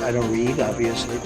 I don't read, obviously.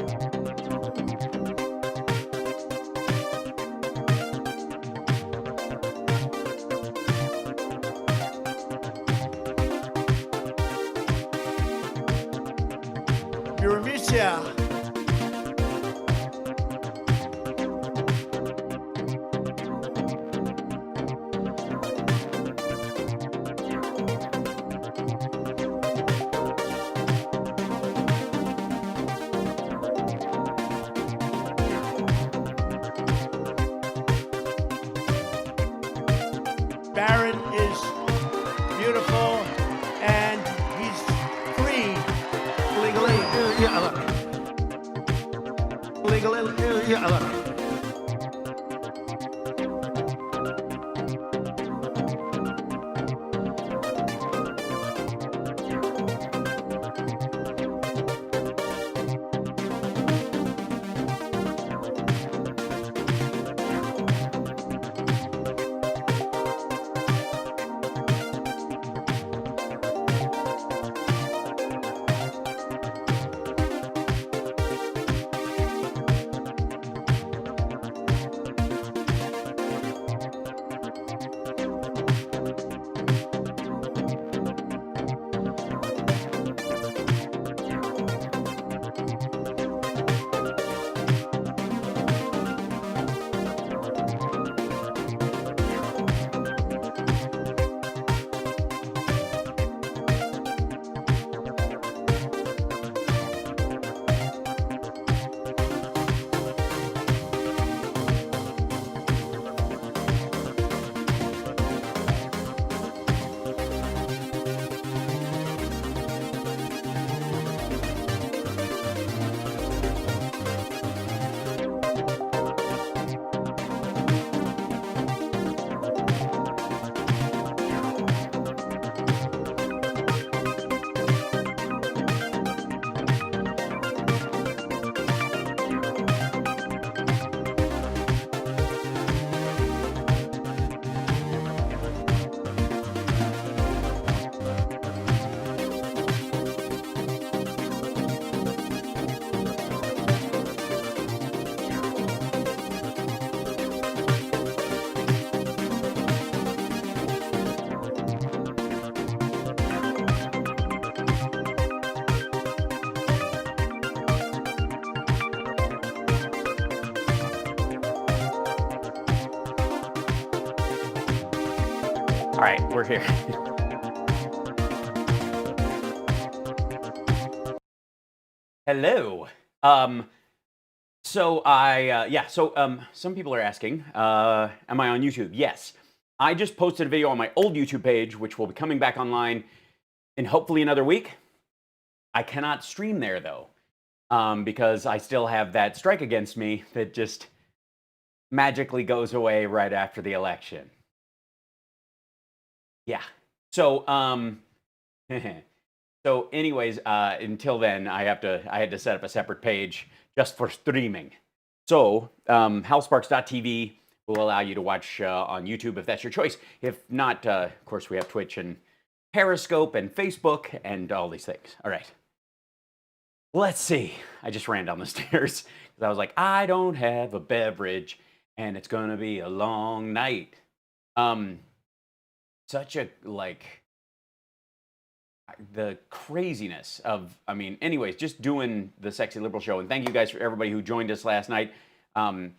Barron is beautiful and he's free legally. All right, we're here. Hello. Some people are asking, am I on YouTube? Yes. I just posted a video on my old YouTube page, which will be coming back online in hopefully another week. I cannot stream there though, because I still have that strike against me that just magically goes away right after the election. Yeah. So, so anyways, until then, I had to set up a separate page just for streaming. So, Halsparks.tv will allow you to watch on YouTube if that's your choice. If not, of course, we have Twitch and Periscope and Facebook and all these things. All right. Let's see. I just ran down the stairs because I was like, I don't have a beverage and it's going to be a long night. Such a, like, the craziness of, I mean, anyways, just doing the Sexy Liberal Show. And thank you guys for everybody who joined us last night. And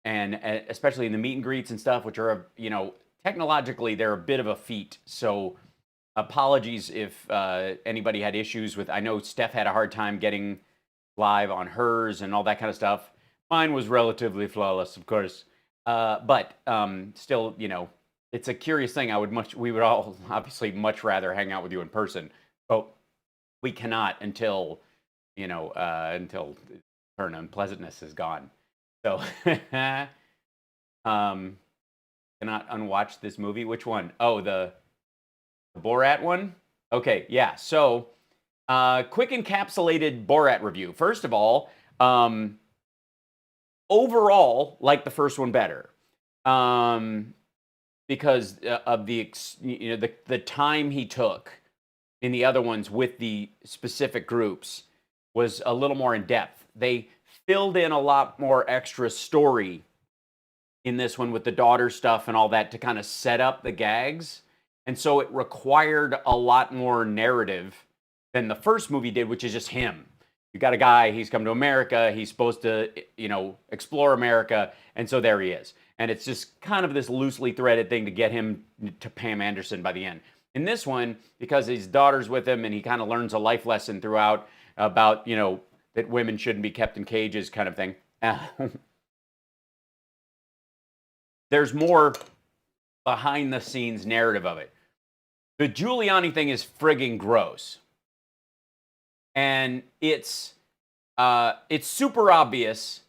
especially in the meet and greets and stuff, which are, you know, technologically, they're a bit of a feat. So apologies if anybody had issues with, I know Steph had a hard time getting live on hers and all that kind of stuff. Mine was relatively flawless, of course. But still, you know, it's a curious thing. We would all obviously much rather hang out with you in person, but we cannot until, you know, until her unpleasantness is gone. So, cannot unwatch this movie. Which one? Oh, the Borat one? Okay, yeah. So, quick encapsulated Borat review. First of all, overall, like the first one better. Because of the time he took in the other ones with the specific groups. was a little more in depth. They filled in a lot more extra story in this one with the daughter stuff and all that to kind of set up the gags. And so it required a lot more narrative than the first movie did, which is just him. You got a guy, he's come to America, he's supposed to, explore America, and so there he is. And it's just kind of this loosely threaded thing to get him to Pam Anderson by the end. In this one, because his daughter's with him and he kind of learns a life lesson throughout about, that women shouldn't be kept in cages kind of thing. There's more behind the scenes narrative of it. The Giuliani thing is frigging gross. And it's super obvious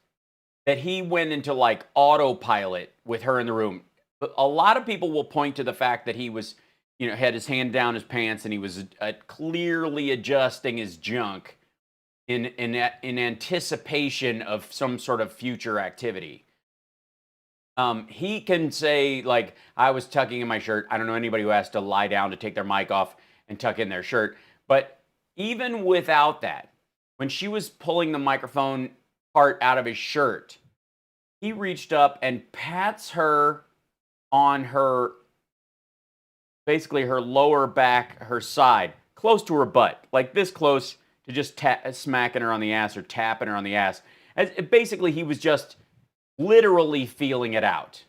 that he went into like autopilot with her in the room. A lot of people will point to the fact that he was, had his hand down his pants and he was clearly adjusting his junk in anticipation of some sort of future activity. He can say, like, I was tucking in my shirt. I don't know anybody who has to lie down to take their mic off and tuck in their shirt. But even without that, when she was pulling the microphone part out of his shirt, he reached up and pats her on her, basically her lower back, her side, close to her butt, like this close to just smacking her on the ass or tapping her on the ass. Basically, he was just literally feeling it out.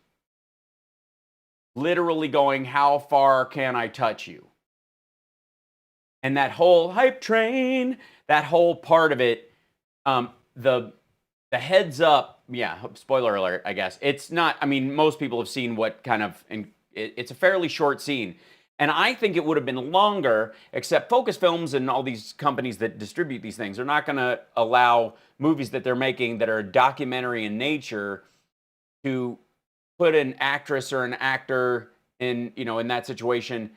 Literally going, how far can I touch you? And that whole hype train, that whole part of it, the heads up, yeah, spoiler alert, I guess. It's not, most people have seen what kind of, it's a fairly short scene. And I think it would have been longer, except Focus Films and all these companies that distribute these things are not going to allow movies that they're making that are documentary in nature to put an actress or an actor in, in that situation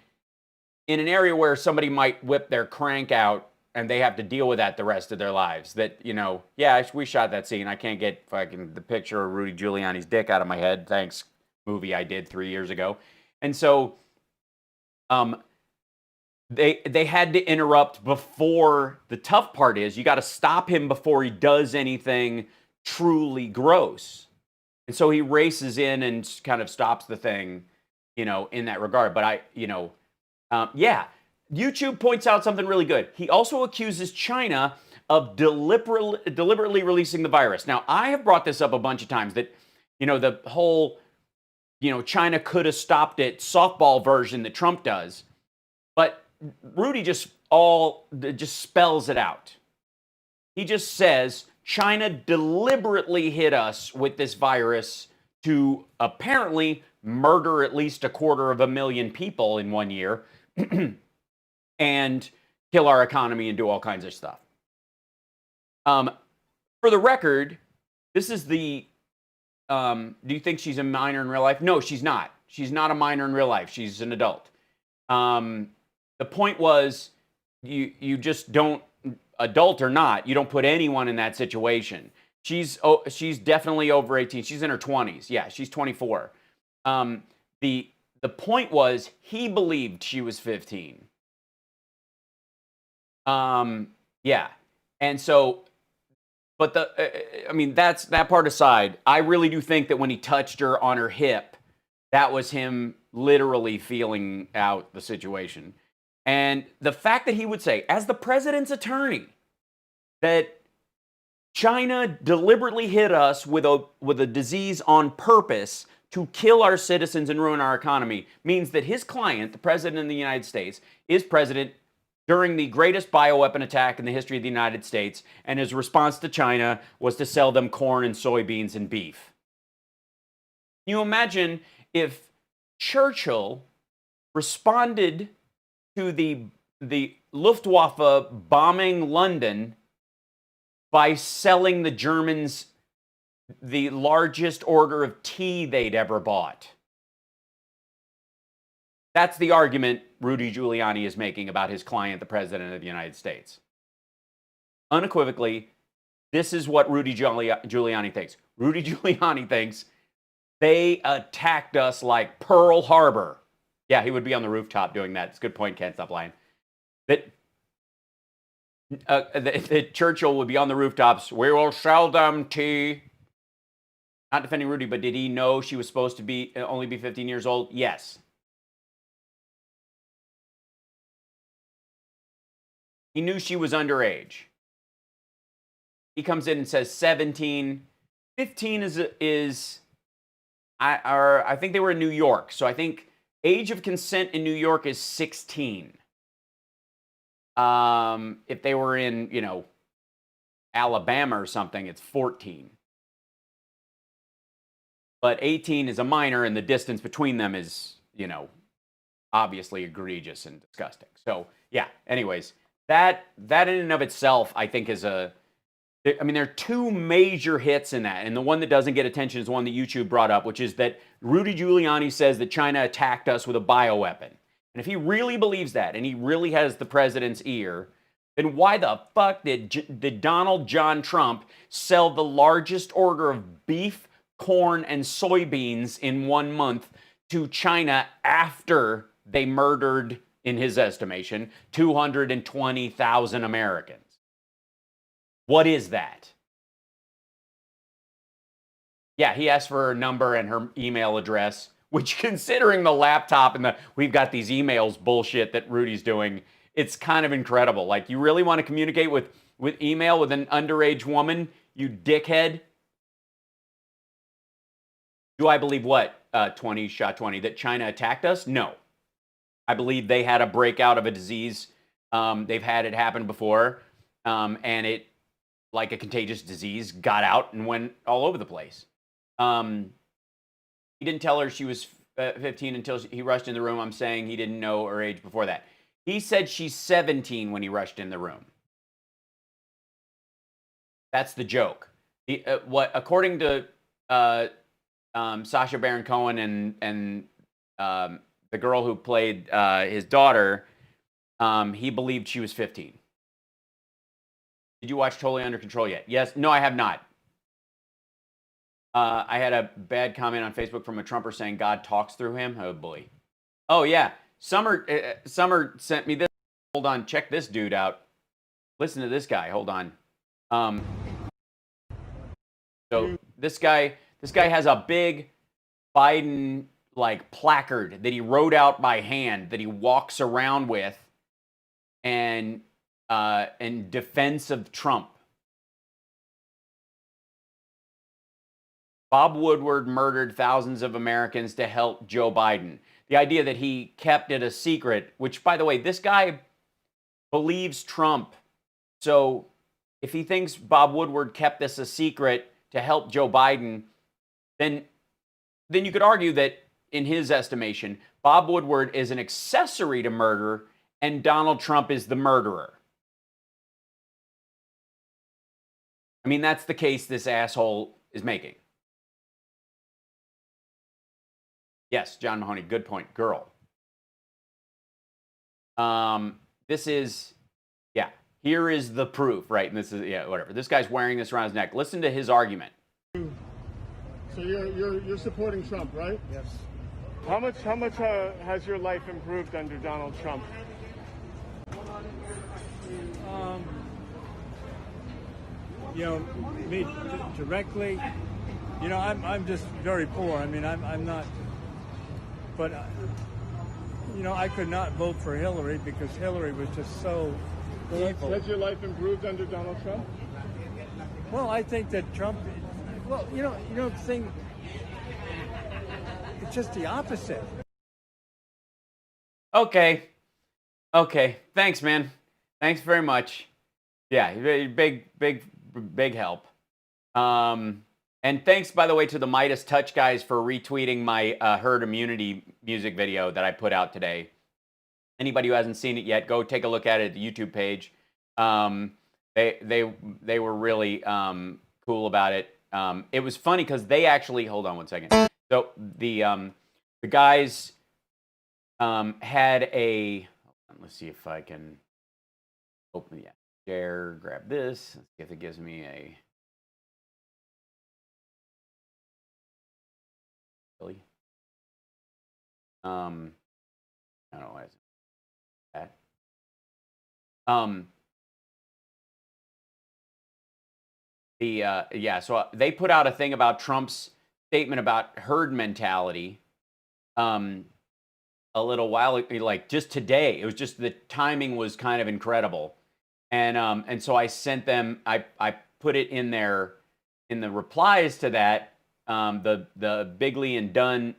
in an area where somebody might whip their crank out and they have to deal with that the rest of their lives. That, yeah, we shot that scene. I can't get fucking the picture of Rudy Giuliani's dick out of my head. Thanks, movie I did 3 years ago. And so they had to interrupt before. The tough part is you got to stop him before he does anything truly gross. And so he races in and kind of stops the thing, in that regard. But yeah, YouTube points out something really good. He also accuses China of deliberately releasing the virus. Now, I have brought this up a bunch of times that, the whole, China could have stopped it softball version that Trump does. But Rudy just spells it out. He just says China deliberately hit us with this virus to apparently murder at least 250,000 people in 1 year and kill our economy and do all kinds of stuff. For the record, this is the, do you think she's a minor in real life? No, she's not. She's not a minor in real life. She's an adult. The point was, you just don't, adult or not, you don't put anyone in that situation. She's definitely over 18. She's in her 20s. Yeah, she's 24. The point was, he believed she was 15. Yeah. And so, but that's that part aside. I really do think that when he touched her on her hip, that was him literally feeling out the situation. And the fact that he would say, as the president's attorney, that China deliberately hit us with a disease on purpose to kill our citizens and ruin our economy means that his client, the president of the United States, is president during the greatest bioweapon attack in the history of the United States, and his response to China was to sell them corn and soybeans and beef. Can you imagine if Churchill responded to the Luftwaffe bombing London by selling the Germans the largest order of tea they'd ever bought? That's the argument Rudy Giuliani is making about his client, the President of the United States. Unequivocally, this is what Rudy Giuliani thinks. Rudy Giuliani thinks they attacked us like Pearl Harbor. Yeah, he would be on the rooftop doing that. It's a good point, can't stop lying. That that Churchill would be on the rooftops. We will sell them tea. Not defending Rudy, but did he know she was supposed to be only be 15 years old? Yes. He knew she was underage. He comes in and says 17. 15 I think they were in New York. So I think age of consent in New York is 16. If they were in, you know, Alabama or something, it's 14. But 18 is a minor, and the distance between them is, you know, obviously egregious and disgusting. So, yeah, anyways, that in and of itself, I think is I mean, there are two major hits in that. And the one that doesn't get attention is the one that YouTube brought up, which is that Rudy Giuliani says that China attacked us with a bioweapon. And if he really believes that, and he really has the president's ear, then why the fuck did Donald John Trump sell the largest order of beef, corn, and soybeans in 1 month to China after they murdered, in his estimation, 220,000 Americans? What is that? Yeah, he asked for her number and her email address, which, considering the laptop and we've got these emails bullshit that Rudy's doing, it's kind of incredible. Like, you really want to communicate with email with an underage woman, you dickhead? Do I believe what? 20 shot 20, that China attacked us? No. I believe they had a breakout of a disease. They've had it happen before. And it, like a contagious disease, got out and went all over the place. He didn't tell her she was 15 until he rushed in the room. I'm saying he didn't know her age before that. He said she's 17 when he rushed in the room. That's the joke. According to Sacha Baron Cohen and the girl who played his daughter, he believed she was 15. Did you watch Totally Under Control yet? Yes. No, I have not. I had a bad comment on Facebook from a Trumper saying God talks through him. Oh, boy. Oh, yeah. Summer sent me this. Hold on. Check this dude out. Listen to this guy. Hold on. So this guy has a big Biden like placard that he wrote out by hand that he walks around with, and in defense of Trump. Bob Woodward murdered thousands of Americans to help Joe Biden. The idea that he kept it a secret, which, by the way, this guy believes Trump. So if he thinks Bob Woodward kept this a secret to help Joe Biden, then you could argue that, in his estimation, Bob Woodward is an accessory to murder and Donald Trump is the murderer. I mean, that's the case this asshole is making. Yes, John Mahoney, good point. Girl. This is, yeah, here is the proof, right? And this is, yeah, whatever. This guy's wearing this around his neck. Listen to his argument. So you're supporting Trump, right? Yes. How much has your life improved under Donald Trump? You know, me directly, you know, I'm just very poor. I mean, I'm not, but, you know, I could not vote for Hillary because Hillary was just so evil. Has your life improved under Donald Trump? Well, I think that Trump, well, you know the thing, it's just the opposite. Okay. Thanks, man. Thanks very much. Yeah, big help. And thanks, by the way, to the Midas Touch guys for retweeting my herd immunity music video that I put out today. Anybody who hasn't seen it yet, go take a look at it at the YouTube page. They were really cool about it. It was funny because they actually, hold on one second. So the guys had a, let's see if I can open, yeah, share, grab this. Let's see if it gives me a, really? I don't know why it's that. So they put out a thing about Trump's statement about herd mentality a little while, like just today. It was just the timing was kind of incredible. And so I sent them, I put it in there in the replies to that, the Bigley and Dunn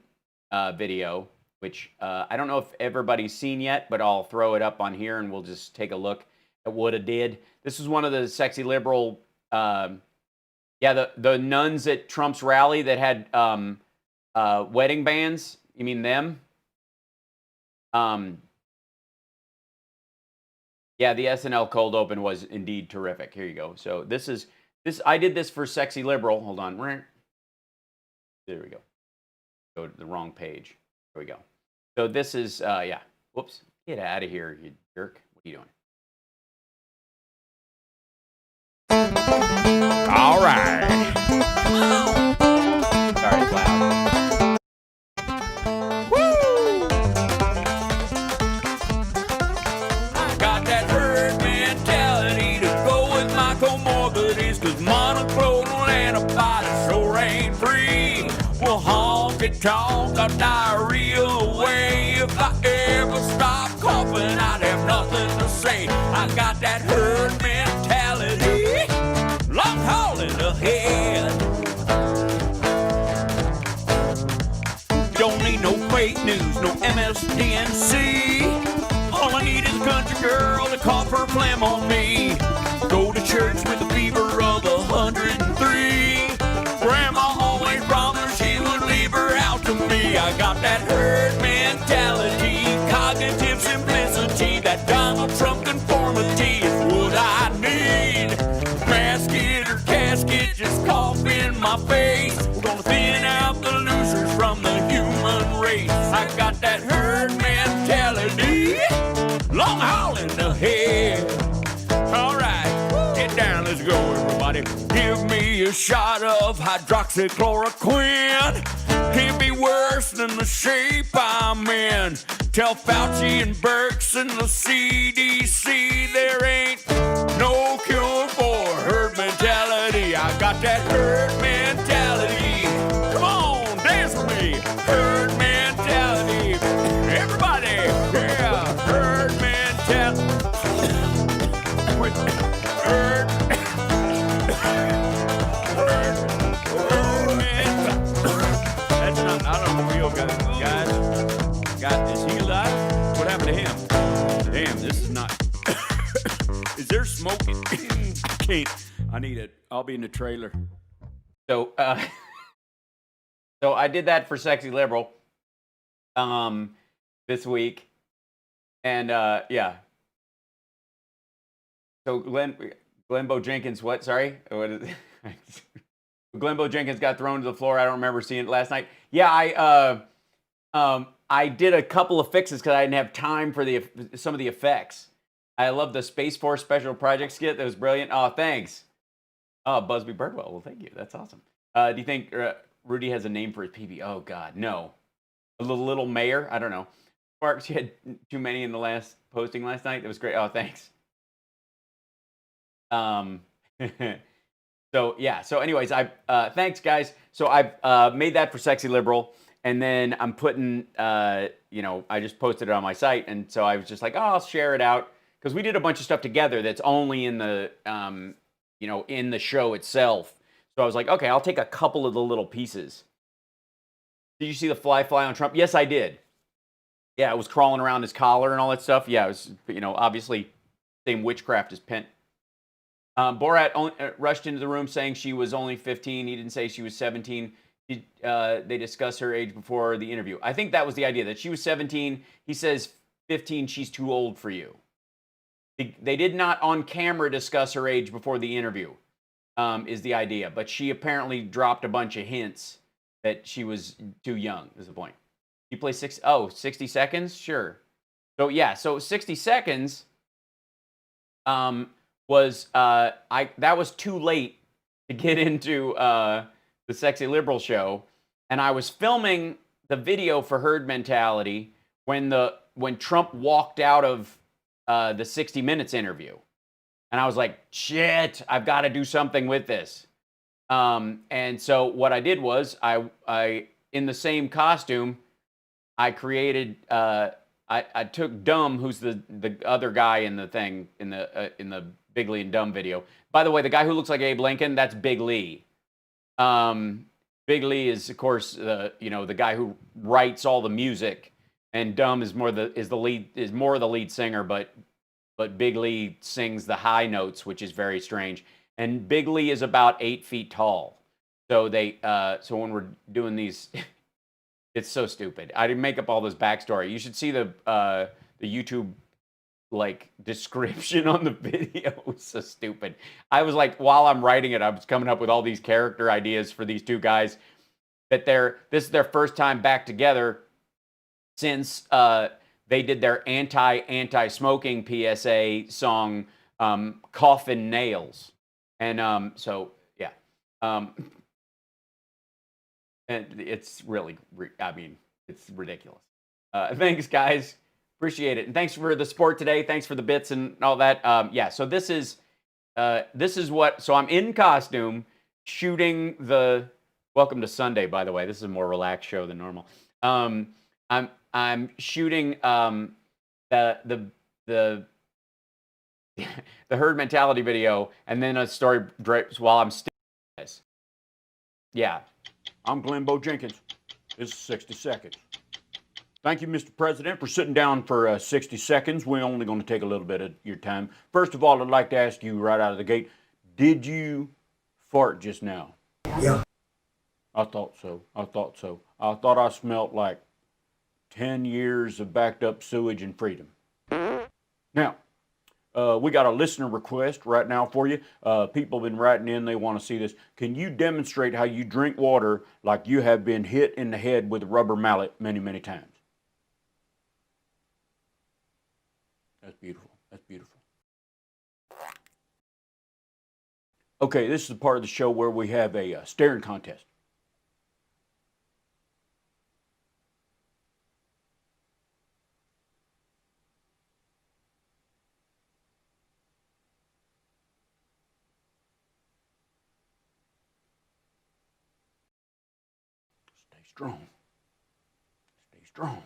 video, which I don't know if everybody's seen yet, but I'll throw it up on here and we'll just take a look at what it did. This was one of the sexy liberal, the nuns at Trump's rally that had wedding bands. You mean them? Yeah, the SNL cold open was indeed terrific. Here you go. So this. I did this for Sexy Liberal. Hold on. There we go. Go to the wrong page. There we go. So this is, Whoops. Get out of here, you jerk. What are you doing? All right. Sorry, it's loud. Monoclonal antibodies sure ain't free. Well, honky tonk, got diarrhea away. If I ever stop coughing, I'd have nothing to say. I got that herd mentality, long hauling ahead. Don't need no fake news, no MSDNC. All I need is a country girl to cough her phlegm on me. Go to church with a fever of 103. Grandma always promised she would leave her out to me. I got that herd mentality, cognitive simplicity, that Donald Trump conformity is what I need. Mask it or casket, just cough in my face. We're gonna thin out the losers from the human race. I got that herd mentality, long hauling ahead. All right. Get down, let's go, everybody. Give me a shot of hydroxychloroquine. Can't be worse than the shape I'm in. Tell Fauci and Birx and the CDC there ain't no cure for herd mentality. I got that herd mentality. Come on, dance with me. Herd mentality. Everybody, yeah, herd mentality. That's not, I don't feel good, guys. God, is he alive? What happened to him? Damn, this is not. Is there smoking? I can't. I need it. I'll be in the trailer. So, so I did that for Sexy Liberal, this week, and yeah. So Glembo Jenkins, what? Sorry, what is it? Glembo Jenkins got thrown to the floor. I don't remember seeing it last night. Yeah, I did a couple of fixes because I didn't have time for some of the effects. I love the Space Force Special Project skit. That was brilliant. Oh, thanks. Oh, Busby Birdwell. Well, thank you. That's awesome. Do you think Rudy has a name for his PB? Oh, God, no. A little mayor? I don't know. Sparks, you had too many in the last posting last night. That was great. Oh, thanks. So yeah. So anyways, thanks guys. So I've made that for Sexy Liberal, and then I'm putting, I just posted it on my site, and so I was just like, oh, I'll share it out because we did a bunch of stuff together that's only in the, in the show itself. So I was like, okay, I'll take a couple of the little pieces. Did you see the fly on Trump? Yes, I did. Yeah, it was crawling around his collar and all that stuff. Yeah, it was, obviously same witchcraft as Pent. Borat rushed into the room saying she was only 15. He didn't say she was 17. They discuss her age before the interview. I think that was the idea, that she was 17. He says 15, she's too old for you. They did not on camera discuss her age before the interview, is the idea. But she apparently dropped a bunch of hints that she was too young, is the point. You play 60 seconds? Sure. So, yeah, so 60 seconds was, that was too late to get into the Sexy Liberal show. And I was filming the video for Herd Mentality when Trump walked out of the 60 Minutes interview. And I was like, shit, I've got to do something with this. And so what I did was I in the same costume, I created. I took Dumb, who's the other guy in the thing in the Big Lee and Dumb video. By the way, the guy who looks like Abe Lincoln, that's Big Lee. Big Lee is, of course, the guy who writes all the music, and Dumb is more the lead singer, but Big Lee sings the high notes, which is very strange. And Big Lee is about 8 feet tall. So so when we're doing these, it's so stupid. I didn't make up all this backstory. You should see the YouTube description on the video. It's so stupid. I was like, while I'm writing it, I was coming up with all these character ideas for these two guys that this is their first time back together since they did their anti-smoking PSA song, Coffin Nails. And so yeah. And it's really, it's ridiculous. Thanks, guys. Appreciate it. And thanks for the support today. Thanks for the bits and all that. Yeah, so this is what, so I'm in costume shooting welcome to Sunday, by the way. This is a more relaxed show than normal. I'm shooting the herd mentality video, and then a story while I'm still this. Yeah. I'm Glembo Jenkins. This is 60 seconds. Thank you, Mr. President, for sitting down for 60 seconds. We're only going to take a little bit of your time. First of all, I'd like to ask you right out of the gate, did you fart just now? Yeah. I thought so. I thought I smelled like 10 years of backed up sewage and freedom. Now, we got a listener request right now for you. People have been writing in. They want to see this. Can you demonstrate how you drink water like you have been hit in the head with a rubber mallet many, many times? That's beautiful. That's beautiful. Okay, this is the part of the show where we have a staring contest. Stay strong. Stay strong.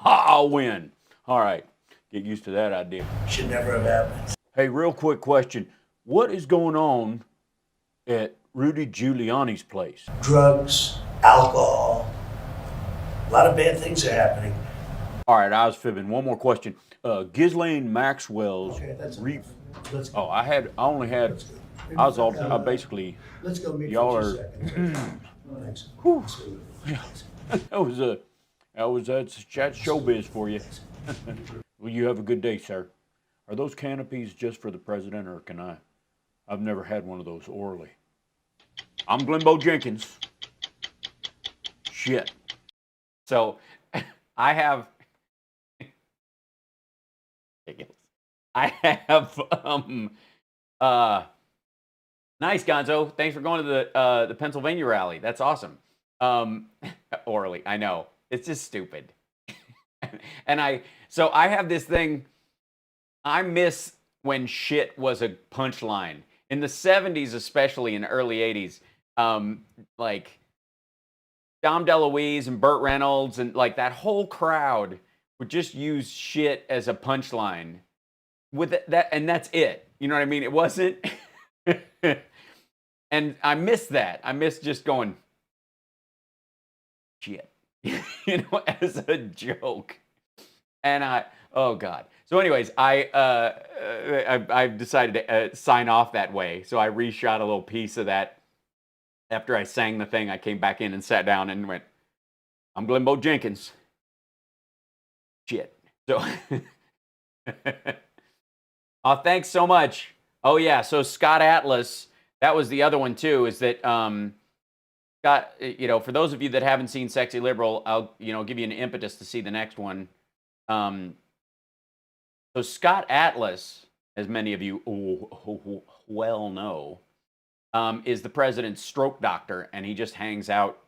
I'll win. All right. Get used to that idea. Should never have happened. Hey, real quick question. What is going on at Rudy Giuliani's place? Drugs, alcohol, a lot of bad things are happening. All right, I was fibbing. One more question. Ghislaine Maxwell's. Okay, that's Let's go. I basically. Let's go meet y'all for 2 are. seconds. Whew. Yeah. That's showbiz for you. Well, you have a good day, sir. Are those canopies just for the president, or can I? I've never had one of those orally. I'm Glembo Jenkins. Shit. So, I have. Nice, Gonzo. Thanks for going to the Pennsylvania rally. That's awesome. Orally, I know. It's just stupid. And so I have this thing. I miss when shit was a punchline. In the 70s, especially in the early 80s, like Dom DeLuise and Burt Reynolds and like that whole crowd would just use shit as a punchline with that, and that's it. You know what I mean? It wasn't. And I miss that. I miss just going shit, as a joke. And oh God. So anyways, I decided to sign off that way. So I reshot a little piece of that. After I sang the thing, I came back in and sat down and went, I'm Glembo Jenkins. Shit. So, oh, thanks so much. Oh yeah, so Scott Atlas, that was the other one too, is that, Scott, for those of you that haven't seen Sexy Liberal, I'll, give you an impetus to see the next one. So Scott Atlas, as many of you well know, is the president's stroke doctor, and he just hangs out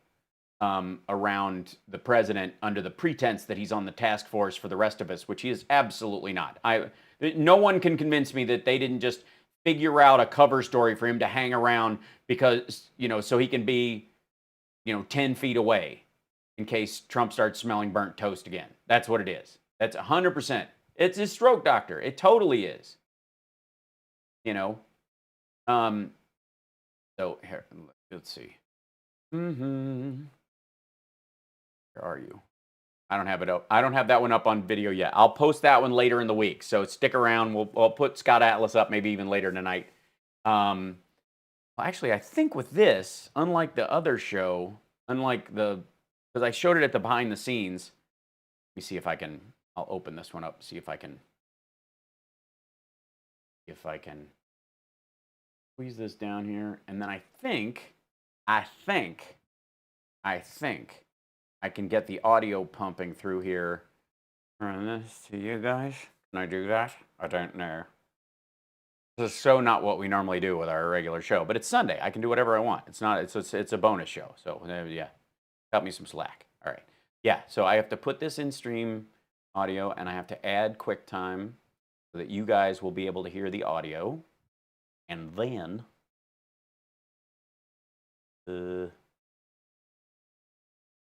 around the president under the pretense that he's on the task force for the rest of us, which he is absolutely not. No one can convince me that they didn't just figure out a cover story for him to hang around because, so he can be, 10 feet away in case Trump starts smelling burnt toast again. That's what it is. That's 100%. It's his stroke doctor. It totally is. So here, let's see. Where are you? I don't have it up. I don't have that one up on video yet. I'll post that one later in the week. So stick around. I'll put Scott Atlas up maybe even later tonight. Well, actually, I think with this, unlike the other show, because I showed it at the behind the scenes. Let me see if I can. I'll open this one up. See if I can. Squeeze this down here, and then I think I can get the audio pumping through here. Run this to you guys. Can I do that? I don't know. This is so not what we normally do with our regular show, but it's Sunday. I can do whatever I want. It's not. It's a bonus show. So yeah, cut me some slack. All right. Yeah. So I have to put this in stream audio, and I have to add QuickTime so that you guys will be able to hear the audio, and then.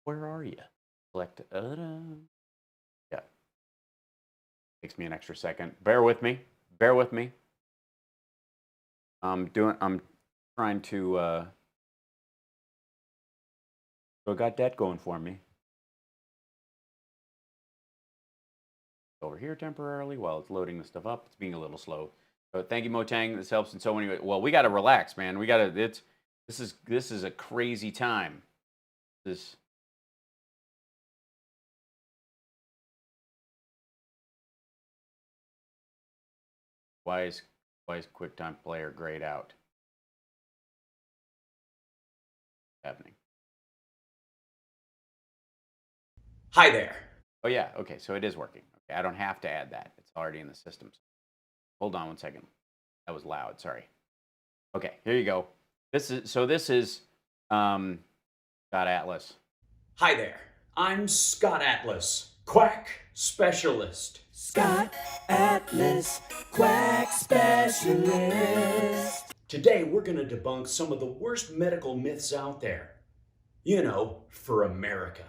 Where are you? Select. Yeah. Takes me an extra second. Bear with me. I'm trying to. So I got that going for me. Over here temporarily while it's loading the stuff up. It's being a little slow. But thank you, Motang. This helps in so many ways. Well, we got to relax, man. We got to. This is a crazy time. Why is QuickTime Player grayed out? What's happening? Hi there. Oh yeah, okay, so it is working. Okay, I don't have to add that. It's already in the system. Hold on one second. That was loud, sorry. Okay, here you go. This is Scott Atlas. Hi there. I'm Scott Atlas, quack specialist. Scott Atlas, quack specialist. Today we're going to debunk some of the worst medical myths out there. For America.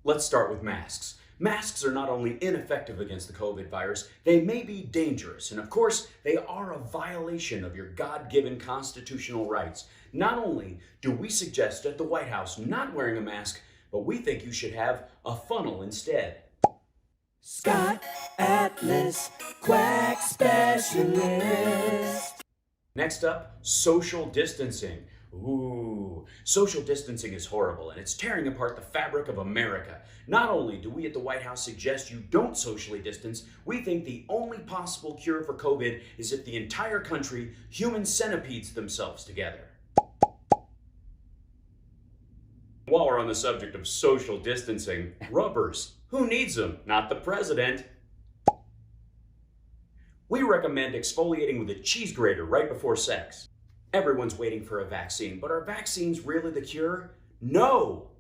Let's start with masks. Masks are not only ineffective against the COVID virus, they may be dangerous. And of course, they are a violation of your God-given constitutional rights. Not only do we suggest at the White House not wearing a mask, but we think you should have a funnel instead. Scott Atlas, quack specialist. Next up, social distancing. Ooh, social distancing is horrible and it's tearing apart the fabric of America. Not only do we at the White House suggest you don't socially distance, we think the only possible cure for COVID is if the entire country human centipedes themselves together. While we're on the subject of social distancing, rubbers. Who needs them? Not the president. We recommend exfoliating with a cheese grater right before sex. Everyone's waiting for a vaccine, but are vaccines really the cure? No!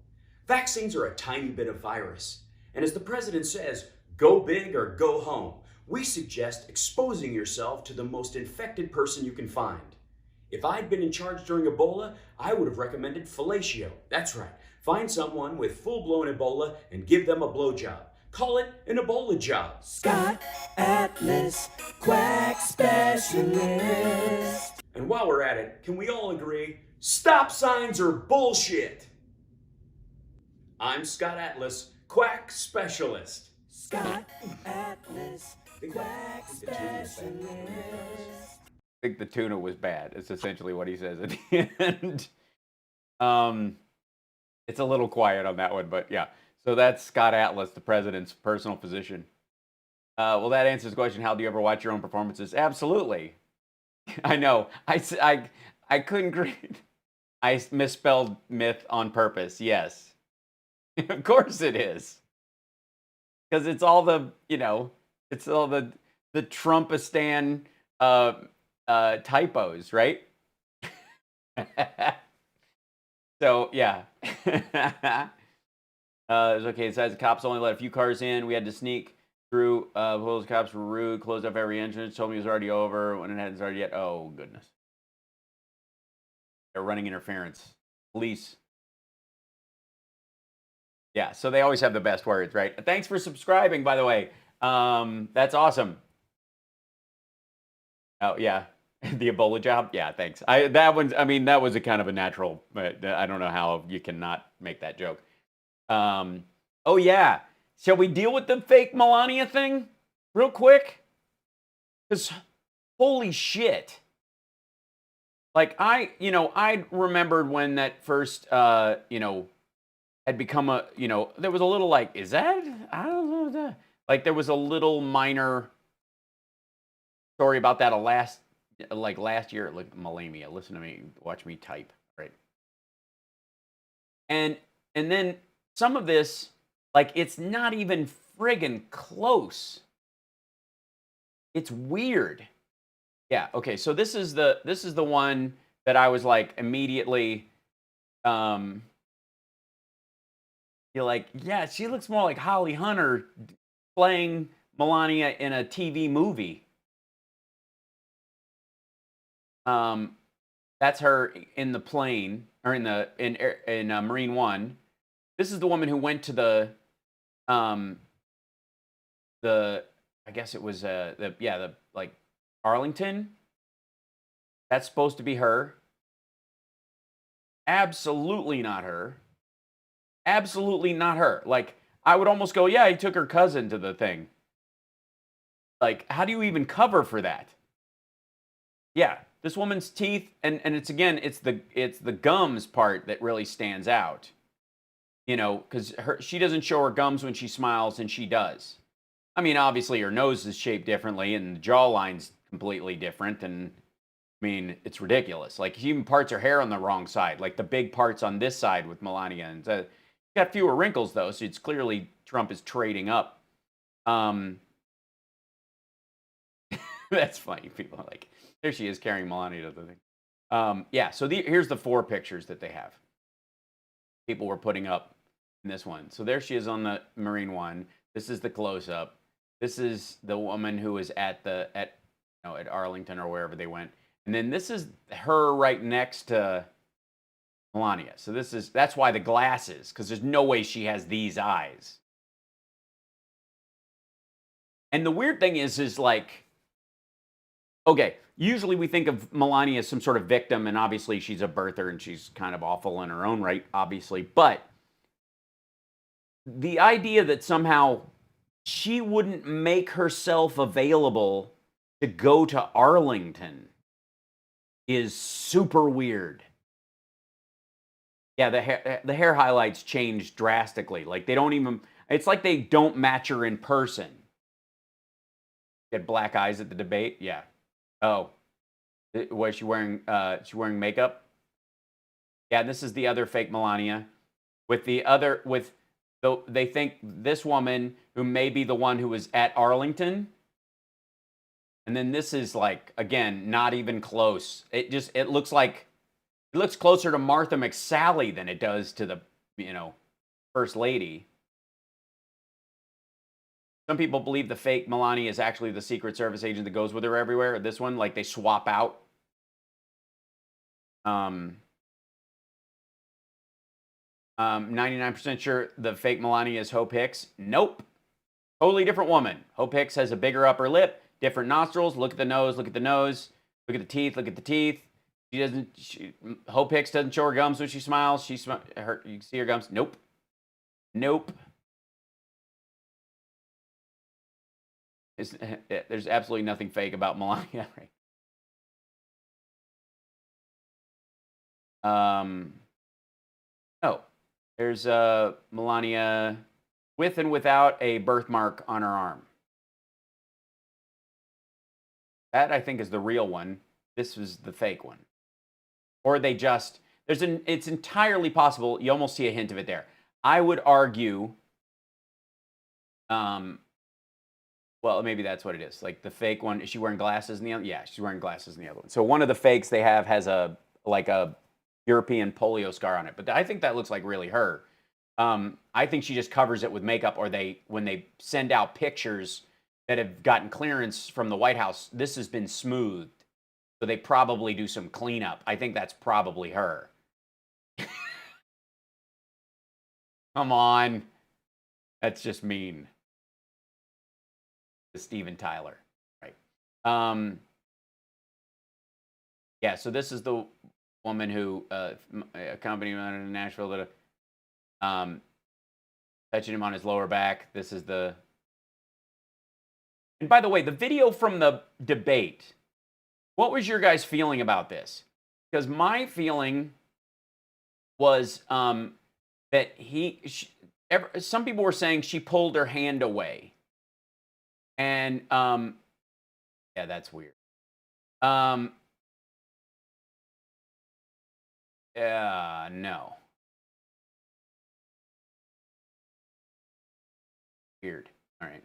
Vaccines are a tiny bit of virus. And as the president says, go big or go home. We suggest exposing yourself to the most infected person you can find. If I'd been in charge during Ebola, I would have recommended fellatio. That's right. Find someone with full-blown Ebola and give them a blowjob. Call it an Ebola job. Scott Atlas, quack specialist. And while we're at it, can we all agree, stop signs are bullshit? I'm Scott Atlas, quack specialist. Scott Atlas, quack specialist. I think the tuna was bad. It's essentially what he says at the end. It's a little quiet on that one, but yeah. So that's Scott Atlas, the president's personal physician. Well, that answers the question, how do you ever watch your own performances? Absolutely. I know. I couldn't read. I misspelled myth on purpose. Yes. Of course it is. Because it's all the, it's all the Trumpistan typos, right? So, yeah. It's okay. Besides, the cops only let a few cars in. We had to sneak Those cops were rude, closed up every entrance, told me it was already over when it hadn't started yet. Oh, goodness. They're running interference. Police. Yeah, so they always have the best words, right? Thanks for subscribing, by the way. That's awesome. Oh, yeah. The Ebola job? Yeah, thanks. That was a kind of a natural, but I don't know how you cannot make that joke. Oh, yeah. Shall we deal with the fake Melania thing real quick? Because holy shit. Like, I remembered when that first, had become there was a little like, is that? I don't know. Like, there was a little minor story about that last year. Like, Melania, listen to me, watch me type, right? And then some of this, like, it's not even friggin' close. It's weird. Yeah, okay, so this is the one that I was like immediately you're like, yeah, she looks more like Holly Hunter playing Melania in a TV movie. That's her in the plane, or in Marine One. This is the woman who went to the I guess it was the Arlington. That's supposed to be her. Absolutely not her. Absolutely not her. Like, I would almost go, yeah, he took her cousin to the thing. Like, how do you even cover for that? Yeah, this woman's teeth, and it's the gums part that really stands out. Because she doesn't show her gums when she smiles, and she does. I mean, obviously her nose is shaped differently, and the jawline's completely different, and I mean, it's ridiculous. Like, she even parts her hair on the wrong side, like the big parts on this side with Melania, and she's got fewer wrinkles though, so it's clearly Trump is trading up. That's funny. People are like, there she is carrying Melania to the thing. Yeah, so here's the 4 pictures that they have. People were putting up in this one. So there she is on the Marine One. This is the close-up. This is the woman who was at Arlington or wherever they went. And then this is her right next to Melania. So that's why the glasses, because there's no way she has these eyes. And the weird thing is like, okay, usually we think of Melania as some sort of victim, and obviously she's a birther and she's kind of awful in her own right, obviously. But the idea that somehow she wouldn't make herself available to go to Arlington is super weird. Yeah, the hair highlights changed drastically. Like, they don't even, it's like they don't match her in person. Get black eyes at the debate? Yeah. Oh. Was she wearing makeup? Yeah, this is the other fake Melania. They think this woman who may be the one who was at Arlington. And then this is like, again, not even close. It looks closer to Martha McSally than it does to the, First Lady. Some people believe the fake Melania is actually the Secret Service agent that goes with her everywhere. This one, like, they swap out. 99% sure the fake Melania is Hope Hicks. Nope. Totally different woman. Hope Hicks has a bigger upper lip, different nostrils. Look at the nose, look at the nose. Look at the teeth, look at the teeth. Hope Hicks doesn't show her gums when she smiles. You can see her gums. Nope. Nope. There's absolutely nothing fake about Melania. No. There's Melania with and without a birthmark on her arm. That, I think, is the real one. This was the fake one. Or they just, it's entirely possible, you almost see a hint of it there. I would argue, well, maybe that's what it is. Like, the fake one, is she wearing glasses in the other? Yeah, she's wearing glasses in the other one. So one of the fakes they have has a European polio scar on it. But I think that looks like really her. I think she just covers it with makeup, or when they send out pictures that have gotten clearance from the White House, this has been smoothed. So they probably do some cleanup. I think that's probably her. Come on. That's just mean. Steven Tyler. Right. Yeah, so this is the woman who accompanied him in Nashville, touching him on his lower back. This is the... And by the way, the video from the debate, what was your guys' feeling about this? Because my feeling was that some people were saying she pulled her hand away. And, yeah, that's weird. No. Weird. All right.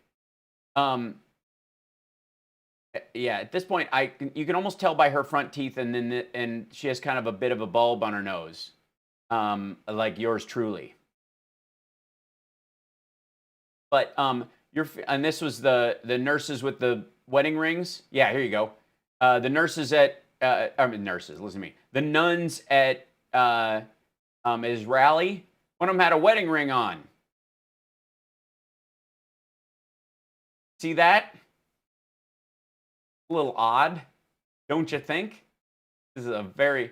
Yeah, at this point, you can almost tell by her front teeth, and she has kind of a bit of a bulb on her nose, like yours truly. But and this was the nurses with the wedding rings. Yeah, here you go. The nurses at nurses. Listen to me. The nuns at his rally. One of them had a wedding ring on. See that? A little odd, don't you think? This is a very...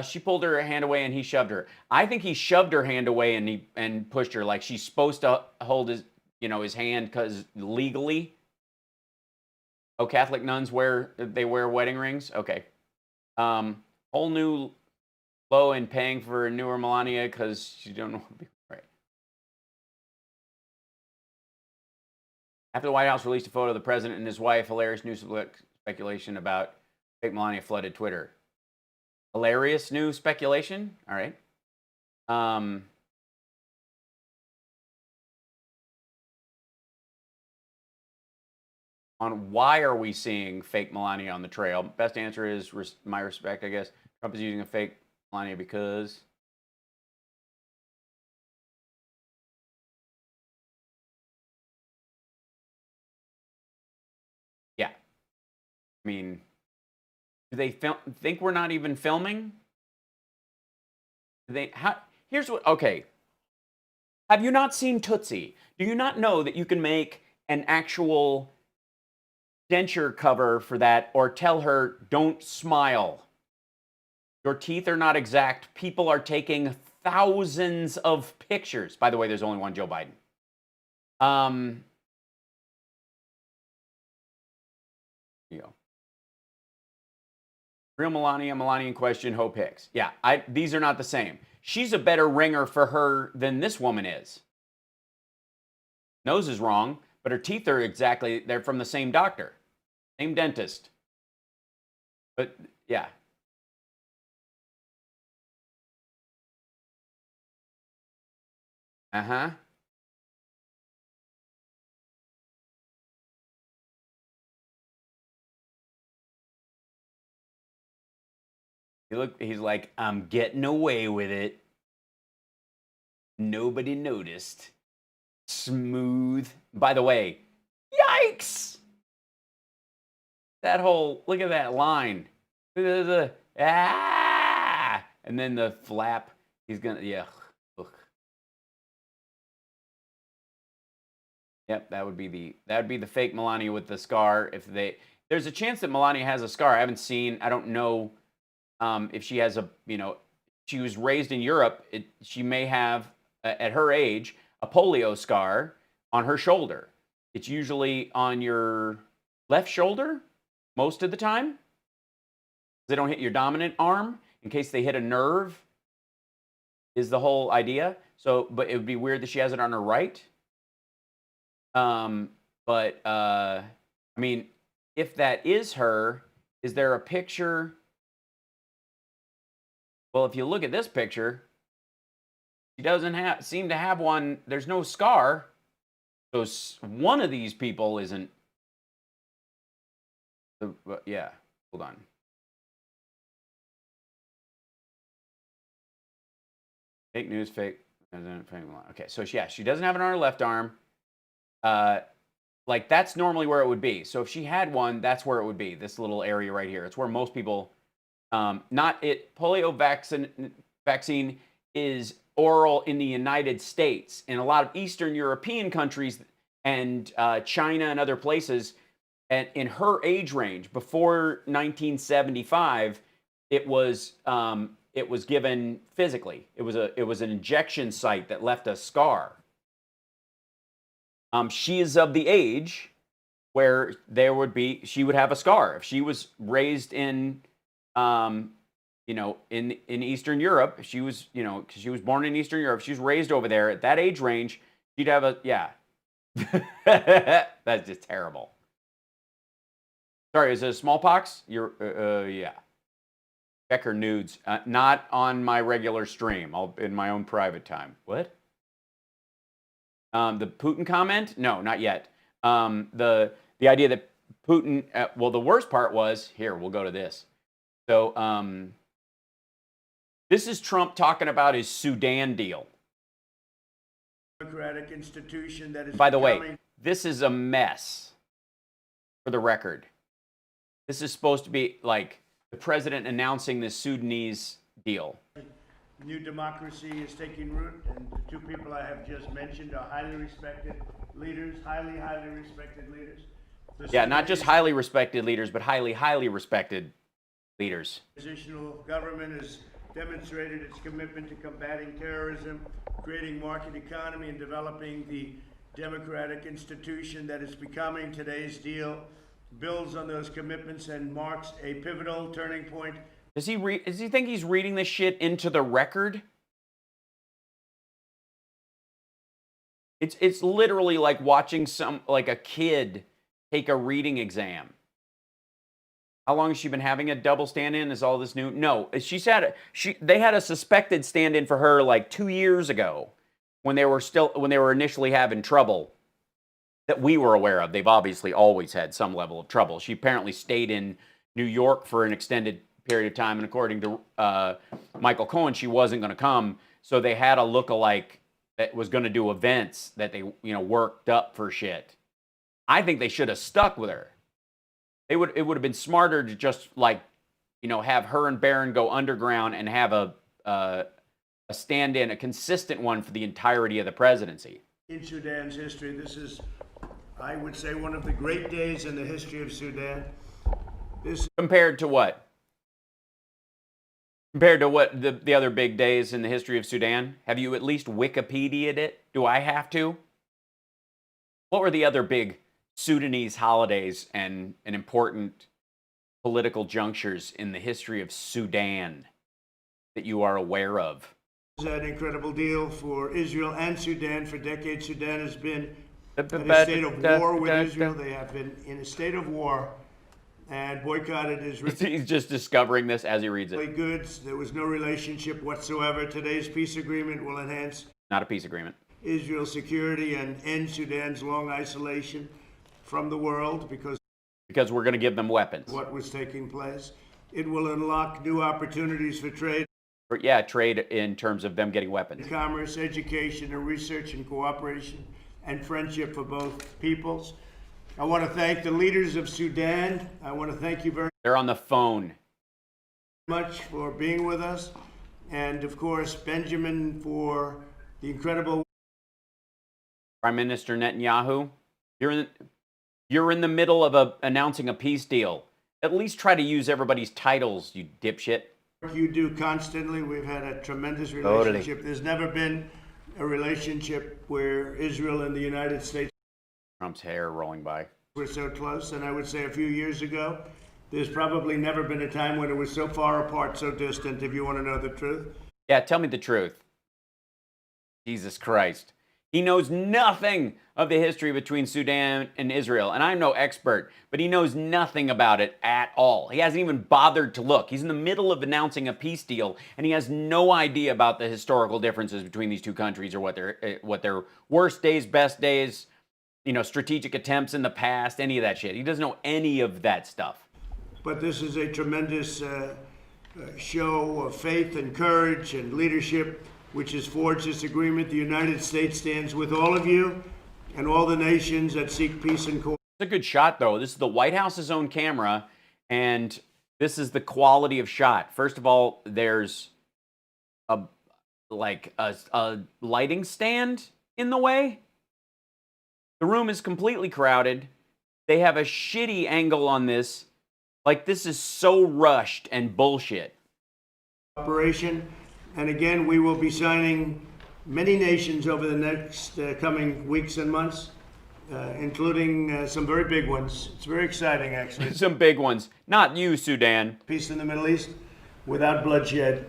she pulled her hand away and he shoved her. I think he shoved her hand away and pushed her, like she's supposed to hold his, his hand, because legally. Oh, Catholic nuns wear wedding rings? Okay. Whole new low in paying for a newer Melania because she don't know what to be. Right. After the White House released a photo of the president and his wife, hilarious news speculation about fake Melania flooded Twitter. Hilarious new speculation? All right. On why are we seeing fake Melania on the trail? Best answer is my respect, I guess. Trump is using a fake Melania because... Yeah. I mean... Do they think we're not even filming? Here's what... Okay. Have you not seen Tootsie? Do you not know that you can make an actual denture cover for that, or tell her, don't smile? Your teeth are not exact. People are taking thousands of pictures. By the way, there's only one Joe Biden. Here you go. Real Melania in question, Hope Hicks. Yeah, these are not the same. She's a better ringer for her than this woman is. Nose is wrong, but her teeth are they're from the same doctor, same dentist. But, yeah. Uh-huh. He's like, I'm getting away with it. Nobody noticed. Smooth. By the way, yikes! That whole, look at that line. And then the flap. He's gonna, yeah. Ugh. Yep, that would be the fake Melania with the scar. There's a chance that Melania has a scar. I haven't seen. I don't know if she has she was raised in Europe. She may have, at her age, a polio scar on her shoulder. It's usually on your left shoulder most of the time. They don't hit your dominant arm in case they hit a nerve, is the whole idea. So, but it would be weird that she has it on her right. I mean, if that is her, is there a picture? Well, if you look at this picture, she doesn't seem to have one. There's no scar. So one of these people isn't. Yeah, hold on. Fake news, fake. Okay, so yeah, she doesn't have it on her left arm. like that's normally where it would be. So if she had one, that's where it would be. This little area right here. It's where most people, polio vaccine is oral in the United States. In a lot of Eastern European countries and China and other places, and in her age range before 1975, it was given physically. It was an injection site that left a scar. She is of the age where she would have a scar if she was raised in, in Eastern Europe. She was, because she was born in Eastern Europe. She was raised over there at that age range. She'd have a, yeah. That's just terrible. Sorry, is it a smallpox? Yeah. Check her nudes. Not on my regular stream. In my own private time. What? The Putin comment? No, not yet. The idea that Putin. Well, the worst part was here. We'll go to this. So, this is Trump talking about his Sudan deal. Democratic institution that is. By the way, this is a mess. For the record, this is supposed to be like the president announcing the Sudanese deal. New democracy is taking root, and the two people I have just mentioned are highly respected leaders, highly respected leaders. Yeah, not just highly respected leaders, but highly respected leaders. Transitional government has demonstrated its commitment to combating terrorism, creating market economy, and developing the democratic institution that is becoming today's deal. Builds on those commitments and marks a pivotal turning point. Does he think he's reading this shit into the record? It's literally like watching a kid take a reading exam. How long has she been having a double stand-in? Is all this new? No, they had a suspected stand-in for her like 2 years ago when they were initially having trouble that we were aware of. They've obviously always had some level of trouble. She apparently stayed in New York for an extended period of time, and according to Michael Cohen, she wasn't going to come. So they had a lookalike that was going to do events that they, worked up for shit. I think they should have stuck with her. It would have been smarter to just have her and Barron go underground and have a stand-in, a consistent one for the entirety of the presidency. In Sudan's history, this is, I would say, one of the great days in the history of Sudan. Compared to what? Compared to what the other big days in the history of Sudan? Have you at least Wikipedia'd it? Do I have to? What were the other big Sudanese holidays and important political junctures in the history of Sudan that you are aware of? It's an incredible deal for Israel and Sudan. For decades, Sudan has been in a state of war with Israel. They have been in a state of war and boycotted Israel. He's just discovering this as he reads it. Goods. There was no relationship whatsoever. Today's peace agreement will enhance not a peace agreement. Israel's security and end Sudan's long isolation from the world because we're going to give them weapons. What was taking place. It will unlock new opportunities for trade. Yeah, trade in terms of them getting weapons. Commerce, education, and research and cooperation and friendship for both peoples. I want to thank the leaders of Sudan. I want to thank you very much. They're on the phone. Much for being with us. And of course, Benjamin, for the incredible. Prime Minister Netanyahu, you're in the middle of announcing a peace deal. At least try to use everybody's titles, you dipshit. You do constantly. We've had a tremendous relationship. Totally. There's never been a relationship where Israel and the United States. Trump's hair rolling by. We're so close, and I would say a few years ago, there's probably never been a time when it was so far apart, so distant, if you want to know the truth. Yeah, tell me the truth. Jesus Christ. He knows nothing of the history between Sudan and Israel, and I'm no expert, but he knows nothing about it at all. He hasn't even bothered to look. He's in the middle of announcing a peace deal, and he has no idea about the historical differences between these two countries or what their worst days, best days, strategic attempts in the past, any of that shit. He doesn't know any of that stuff. But this is a tremendous show of faith and courage and leadership, which has forged this agreement. The United States stands with all of you, and all the nations that seek peace and cooperation. It's a good shot, though. This is the White House's own camera, and this is the quality of shot. First of all, there's a lighting stand in the way. The room is completely crowded. They have a shitty angle on this. Like, this is so rushed and bullshit. And again, we will be signing many nations over the next coming weeks and months, including some very big ones. It's very exciting, actually. Some big ones. Not you, Sudan. Peace in the Middle East without bloodshed.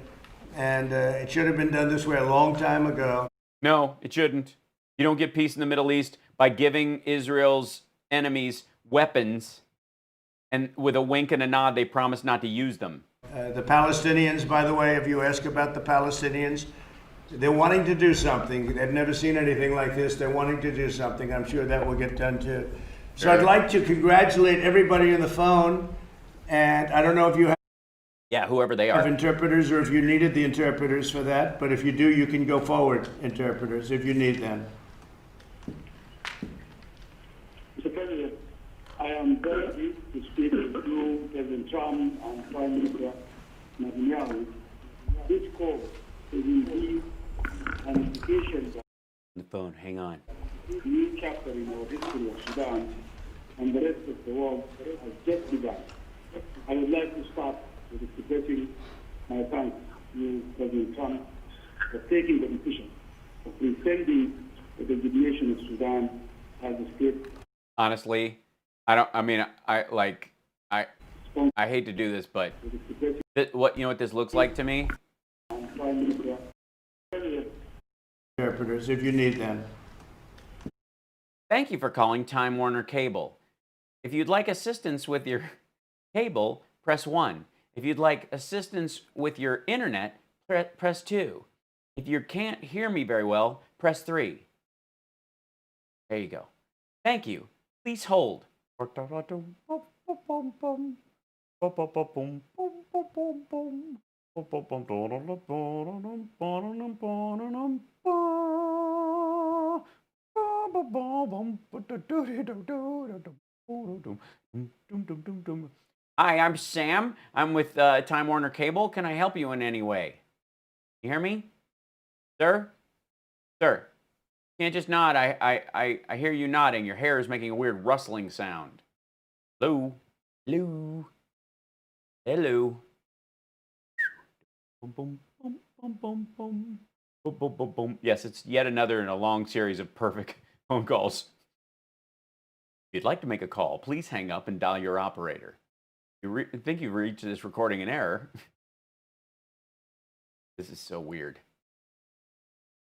And it should have been done this way a long time ago. No, it shouldn't. You don't get peace in the Middle East by giving Israel's enemies weapons, and with a wink and a nod, they promise not to use them. The Palestinians, by the way, if you ask about the Palestinians, they're wanting to do something. They've never seen anything like this. They're wanting to do something. I'm sure that will get done too. So I'd like to congratulate everybody on the phone. And I don't know if you Yeah, whoever they are. have interpreters or if you needed the interpreters for that. But if you do, you can go forward, interpreters, if you need them. Mr. President, I am very pleased to speak with you, President Trump and Prime Minister Netanyahu. This call is indeed an indication that The phone, hang on. a new chapter in our history of Sudan and the rest of the world has just begun. I would like to start with expressing my thanks to you, President Trump, for taking the decision of rescinding the designation of Sudan as a state. Honestly, I hate to do this, but what this looks like to me? Interpreters, if you need them. Thank you for calling Time Warner Cable. If you'd like assistance with your cable, press 1. If you'd like assistance with your internet, press 2. If you can't hear me very well, press 3. There you go. Thank you. Please hold. Hi, I'm Sam. I'm with Time Warner Cable. Can I help you in any way? You hear me? Sir? Sir? Can't just nod. I hear you nodding. Your hair is making a weird rustling sound. Hello? Hello? Hello? Boom, boom, boom, boom, boom, boom. Boom, boom, boom, boom. Yes, it's yet another in a long series of perfect phone calls. If you'd like to make a call, please hang up and dial your operator. You think you've reached this recording in error. This is so weird.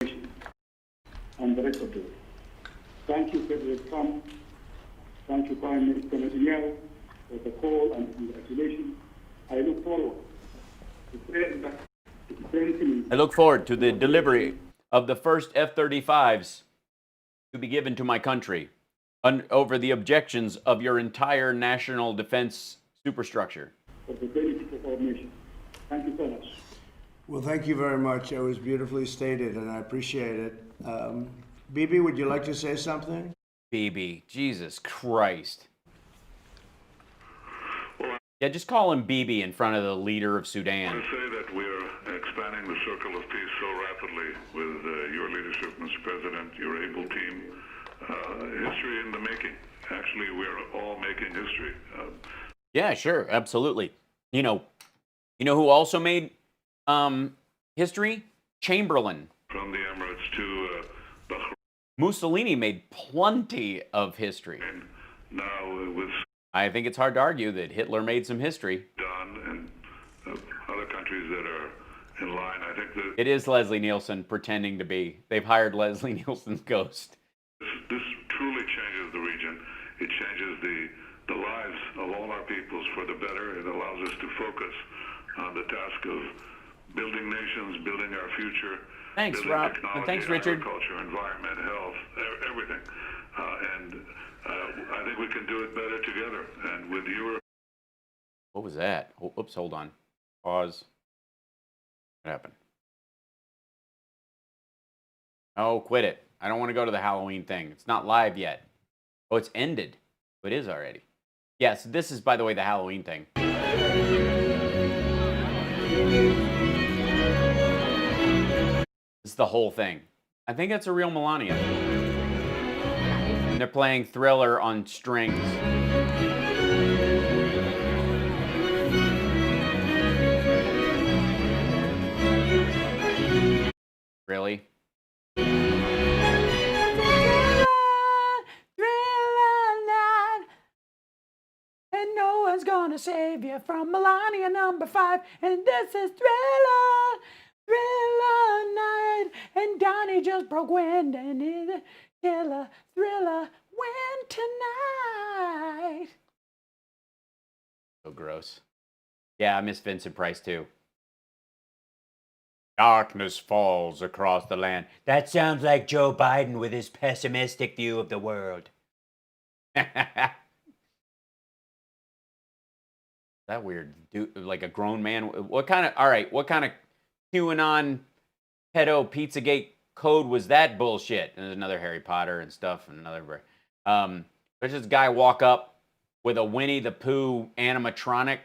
And the rest of it. Thank you, President Trump. Thank you, Prime Minister Netanyahu, for the call and congratulations. I look forward to the delivery of the first F-35s to be given to my country over the objections of your entire national defense superstructure. For the benefit of our nation. Thank you so much. Well, thank you very much. It was beautifully stated, and I appreciate it. Bibi, would you like to say something? Bibi, Jesus Christ. Yeah, just call him Bibi in front of the leader of Sudan. I want to say that we're expanding the circle of peace so rapidly with your leadership, Mr. President, your able team. History in the making. Actually, we're all making history. Yeah, sure, absolutely. You know who also made history? Chamberlain. From the Emirates to Bahrain. Mussolini made plenty of history. And now with I think it's hard to argue that Hitler made some history. Sudan and other countries that are in line, I think that it is Leslie Nielsen pretending to be. They've hired Leslie Nielsen's ghost. This truly changes the region. It changes the lives of all our peoples for the better. It allows us to focus on the task of building nations, building our future. Thanks, building Rob. Technology, Thanks, Richard. Agriculture, environment, health, everything. I think we can do it better together. And with your... What was that? Oops, hold on. Pause. What happened? Oh, quit it. I don't want to go to the Halloween thing. It's not live yet. Oh, it's ended. It is already. Yes, this is, by the way, the Halloween thing. It's the whole thing. I think that's a real Melania. And they're playing Thriller on strings. Really? And no one's gonna save you from Melania #5. And this is Thriller, Thriller night. And Donnie just broke wind and it killer Thriller win tonight. So gross. Yeah, I miss Vincent Price too. Darkness falls across the land. That sounds like Joe Biden with his pessimistic view of the world. That weird dude, like a grown man. What kind of QAnon pedo Pizzagate code was that bullshit? And there's another Harry Potter and stuff, and another. There's this guy walk up with a Winnie the Pooh animatronic,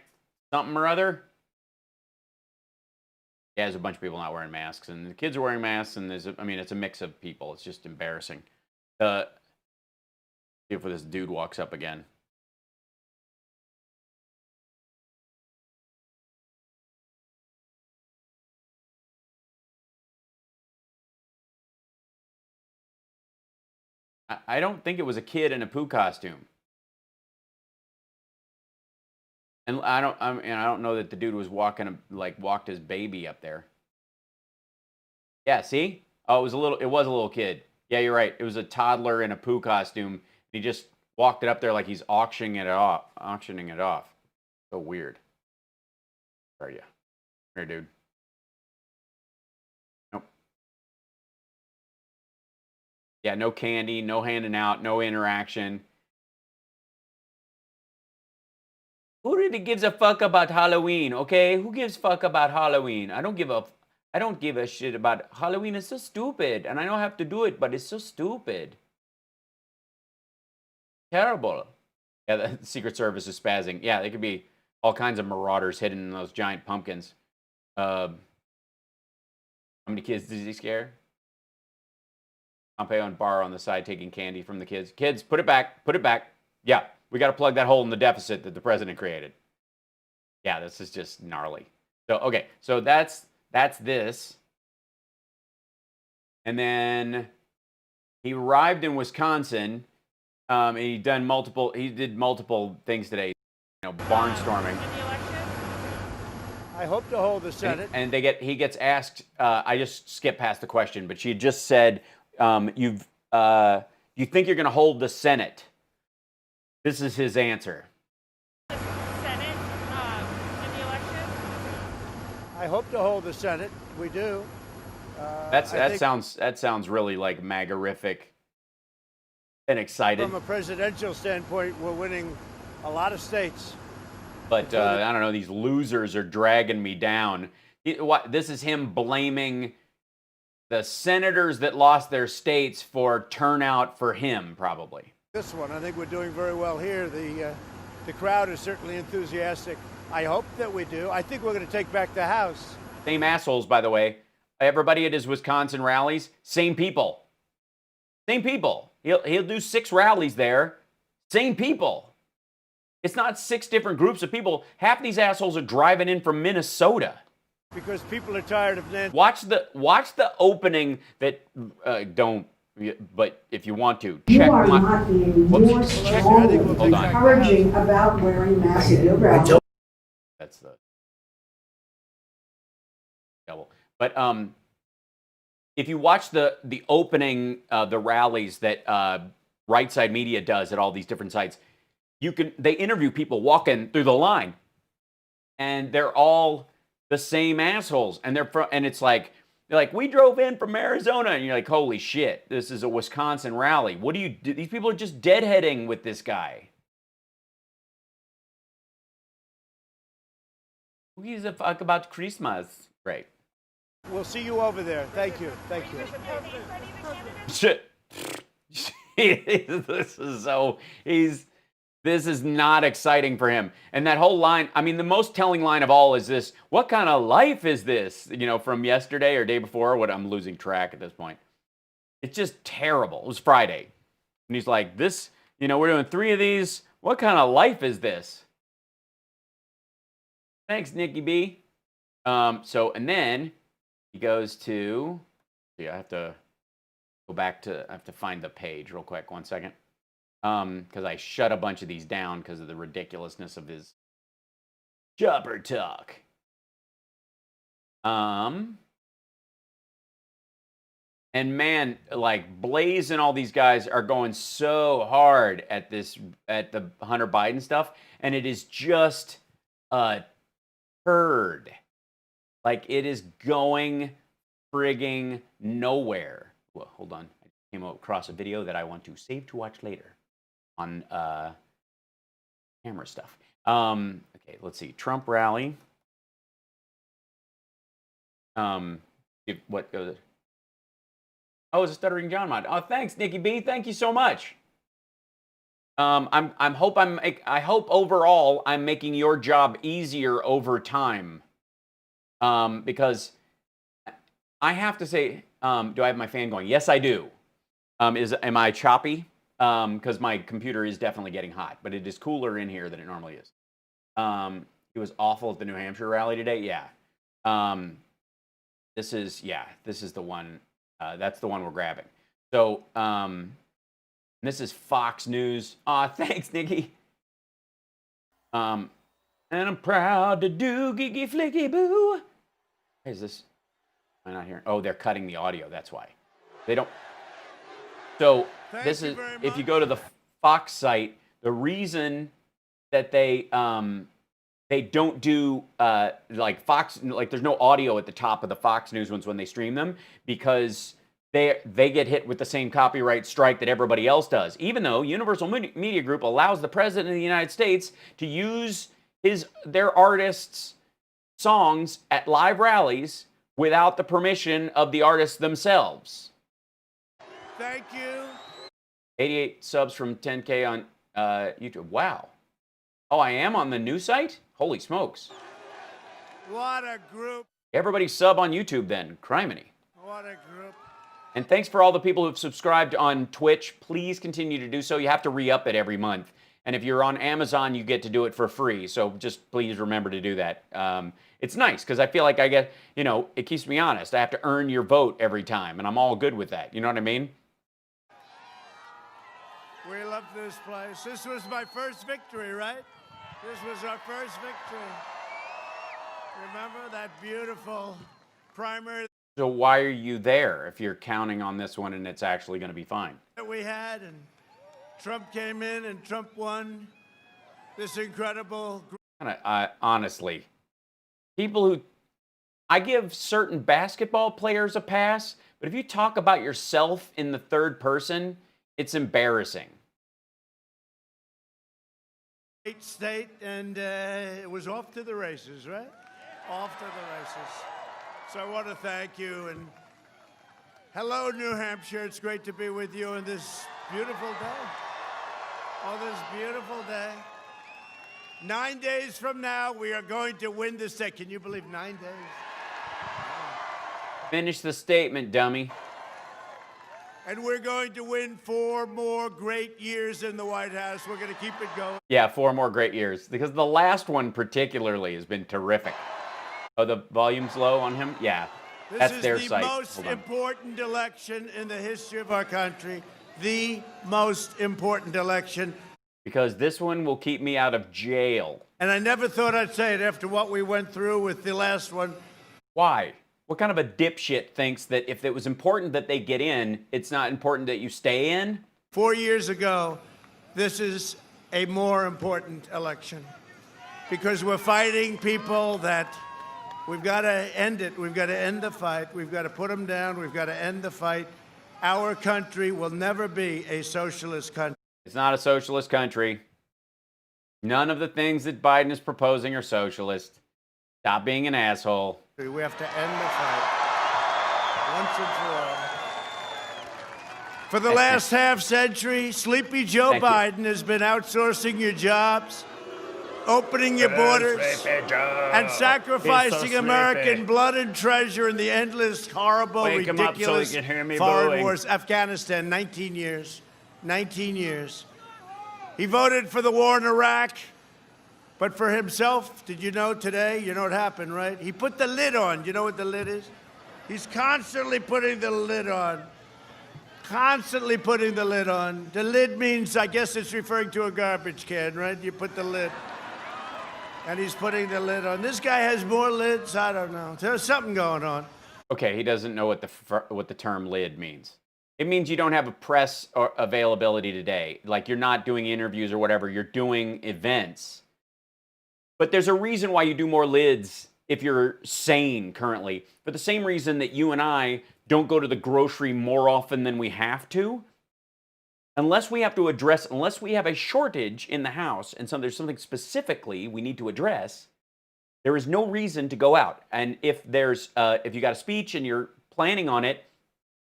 something or other. Yeah, there's a bunch of people not wearing masks, and the kids are wearing masks, and it's a mix of people. It's just embarrassing. See if this dude walks up again. I don't think it was a kid in a Pooh costume. And I don't know that the dude was walked his baby up there. Yeah, see? Oh, it was a little kid. Yeah, you're right. It was a toddler in a Pooh costume. He just walked it up there like he's auctioning it off. So weird. Where are you? Here, dude. Nope. Yeah, no candy, no handing out, no interaction. Who really gives a fuck about Halloween, okay? Who gives a fuck about Halloween? I don't give a shit about Halloween. It's so stupid. And I don't have to do it, but it's so stupid. Terrible. Yeah, the Secret Service is spazzing. Yeah, there could be all kinds of marauders hidden in those giant pumpkins. How many kids did he scare? Pompeo and Barr on the side taking candy from the kids. Kids, put it back. Put it back. Yeah. We got to plug that hole in the deficit that the president created. Yeah, this is just gnarly. So, okay, so that's this. And then he arrived in Wisconsin. And he did multiple things today. Barnstorming. I hope to hold the Senate. And he gets asked, I just skipped past the question, but she just said, you think you're going to hold the Senate? This is his answer. Senate in the election? I hope to hold the Senate. We do. That sounds really like MAGA-rific and excited. From a presidential standpoint, we're winning a lot of states. But I don't know. These losers are dragging me down. This is him blaming the senators that lost their states for turnout for him, probably. This one, I think we're doing very well here. The crowd is certainly enthusiastic. I hope that we do. I think we're going to take back the House. Same assholes, by the way. Everybody at his Wisconsin rallies, same people. Same people. He'll do 6 rallies there. Same people. It's not 6 different groups of people. Half these assholes are driving in from Minnesota. Because people are tired of Nancy. Watch the opening that don't. But if you want to, you are not being more strong encouraging about wearing masks at your rally. That's the double. But if you watch the opening, the rallies that Right Side Media does at all these different sites, they interview people walking through the line, and they're all the same assholes, and it's like. They're like, we drove in from Arizona. And you're like, holy shit, this is a Wisconsin rally. What do you do? These people are just deadheading with this guy. Who gives a fuck about Christmas? Great. We'll see you over there. Thank you. Thank you. Shit. This is not exciting for him. And that whole line, I mean, the most telling line of all is this: what kind of life is this? You know, from yesterday or day before, what, I'm losing track at this point. It's just terrible. It was Friday. And he's like, this, you know, we're doing 3 of these. What kind of life is this? Thanks, Nikki B. And then he goes to, I have to go back to, I have to find the page real quick. 1 second. Because I shut a bunch of these down because of the ridiculousness of his chopper talk. And man, like Blaze and all these guys are going so hard at the Hunter Biden stuff, and it is just a turd. Like, it is going frigging nowhere. Well, hold on. I came across a video that I want to save to watch later on camera stuff. Okay, let's see. Trump rally. What goes? Oh, it's a Stuttering John mod. Oh, thanks, Nikki B. Thank you so much. I hope overall I'm making your job easier over time. Because I have to say, do I have my fan going? Yes, I do. Am I choppy? Because my computer is definitely getting hot, but it is cooler in here than it normally is. It was awful at the New Hampshire rally today. Yeah. This is the one. That's the one we're grabbing. So, this is Fox News. Aw, thanks, Nikki. And I'm proud to do Geeky Flicky Boo. Hey, is this? Am I not hearing? Oh, they're cutting the audio. That's why. They don't. So, this is, if you go to the Fox site, the reason that they don't do like Fox, like there's no audio at the top of the Fox News ones when they stream them, because they get hit with the same copyright strike that everybody else does. Even though Universal Media Group allows the President of the United States to use their artists' songs at live rallies without the permission of the artists themselves. Thank you. 88 subs from 10K on YouTube. Wow. Oh, I am on the new site? Holy smokes. What a group. Everybody sub on YouTube then. Criminy. What a group. And thanks for all the people who've subscribed on Twitch. Please continue to do so. You have to re-up it every month. And if you're on Amazon, you get to do it for free. So just please remember to do that. It's nice because I feel like I get, you know, it keeps me honest. I have to earn your vote every time, and I'm all good with that. You know what I mean? We love this place. This was my first victory, right? This was our first victory. Remember that beautiful primary So why are you there if you're counting on this one and it's actually going to be fine? that we had, and Trump came in and Trump won this incredible. Honestly, people who, I give certain basketball players a pass, but if you talk about yourself in the third person, it's embarrassing. Great state, and it was off to the races, right? Off to the races. So I want to thank you, and hello, New Hampshire. It's great to be with you on this beautiful day. Oh, this beautiful day. 9 days from now, we are going to win the state. Can you believe 9 days? Finish the statement, dummy. And we're going to win 4 more great years in the White House. We're going to keep it going. Yeah, 4 more great years. Because the last one particularly has been terrific. Oh, the volume's low on him? Yeah, that's their site. This is the most important election in the history of our country. The most important election. Because this one will keep me out of jail. And I never thought I'd say it after what we went through with the last one. Why? What kind of a dipshit thinks that if it was important that they get in, it's not important that you stay in? 4 years ago, this is a more important election. Because we're fighting people that we've got to end it. We've got to end the fight. We've got to put them down. We've got to end the fight. Our country will never be a socialist country. It's not a socialist country. None of the things that Biden is proposing are socialist. Stop being an asshole. We have to end the fight once and for all. For the last half century, Sleepy Joe Thank you. Biden has been outsourcing your jobs, opening your borders, and sacrificing American blood and treasure in the endless, horrible, Wake him up so he ridiculous can hear me foreign booing. wars. Afghanistan, 19 years. 19 years. He voted for the war in Iraq, but for himself, did you know today? You know what happened, right? He put the lid on. You know what the lid is? He's constantly putting the lid on. Constantly putting the lid on. The lid means, I guess it's referring to a garbage can, right? You put the lid. And he's putting the lid on. This guy has more lids. I don't know. There's something going on. Okay, he doesn't know what the term lid means. It means you don't have a press or availability today. Like you're not doing interviews or whatever. You're doing events. But there's a reason why you do more lids if you're sane currently. For the same reason that you and I don't go to the grocery more often than we have to. Unless we have a shortage in the house and there's something specifically we need to address, there is no reason to go out. And if you got a speech and you're planning on it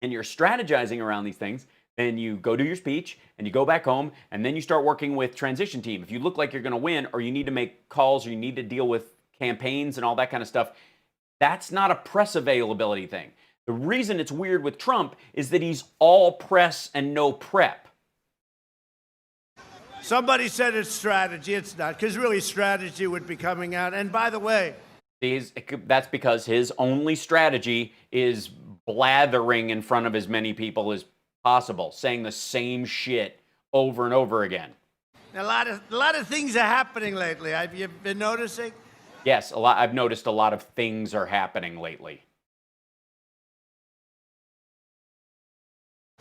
and you're strategizing around these things, then you go do your speech and you go back home and then you start working with transition team. If you look like you're going to win or you need to make calls or you need to deal with campaigns and all that kind of stuff, that's not a press availability thing. The reason it's weird with Trump is that he's all press and no prep. Somebody said it's strategy. It's not, because really strategy would be coming out. And by the way, that's because his only strategy is blathering in front of as many people as possible, saying the same shit over and over again. a lot of things are happening lately. Have you been noticing? Yes, I've noticed a lot of things are happening lately.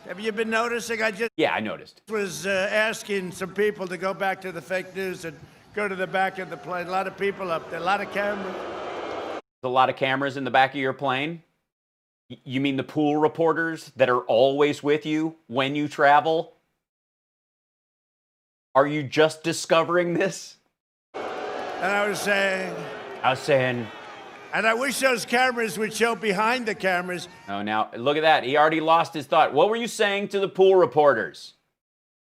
Have you been noticing? Yeah, I noticed. Was asking some people to go back to the fake news and go to the back of the plane. A lot of people up there, a lot of cameras. A lot of cameras in the back of your plane? You mean the pool reporters that are always with you when you travel? Are you just discovering this? And I was saying... And I wish those cameras would show behind the cameras. Oh, now, look at that. He already lost his thought. What were you saying to the pool reporters?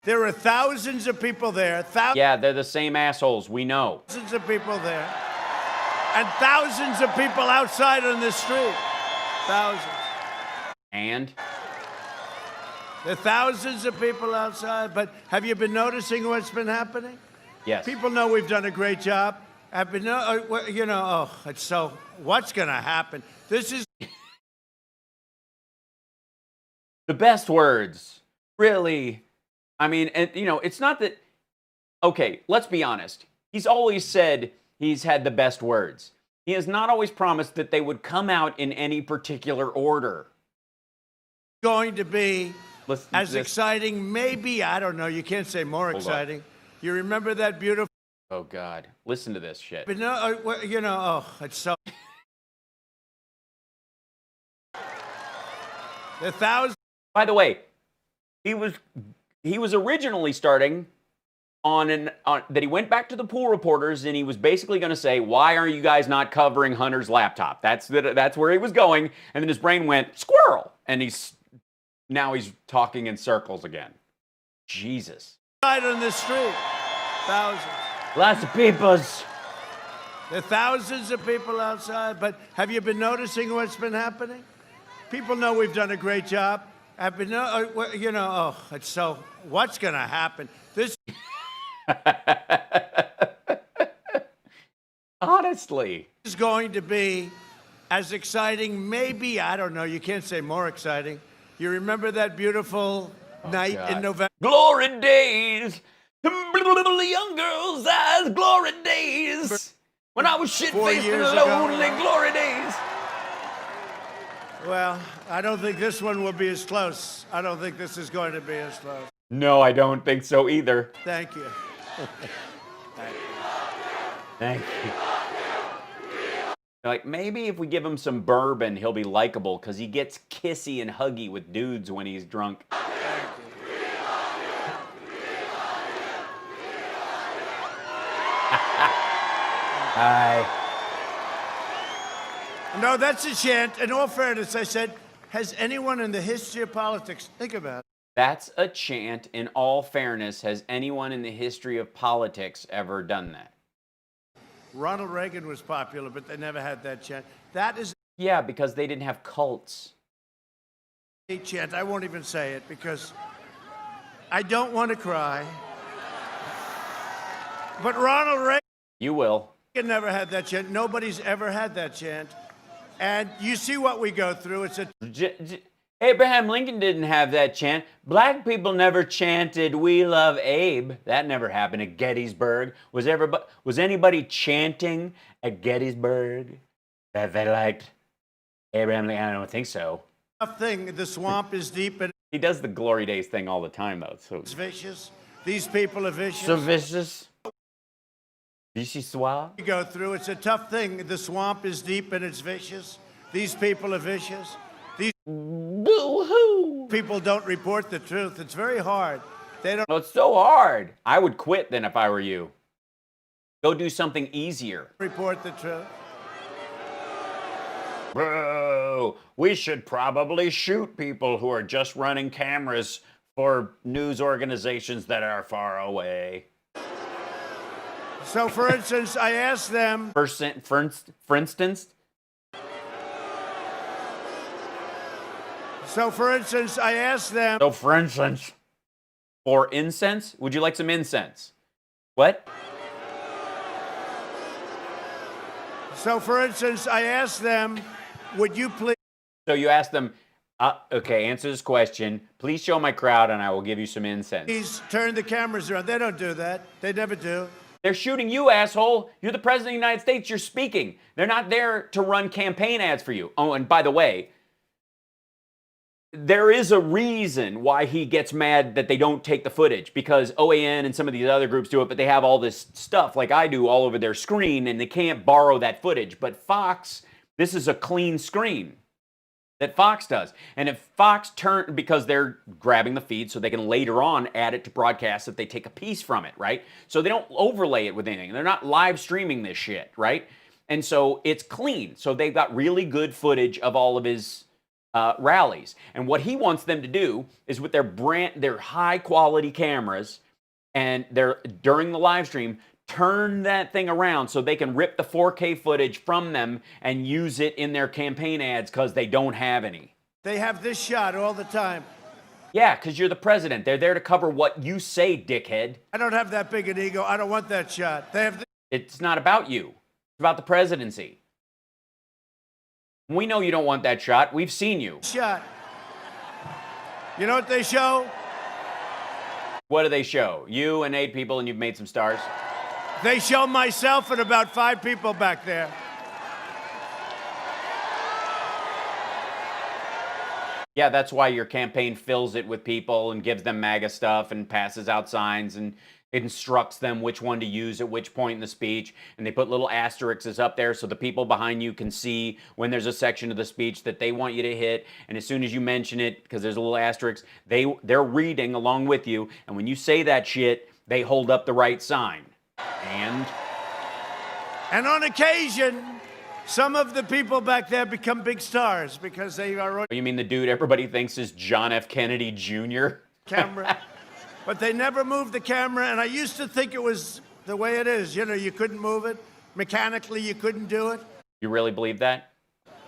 There are thousands of people there. Yeah, they're the same assholes. We know. Thousands of people there. And thousands of people outside on the street. Thousands. And? There are thousands of people outside. But have you been noticing what's been happening? Yes. People know we've done a great job. It's so... What's going to happen? This is... The best words. Really. I mean, and, it's not that... Okay, let's be honest. He's always said he's had the best words. He has not always promised that they would come out in any particular order. Going to be exciting, maybe, I don't know, you can't say more exciting. You remember that beautiful... Oh, God. Listen to this shit. But it's so... The thousands... By the way, he was originally starting on that he went back to the pool reporters and he was basically going to say, why are you guys not covering Hunter's laptop? That's where he was going. And then his brain went, squirrel. And now he's talking in circles again. Jesus. Right on the street. Thousands. Lots of peoples. There are thousands of people outside, but have you been noticing what's been happening? People know we've done a great job. It's so... What's going to happen? This... Honestly. Is going to be as exciting, maybe, I don't know, you can't say more exciting. You remember that beautiful night in November? Glory days! Young girl's eyes, glory days! When I was shit-faced and lonely, glory days! Well, I don't think this one will be as close. I don't think this is going to be as close. No, I don't think so either. Thank you. Thank you. Like, maybe if we give him some bourbon, he'll be likable, because he gets kissy and huggy with dudes when he's drunk. Hi. No, that's a chant. In all fairness, I said, has anyone in the history of politics, think about it, That's a chant. In all fairness, has anyone in the history of politics ever done that? Ronald Reagan was popular, but they never had that chant. That is Yeah, because they didn't have cults. a chant. I won't even say it because I don't want to cry. But Ronald Reagan You will. never had that chant. Nobody's ever had that chant. And you see what we go through. It's a Abraham Lincoln didn't have that chant. Black people never chanted, "We love Abe." That never happened at Gettysburg. Was anybody chanting at Gettysburg that they liked Abraham Lincoln? I don't think so. tough thing. The swamp is deep and He does the Glory Days thing all the time, though. So it's vicious. These people are vicious. so vicious. Vichyssoise. We go through. It's a tough thing. The swamp is deep and it's vicious. These people are vicious. These Boo-hoo. people don't report the truth. It's very hard. They don't Well, it's so hard. I would quit then if I were you. Go do something easier. report the truth. Bro, we should probably shoot people who are just running cameras for news organizations that are far away. So, for instance, I asked them. For instance, So, for instance, I asked them. so for instance, for incense, would you like some incense? What? So, for instance, I asked them, would you please So you ask them, okay, answer this question. Please show my crowd and I will give you some incense. turn the cameras around? They don't do that. They never do. They're shooting you, asshole. You're the president of the United States. You're speaking. They're not there to run campaign ads for you. Oh, and by the way, there is a reason why he gets mad that they don't take the footage, because OAN and some of these other groups do it, but they have all this stuff like I do all over their screen and they can't borrow that footage. But Fox, this is a clean screen that Fox does. And if Fox because they're grabbing the feed so they can later on add it to broadcast if they take a piece from it, right? So they don't overlay it with anything. They're not live streaming this shit, right? And so it's clean. So they've got really good footage of all of his rallies. And what he wants them to do is with their high quality cameras and during the live stream, turn that thing around so they can rip the 4K footage from them and use it in their campaign ads because they don't have any. They have this shot all the time. Yeah, because you're the president. They're there to cover what you say, dickhead. I don't have that big an ego. I don't want that shot. They have. It's not about you. It's about the presidency. We know you don't want that shot. We've seen you. Shot. You know what they show? What do they show? You and 8 people and you've made some stars? They show myself and about 5 people back there. Yeah, that's why your campaign fills it with people and gives them MAGA stuff and passes out signs and instructs them which one to use at which point in the speech. And they put little asterisks up there so the people behind you can see when there's a section of the speech that they want you to hit. And as soon as you mention it, because there's a little asterisk, they're reading along with you. And when you say that shit, they hold up the right sign. And on occasion, some of the people back there become big stars because they are. You mean the dude everybody thinks is John F. Kennedy Jr.? Camera. But they never moved the camera, and I used to think it was the way it is. You know, you couldn't move it. Mechanically, you couldn't do it. You really believe that?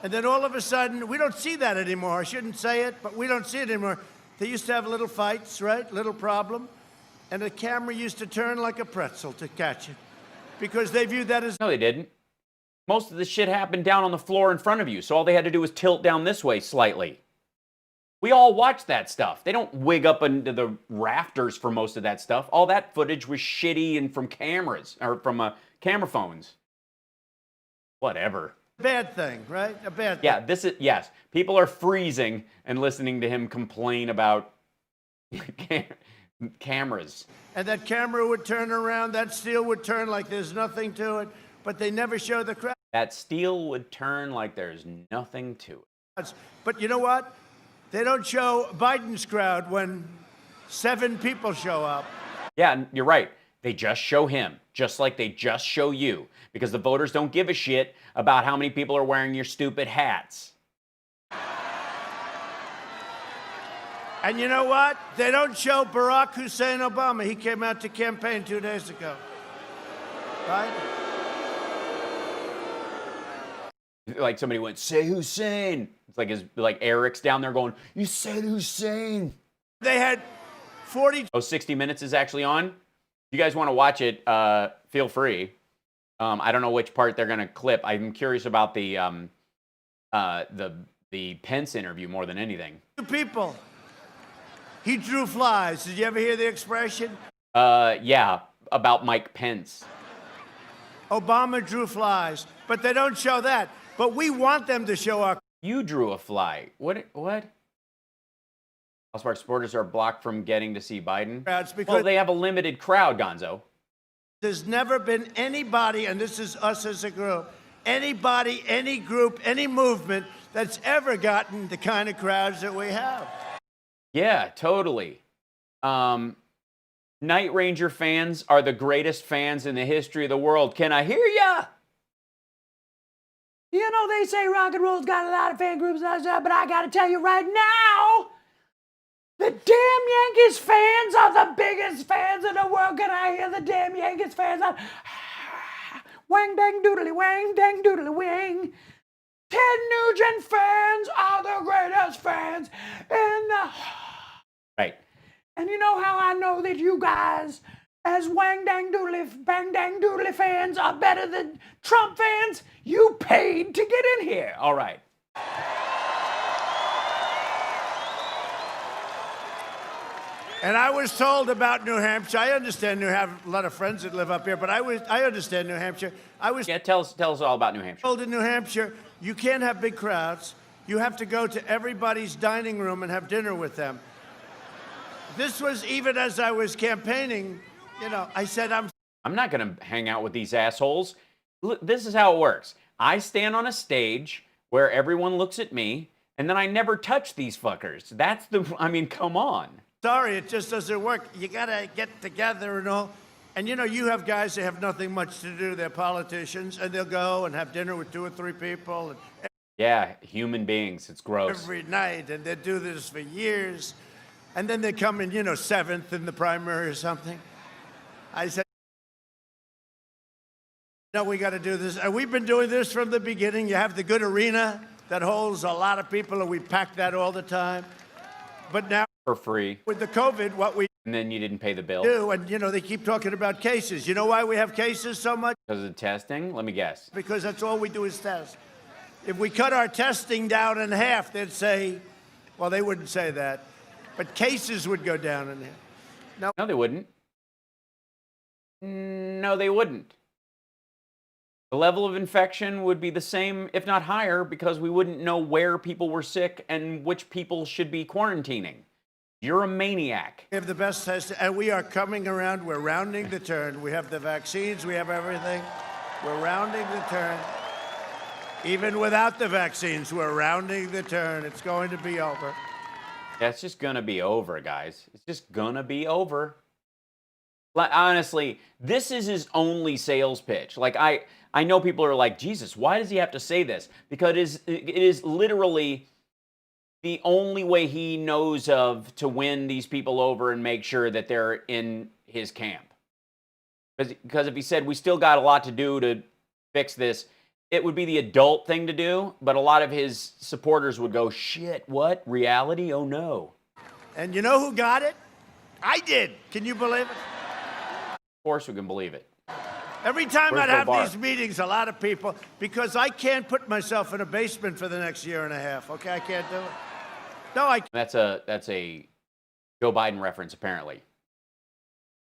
And then all of a sudden, we don't see that anymore. I shouldn't say it, but we don't see it anymore. They used to have little fights, right? Little problem. And the camera used to turn like a pretzel to catch it because they viewed that as... No, they didn't. Most of the shit happened down on the floor in front of you, so all they had to do was tilt down this way slightly. We all watch that stuff. They don't wig up into the rafters for most of that stuff. All that footage was shitty and from cameras, or from camera phones. Whatever. Bad thing, right? A bad thing. Yeah, yes. People are freezing and listening to him complain about cameras. And that camera would turn around, that steel would turn like there's nothing to it, but they never show the crowd. That steel would turn like there's nothing to it. But you know what? They don't show Biden's crowd when 7 people show up. Yeah, you're right. They just show him, just like they just show you, because the voters don't give a shit about how many people are wearing your stupid hats. And you know what? They don't show Barack Hussein Obama. He came out to campaign 2 days ago. Right? Like somebody went, say Hussein. It's like Eric's down there going, you said Hussein. They had 40. 60 Minutes is actually on. If you guys want to watch it, feel free. I don't know which part they're going to clip. I'm curious about the Pence interview more than anything. 2 people. He drew flies. Did you ever hear the expression? Yeah, about Mike Pence. Obama drew flies, but they don't show that. But we want them to show our... You drew a fly. What? HalSparks supporters are blocked from getting to see Biden? Well, they have a limited crowd, Gonzo. There's never been anybody, and this is us as a group, anybody, any group, any movement that's ever gotten the kind of crowds that we have. Yeah, totally. Night Ranger fans are the greatest fans in the history of the world. Can I hear ya? You know, they say rock and roll's got a lot of fan groups, but I gotta tell you right now, the damn Yankees fans are the biggest fans in the world. Can I hear the damn Yankees fans? Wang dang doodly wang dang doodly wang. Ted Nugent fans are the greatest fans in the... Right. And you know how I know that you guys, as wang dang doodly, bang dang doodly fans, are better than Trump fans? You paid to get in here. All right. And I was told about New Hampshire. I understand I have a lot of friends that live up here, but I understand New Hampshire. Yeah, tell us all about New Hampshire. Told in New Hampshire, you can't have big crowds. You have to go to everybody's dining room and have dinner with them. This was even as I was campaigning, you know, I said, I'm not going to hang out with these assholes. Look, this is how it works. I stand on a stage where everyone looks at me, and then I never touch these fuckers. That's I mean, come on. Sorry, it just doesn't work. You got to get together and all. And, you know, you have guys that have nothing much to do. They're politicians, and they'll go and have dinner with 2 or 3 people. And yeah, human beings. It's gross. Every night, and they do this for years. And then they come in, you know, 7th in the primary or something. I said, no, we got to do this. And we've been doing this from the beginning. You have the good arena that holds a lot of people, and we pack that all the time. But now, for free. With the COVID, what we and then you didn't pay the bill. do, and you know, they keep talking about cases. You know why we have cases so much? Because of the testing? Let me guess. Because that's all we do is test. If we cut our testing down in half, they'd say, well, they wouldn't say that, but cases would go down in half. No, they wouldn't. No, they wouldn't. The level of infection would be the same, if not higher, because we wouldn't know where people were sick and which people should be quarantining. You're a maniac. We have the best test, and we are coming around. We're rounding the turn. We have the vaccines. We have everything. We're rounding the turn. Even without the vaccines, we're rounding the turn. It's going to be over. Yeah, it's just going to be over, guys. It's just going to be over. Like, honestly, this is his only sales pitch. Like, I know people are like, Jesus, why does he have to say this? Because it is literally the only way he knows of to win these people over and make sure that they're in his camp. Because if he said, we still got a lot to do to fix this, it would be the adult thing to do, but a lot of his supporters would go, shit, what? Reality? Oh, no. And you know who got it? I did. Can you believe it? Of course we can believe it. Every time Where's I'd have Borat? these meetings, a lot of people, because I can't put myself in a basement for the next year and a half, okay? I can't do it. No, I can't. That's a Joe Biden reference, apparently.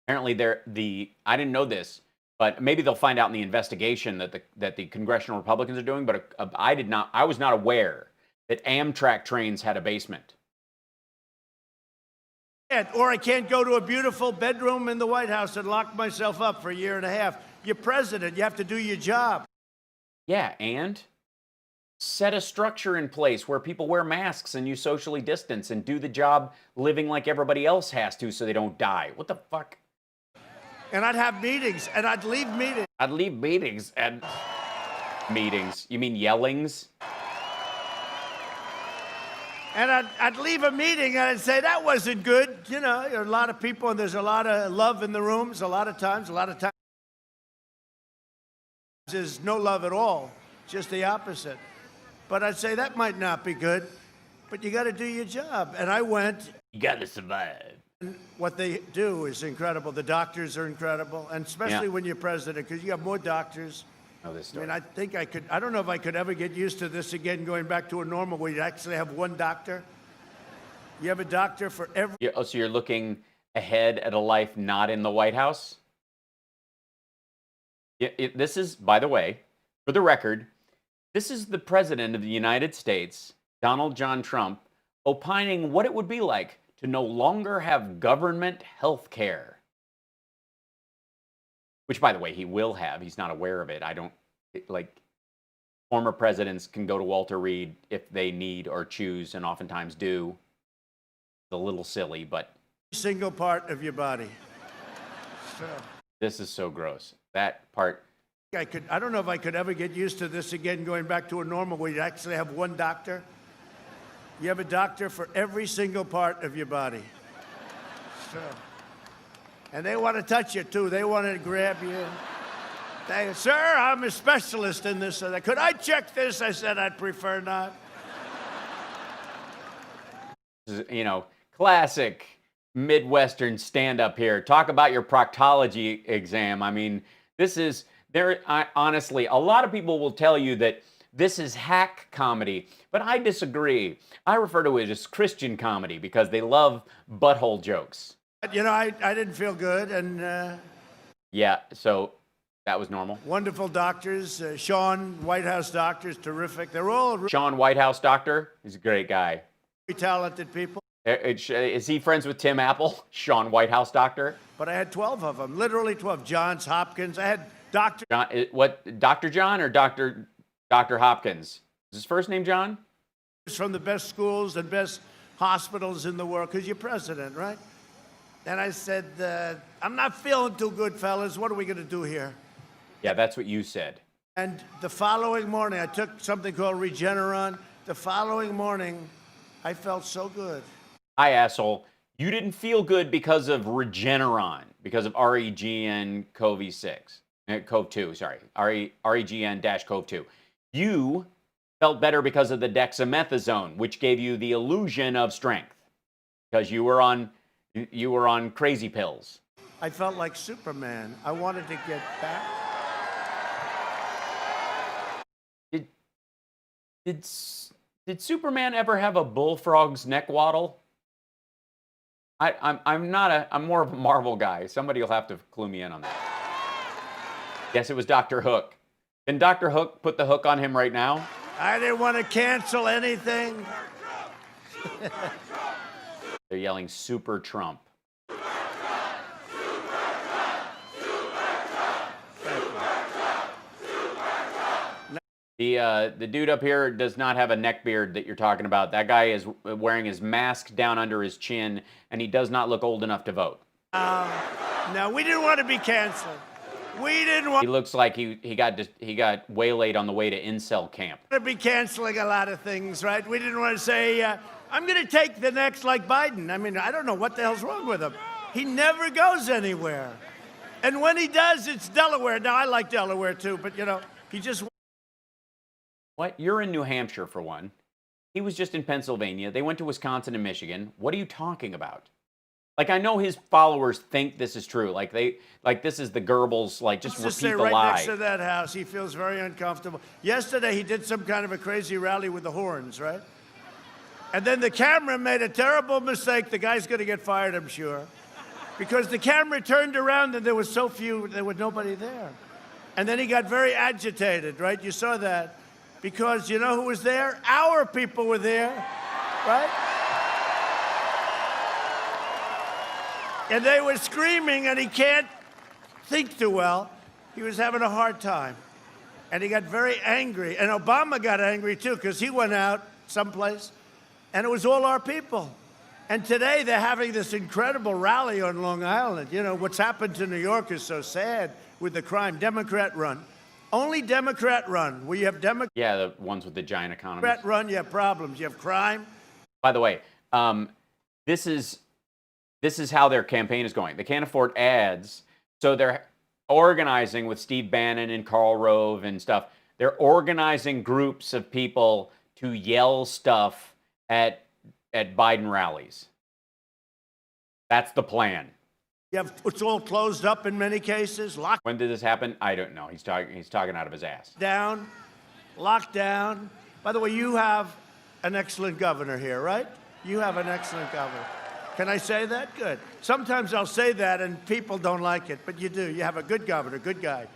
Apparently, I didn't know this, but maybe they'll find out in the investigation that the congressional Republicans are doing, but I was not aware that Amtrak trains had a basement. Or I can't go to a beautiful bedroom in the White House and lock myself up for a year and a half. You're president. You have to do your job. Yeah, and set a structure in place where people wear masks and you socially distance and do the job living like everybody else has to so they don't die. What the fuck? And I'd have meetings, and I'd leave meetings. I'd leave meetings and... Meetings? You mean yellings? And I'd leave a meeting and I'd say, that wasn't good. You know, there are a lot of people and there's a lot of love in the rooms a lot of times there's no love at all, just the opposite. But I'd say that might not be good, but you got to do your job. And I went. You got to survive. And what they do is incredible. The doctors are incredible, and especially when you're president, because you have more doctors. Oh, this I story. mean, I don't know if I could ever get used to this again, going back to a normal where you actually have one doctor. You have a doctor for every. So you're looking ahead at a life not in the White House? This is, by the way, for the record, this is the President of the United States, Donald John Trump, opining what it would be like to no longer have government health care. Which, by the way, he will have. He's not aware of it. Former presidents can go to Walter Reed if they need or choose, and oftentimes do. It's a little silly, but... single part of your body. So. This is so gross. That part... I don't know if I could ever get used to this again, going back to a normal where you actually have one doctor. You have a doctor for every single part of your body. So. And they want to touch you, too. They want to grab you. They, sir, I'm a specialist in this. Could I check this? I said I'd prefer not. You know, classic Midwestern stand-up here. Talk about your proctology exam. I mean, this is... honestly, a lot of people will tell you that this is hack comedy, but I disagree. I refer to it as Christian comedy because they love butthole jokes. You know, I didn't feel good, and... Yeah, so that was normal. Wonderful doctors. Sean, White House doctors, terrific. They're all... Sean, White House doctor, he's a great guy. Very talented people. Is he friends with Tim Apple? Sean, White House doctor? But I had 12 of them, literally 12. Johns Hopkins. I had Dr. John, what, Dr. John or Dr. Hopkins? Is his first name John? From the best schools and best hospitals in the world, because you're president, right? And I said, I'm not feeling too good, fellas. What are we going to do here? Yeah, that's what you said. And the following morning, I took something called Regeneron. The following morning, I felt so good. Hi, asshole. You didn't feel good because of Regeneron, because of REGN-CoV-6. CoV-2, sorry. REGN-CoV-2. You felt better because of the dexamethasone, which gave you the illusion of strength, because you were on crazy pills. I felt like Superman. I wanted to get back. Did Superman ever have a bullfrog's neck waddle? I'm more of a Marvel guy. Somebody will have to clue me in on that. Guess it was Dr. Hook. Can Dr. Hook put the hook on him right now? I didn't want to cancel anything. They're yelling Super Trump. The dude up here does not have a neck beard that you're talking about. That guy is wearing his mask down under his chin, and he does not look old enough to vote. No, we didn't want to be canceled. We didn't want. He looks like he got waylaid on the way to incel camp. To be canceling a lot of things, right? We didn't want to say, I'm going to take the next like Biden. I mean, I don't know what the hell's wrong with him. He never goes anywhere. And when he does, it's Delaware. Now, I like Delaware, too, but, you know, he just... What? You're in New Hampshire, for one. He was just in Pennsylvania. They went to Wisconsin and Michigan. What are you talking about? Like, I know his followers think this is true. Like, this is the Goebbels, like, just repeat the lie. Right next to that house. He feels very uncomfortable. Yesterday, he did some kind of a crazy rally with the horns, right? And then the camera made a terrible mistake. The guy's going to get fired, I'm sure. Because the camera turned around and there was nobody there. And then he got very agitated, right? You saw that. Because you know who was there? Our people were there, right? And they were screaming, and he can't think too well. He was having a hard time. And he got very angry. And Obama got angry, too, because he went out someplace, and it was all our people. And today they're having this incredible rally on Long Island. You know, what's happened to New York is so sad with the crime. Democrat run. Only Democrat run. Where you have Democrat Yeah, the ones with the giant economies. run, you have problems. You have crime. By the way, this is how their campaign is going. They can't afford ads, so they're organizing with Steve Bannon and Karl Rove and stuff. They're organizing groups of people to yell stuff at Biden rallies. That's the plan. It's all closed up in many cases. When did this happen? I don't know. He's talking out of his ass. Locked down. By the way, you have an excellent governor here, right? You have an excellent governor. Can I say that? Good. Sometimes I'll say that and people don't like it, but you do. You have a good governor, good guy.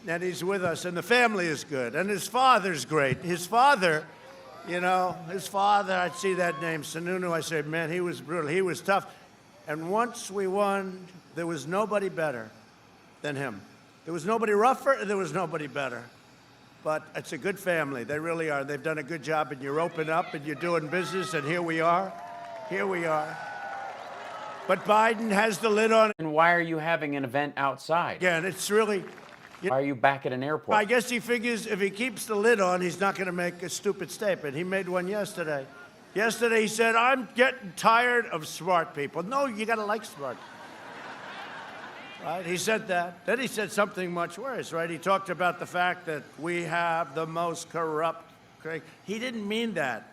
And he's with us, and the family is good, and his father's great. His father, I'd see that name, Sununu, I say, man, he was brutal. He was tough. And once we won, there was nobody better than him. There was nobody rougher, and there was nobody better. But it's a good family. They really are. They've done a good job, and you're open up, and you're doing business, and here we are. Here we are. But Biden has the lid on it. And why are you having an event outside? Again, it's really... Why are you back at an airport? I guess he figures if he keeps the lid on, he's not going to make a stupid statement. He made one yesterday. Yesterday he said, I'm getting tired of smart people. No, you got to like smart people. Right? He said that. Then he said something much worse, right? He talked about the fact that we have the most corrupt... He didn't mean that.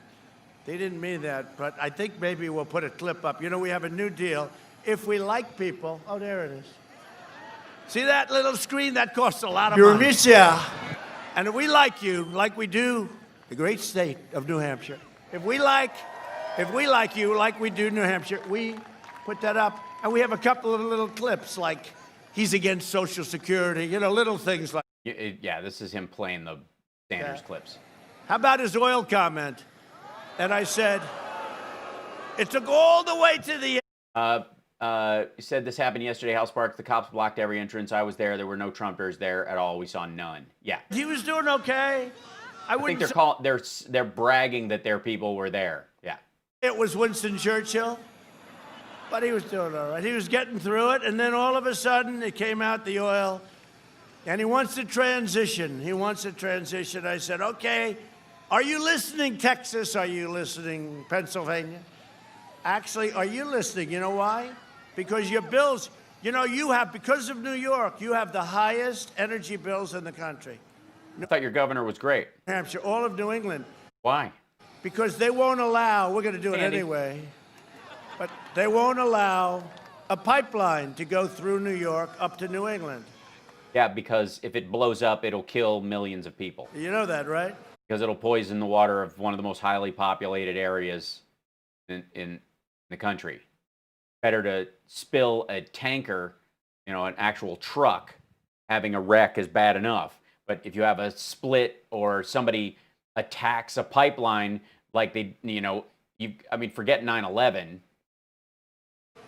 He didn't mean that, but I think maybe we'll put a clip up. You know, we have a new deal. If we like people... Oh, there it is. See that little screen? That costs a lot of money. And if we like you, like we do the great state of New Hampshire, if we like you like we do New Hampshire, we put that up. And we have a couple of little clips, like he's against Social Security, little things like... Yeah, this is him playing the Sanders clips. How about his oil comment? And I said, it took all the way to the end. You said this happened yesterday, HalSparks. The cops blocked every entrance. I was there. There were no Trumpers there at all. We saw none. Yeah. He was doing okay. I think they're bragging that their people were there. Yeah. It was Winston Churchill, but he was doing all right. He was getting through it, and then all of a sudden it came out, the oil, and he wants to transition. I said, okay, are you listening, Texas? Are you listening, Pennsylvania? Actually, are you listening? You know why? Because your bills, because of New York, you have the highest energy bills in the country. I thought your governor was great. New Hampshire, all of New England. Why? Because they won't allow, we're going to do it anyway, but they won't allow a pipeline to go through New York up to New England. Yeah, because if it blows up, it'll kill millions of people. You know that, right? Because it'll poison the water of one of the most highly populated areas in the country. Better to spill a tanker, an actual truck, having a wreck is bad enough. But if you have a split or somebody attacks a pipeline like forget 9/11.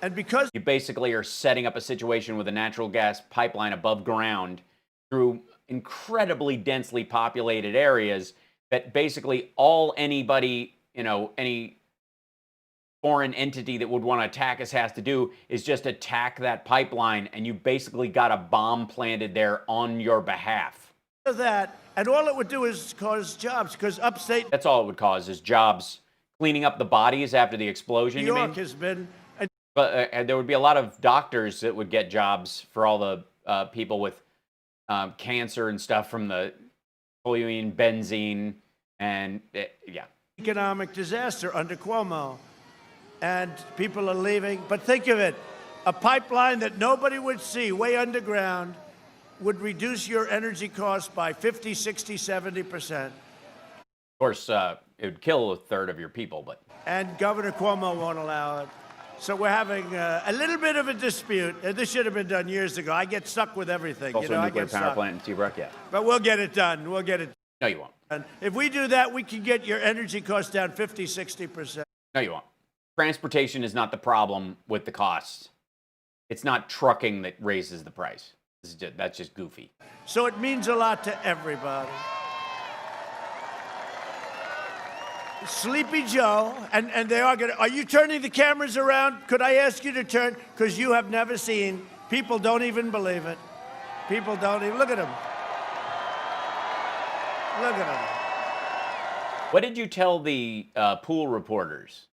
And because you basically are setting up a situation with a natural gas pipeline above ground through incredibly densely populated areas that basically any foreign entity that would want to attack us has to do is just attack that pipeline, and you basically got a bomb planted there on your behalf. That, and all it would do is cause jobs, because upstate... That's all it would cause, is jobs. Cleaning up the bodies after the explosion, New York has been... But there would be a lot of doctors that would get jobs for all the people with cancer and stuff from the toluene, benzene, and yeah. Economic disaster under Cuomo. And people are leaving. But think of it, a pipeline that nobody would see, way underground, would reduce your energy costs by 50, 60, 70%. Of course, it would kill a third of your people, but... And Governor Cuomo won't allow it. So we're having a little bit of a dispute. This should have been done years ago. I get stuck with everything. Also a nuclear power plant in Seabrook, yeah. But we'll get it done. We'll get it done. No, you won't. And if we do that, we can get your energy costs down 50, 60%. No, you won't. Transportation is not the problem with the costs. It's not trucking that raises the price. That's just goofy. So it means a lot to everybody. Sleepy Joe, and they are going to... Are you turning the cameras around? Could I ask you to turn? Because you have never seen... People don't even believe it. People don't even... Look at him. Look at him. What did you tell the pool reporters?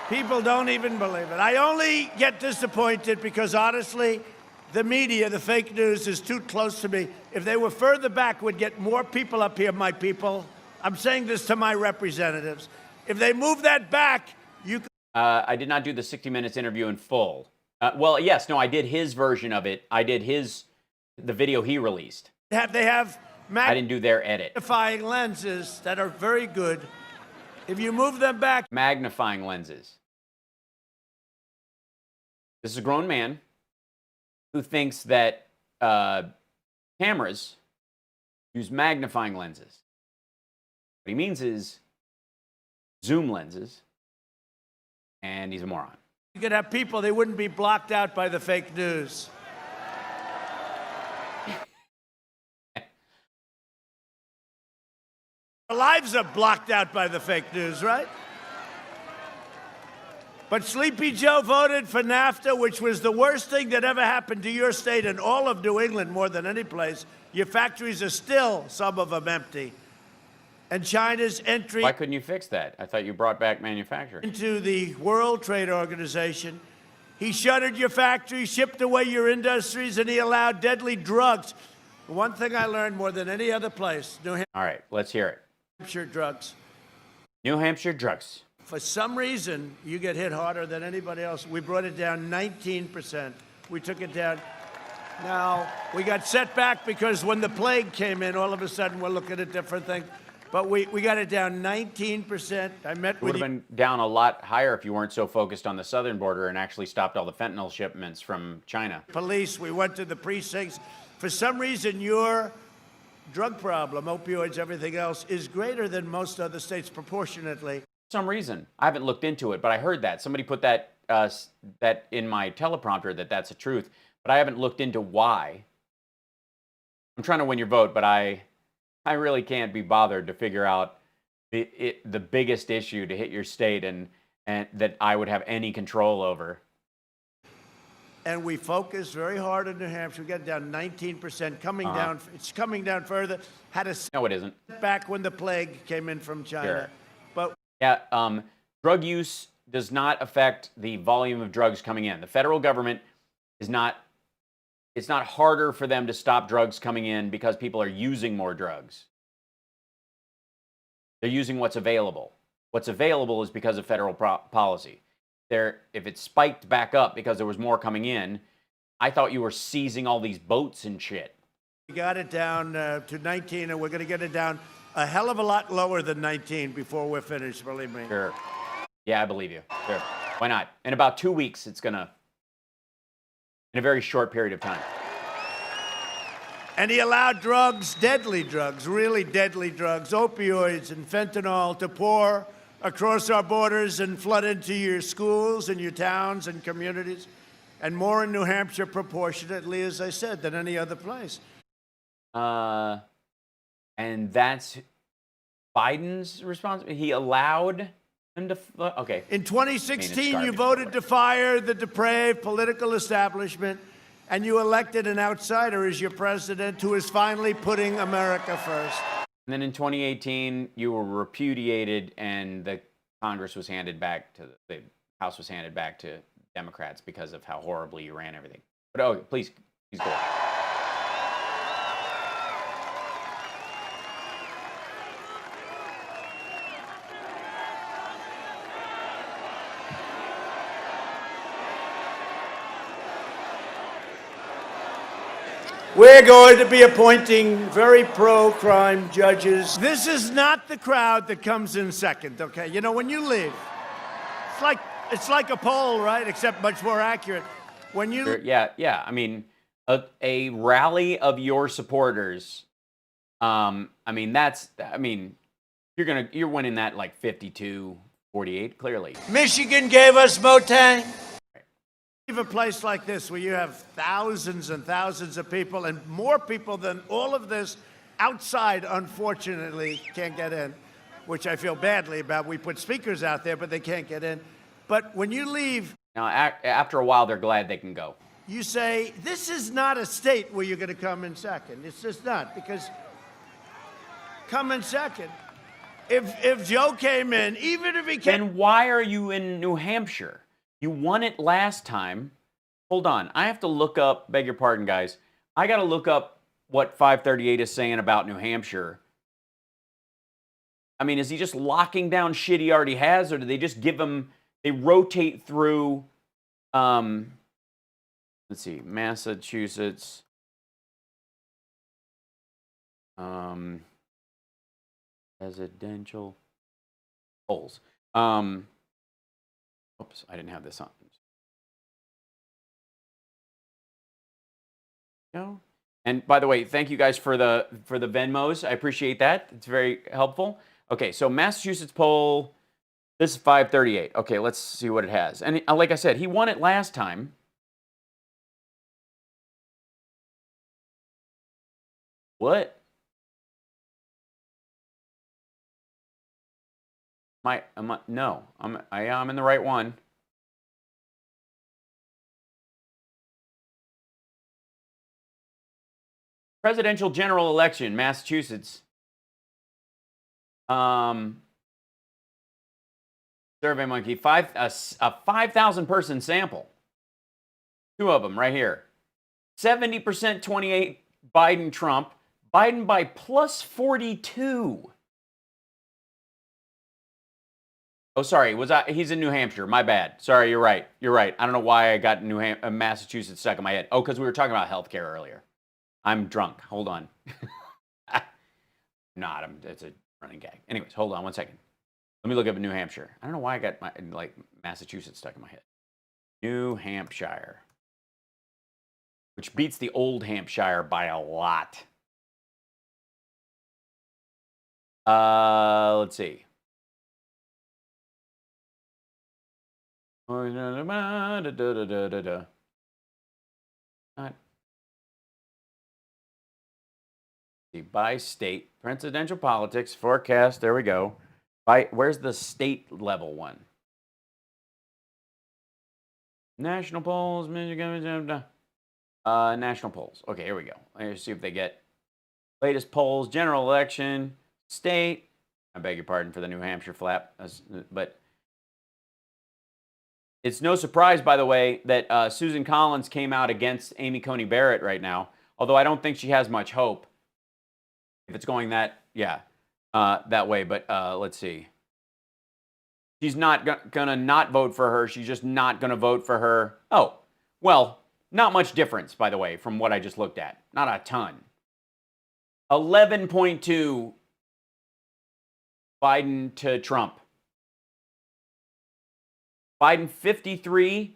People don't even believe it. I only get disappointed because, honestly, the media, the fake news, is too close to me. If they were further back, we'd get more people up here, my people. I'm saying this to my representatives. If they move that back, you could... I did not do the 60 Minutes interview in full. Well, yes, no, I did his version of it. I did the video he released. They have I didn't do their edit. magnifying lenses that are very good. If you move them back... Magnifying lenses. This is a grown man who thinks that cameras use magnifying lenses. What he means is zoom lenses, and he's a moron. You could have people, they wouldn't be blocked out by the fake news. Our lives are blocked out by the fake news, right? But Sleepy Joe voted for NAFTA, which was the worst thing that ever happened to your state and all of New England more than any place. Your factories are still, some of them, empty. And China's entry... Why couldn't you fix that? I thought you brought back manufacturing. ...into the World Trade Organization. He shuttered your factories, shipped away your industries, and he allowed deadly drugs. One thing I learned more than any other place, New All right, let's hear it. Hampshire drugs. New Hampshire drugs. For some reason, you get hit harder than anybody else. We brought it down 19%. We took it down. Now, we got set back because when the plague came in, all of a sudden we're looking at different things. But we got it down 19%. I met with you. It would have been down a lot higher if you weren't so focused on the southern border and actually stopped all the fentanyl shipments from China. Police, we went to the precincts. For some reason, your drug problem, opioids, everything else, is greater than most other states proportionately. For some reason. I haven't looked into it, but I heard that. Somebody put that that in my teleprompter that's the truth, but I haven't looked into why. I'm trying to win your vote, but I really can't be bothered to figure out the biggest issue to hit your state and that I would have any control over. And we focused very hard in New Hampshire. We got it down 19%, coming down. It's coming down further. Had a no, it isn't. Back when the plague came in from China. Sure. But yeah, drug use does not affect the volume of drugs coming in. The federal government is not. It's not harder for them to stop drugs coming in because people are using more drugs. They're using what's available. What's available is because of federal policy. If it spiked back up because there was more coming in, I thought you were seizing all these boats and shit. We got it down to 19, and we're going to get it down a hell of a lot lower than 19 before we're finished, believe me. Sure. Yeah, I believe you. Sure. Why not? In about 2 weeks, it's going to, in a very short period of time. And he allowed drugs, deadly drugs, really deadly drugs, opioids and fentanyl to pour across our borders and flood into your schools and your towns and communities, and more in New Hampshire proportionately, as I said, than any other place. And that's Biden's responsibility. He allowed them to, okay. In 2016, you voted to fire the depraved political establishment, and you elected an outsider as your president who is finally putting America first. And then in 2018, you were repudiated, and the Congress was handed back to the House was handed back to Democrats because of how horribly you ran everything. But oh, please go on. We're going to be appointing very pro-crime judges. This is not the crowd that comes in second, okay? You know, when you leave, it's like a poll, right? Except much more accurate. When you yeah. I mean, a rally of your supporters. I mean, you're winning that like 52-48, clearly. Michigan gave us Motang. Leave a place like this where you have thousands and thousands of people, and more people than all of this outside, unfortunately, can't get in, which I feel badly about. We put speakers out there, but they can't get in. But when you leave... Now, after a while, they're glad they can go. You say, this is not a state where you're going to come in second. It's just not, because come in second. if Joe came in, even if he came... Then why are you in New Hampshire? You won it last time. Hold on. I have to look up, beg your pardon, guys. I got to look up what 538 is saying about New Hampshire. I mean, is he just locking down shit he already has, or do they just give him, they rotate through, let's see, Massachusetts, residential polls. Oops, I didn't have this on. No. And by the way, thank you guys for the Venmos. I appreciate that. It's very helpful. Okay, so Massachusetts poll, this is 538. Okay, let's see what it has. And like I said, he won it last time. What? No, I'm in the right one. Presidential general election, Massachusetts. Survey Monkey, a 5,000 person sample. Two of them right here. 70% 28 Biden Trump. Biden by plus 42. Oh, sorry. He's in New Hampshire. My bad. Sorry, you're right. You're right. I don't know why I got Massachusetts stuck in my head. Oh, because we were talking about healthcare earlier. I'm drunk. Hold on. Not. It's a running gag. Anyways, hold on one second. Let me look up New Hampshire. I don't know why I got Massachusetts stuck in my head. New Hampshire, which beats the old Hampshire by a lot. Let's see. By state, presidential politics, forecast, there we go. Where's the state level one? National polls, national polls. Okay, here we go. Let's see if they get latest polls, general election, state. I beg your pardon for the New Hampshire flap, but it's no surprise, by the way, that Susan Collins came out against Amy Coney Barrett right now, although I don't think she has much hope if it's going that way. But let's see. She's not gonna not vote for her. She's just not gonna vote for her. Oh, well, not much difference, by the way, from what I just looked at. Not a ton. 11.2 Biden to Trump. Biden 53,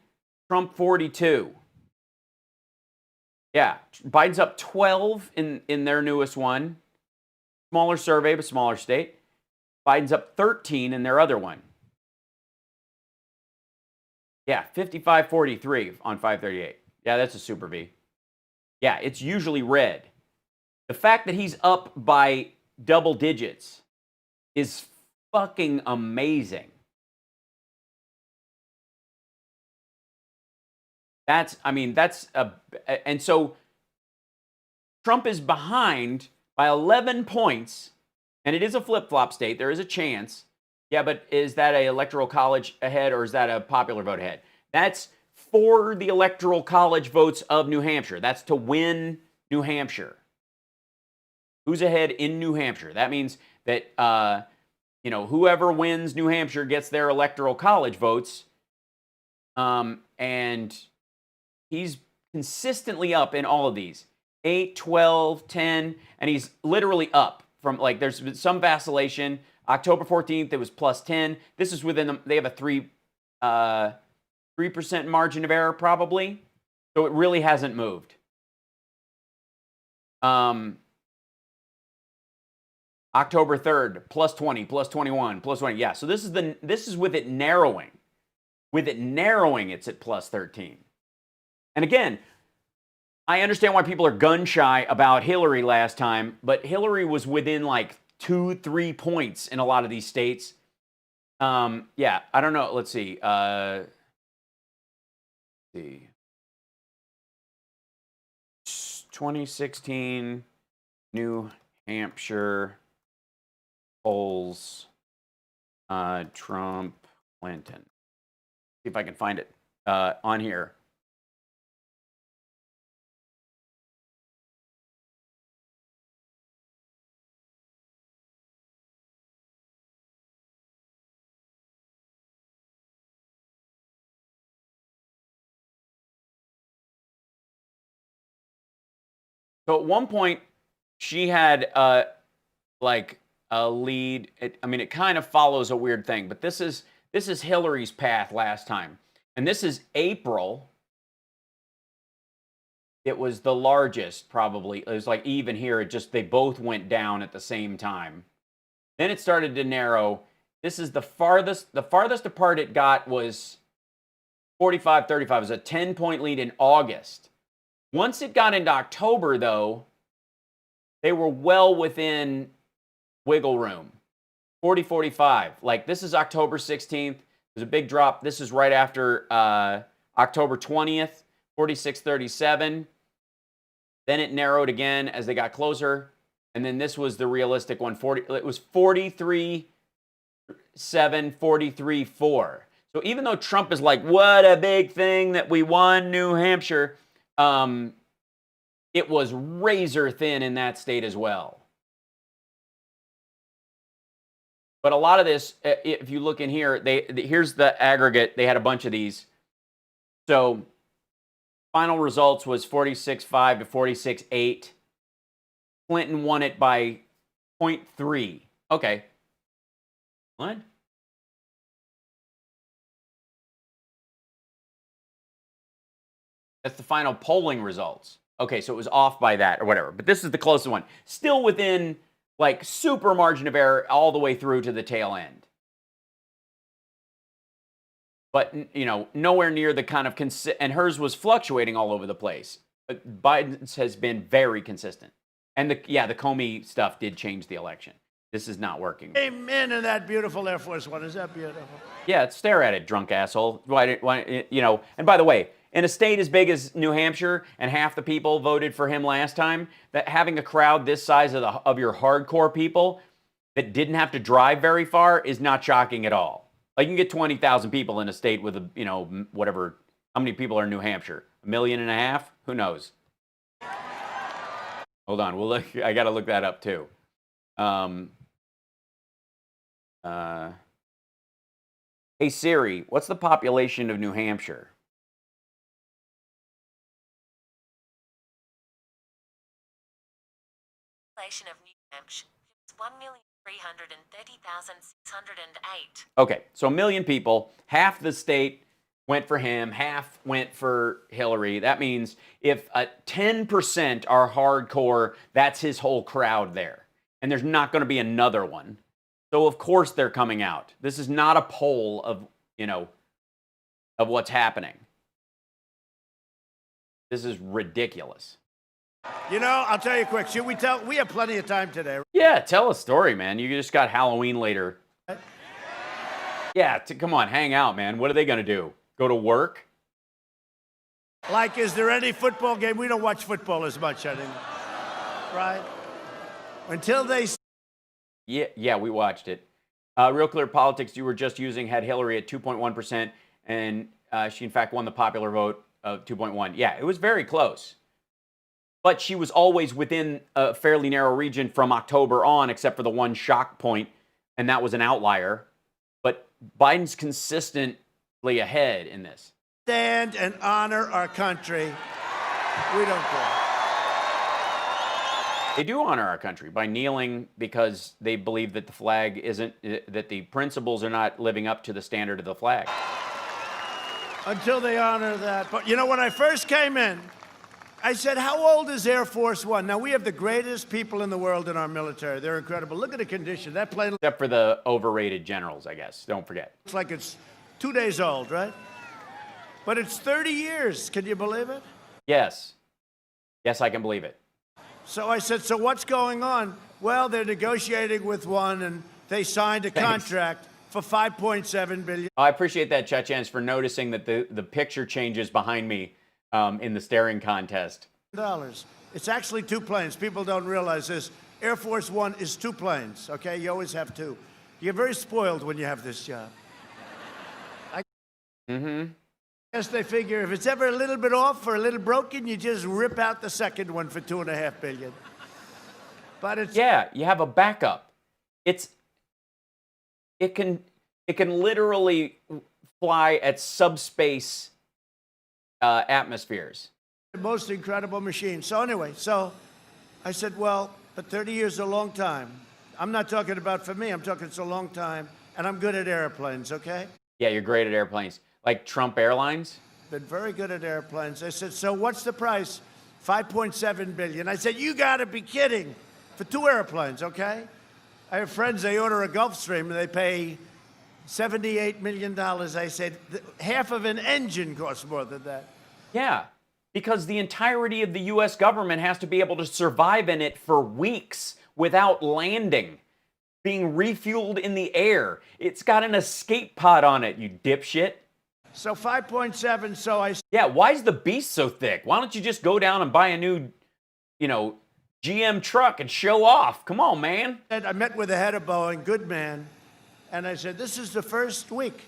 Trump 42. Yeah, Biden's up 12 in their newest one. Smaller survey, but smaller state. Biden's up 13 in their other one. Yeah, 55-43 on 538. Yeah, that's a super V. Yeah, it's usually red. The fact that he's up by double digits is fucking amazing. And so Trump is behind by 11 points, and it is a flip-flop state. There is a chance. Yeah, but is that an electoral college ahead, or is that a popular vote ahead? That's for the electoral college votes of New Hampshire. That's to win New Hampshire. Who's ahead in New Hampshire? That means that, whoever wins New Hampshire gets their electoral college votes. And he's consistently up in all of these. 8, 12, 10, and he's literally up from, there's some vacillation. October 14th, it was plus 10. This is within they have a 3% margin of error probably. So it really hasn't moved. October 3rd, plus 20, plus 21, plus 20. Yeah, so this is with it narrowing. With it narrowing, it's at plus 13. And again, I understand why people are gun shy about Hillary last time, but Hillary was within 2-3 points in a lot of these states. Yeah, I don't know. Let's see. 2016 New Hampshire polls, Trump, Clinton. See if I can find it on here. So at one point, she had like a lead. I mean, it kind of follows a weird thing, but this is Hillary's path last time, and this is April. It was the largest, probably. It was like even here. It just they both went down at the same time. Then it started to narrow. This is the farthest. The farthest apart it got was 45-35. It was a 10-point lead in August. Once it got into October, though, they were well within wiggle room. 40-45. Like, this is October 16th. There's a big drop. This is right after October 20th, 46-37. Then it narrowed again as they got closer. And then this was the realistic one. It was 43-7, 43-4. So even though Trump is like, what a big thing that we won New Hampshire, it was razor thin in that state as well. But a lot of this, if you look in here, here's the aggregate. They had a bunch of these. So final results was 46-5 to 46-8. Clinton won it by 0.3. Okay. What? That's the final polling results. Okay, so it was off by that or whatever. But this is the closest one. Still within, like, super margin of error all the way through to the tail end. But, you know, nowhere near the kind of... and hers was fluctuating all over the place. But Biden's has been very consistent. And, the Comey stuff did change the election. This is not working. Amen in that beautiful Air Force One. Is that beautiful? Yeah, stare at it, drunk asshole. Why, you know, and by the way, in a state as big as New Hampshire, and half the people voted for him last time, that having a crowd this size of your hardcore people that didn't have to drive very far is not shocking at all. Like, you can get 20,000 people in a state with a, you know, whatever. How many people are in New Hampshire? 1.5 million? Who knows? Hold on, we'll look. I got to look that up too. Hey Siri, what's the population of New Hampshire? Of New Hampshire is 1,330,608. Okay, so 1 million people, half the state went for him, half went for Hillary. That means if 10% are hardcore, that's his whole crowd there. And there's not going to be another one. So of course they're coming out. This is not a poll of, you know, of what's happening. This is ridiculous. You know, I'll tell you quick. Should we tell? We have plenty of time today. Yeah, tell a story, man. You just got Halloween later. Yeah, come on, hang out, man. What are they going to do? Go to work? Like, is there any football game? We don't watch football as much anymore. Right? Until they... Yeah, we watched it. Real Clear Politics you were just using had Hillary at 2.1%, and she, in fact, won the popular vote of 2.1. Yeah, it was very close. But she was always within a fairly narrow region from October on, except for the one shock point, and that was an outlier. But Biden's consistently ahead in this. Stand and honor our country. We don't care. They do honor our country by kneeling because they believe that the flag isn't, that the principles are not living up to the standard of the flag. Until they honor that. But, you know, when I first came in, I said, how old is Air Force One? Now, we have the greatest people in the world in our military. They're incredible. Look at the condition. That plane... Except for the overrated generals, I guess. Don't forget. It's like it's 2 days old, right? But it's 30 years. Can you believe it? Yes. Yes, I can believe it. So I said, so what's going on? Well, they're negotiating with one, and they signed a contract for $5.7 billion. I appreciate that, Chechens, for noticing that the picture changes behind me. In the staring contest. It's actually 2 planes. People don't realize this. Air Force One is 2 planes, okay? You always have 2. You're very spoiled when you have this job. I guess they figure if it's ever a little bit off or a little broken, you just rip out the second one for $2.5 billion. But it's... Yeah, you have a backup. It can literally fly at subspace atmospheres. The most incredible machine. So anyway, so I said, well, but 30 years is a long time. I'm not talking about for me. I'm talking it's a long time, and I'm good at airplanes, okay? Yeah, you're great at airplanes. Like Trump Airlines? Been very good at airplanes. I said, so what's the price? $5.7 billion. I said, you got to be kidding. For 2 airplanes, okay? I have friends, they order a Gulfstream, and they pay $78 million. I said, half of an engine costs more than that. Yeah, because the entirety of the U.S. government has to be able to survive in it for weeks without landing, being refueled in the air. It's got an escape pod on it, you dipshit. So 5.7, so I... Yeah, why is the beast so thick? Why don't you just go down and buy a new, GM truck and show off? Come on, man. I met with the head of Boeing, good man, and I said, this is the first week.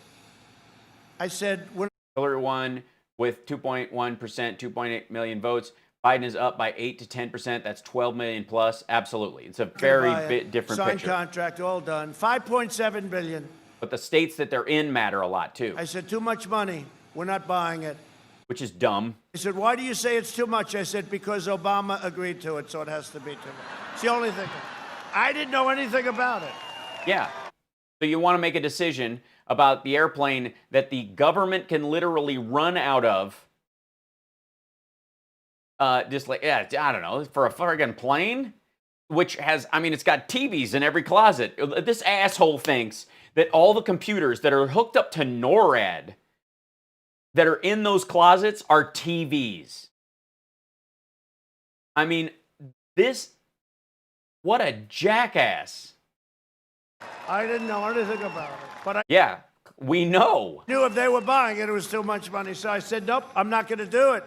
I said... Hillary won with 2.1%, 2.8 million votes. Biden is up by 8 to 10%. That's 12 million plus. Absolutely. It's a very different Signed picture. contract, all done. $5.7 billion. But the states that they're in matter a lot, too. I said, too much money. We're not buying it. Which is dumb. He said, why do you say it's too much? I said, because Obama agreed to it, so it has to be too much. It's the only thing. I didn't know anything about it. Yeah. So you want to make a decision about the airplane that the government can literally run out of, I don't know, for a friggin' plane, which has, it's got TVs in every closet. This asshole thinks that all the computers that are hooked up to NORAD that are in those closets are TVs. What a jackass. I didn't know anything about it. But yeah, we know. I knew if they were buying it, it was too much money. So I said, nope, I'm not going to do it.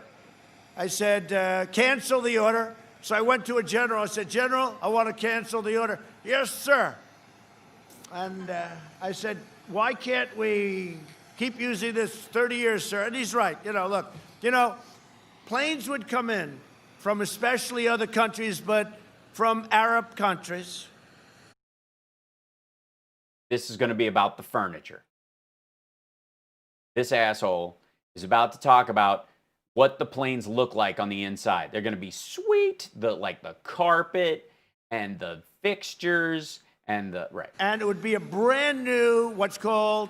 I said, cancel the order. So I went to a general. I said, General, I want to cancel the order. Yes, sir. And I said, why can't we keep using this 30 years, sir? And he's right. Look, planes would come in from especially other countries, but from Arab countries. This is going to be about the furniture. This asshole is about to talk about what the planes look like on the inside. They're going to be sweet, like the carpet and the fixtures and And it would be a brand new, what's called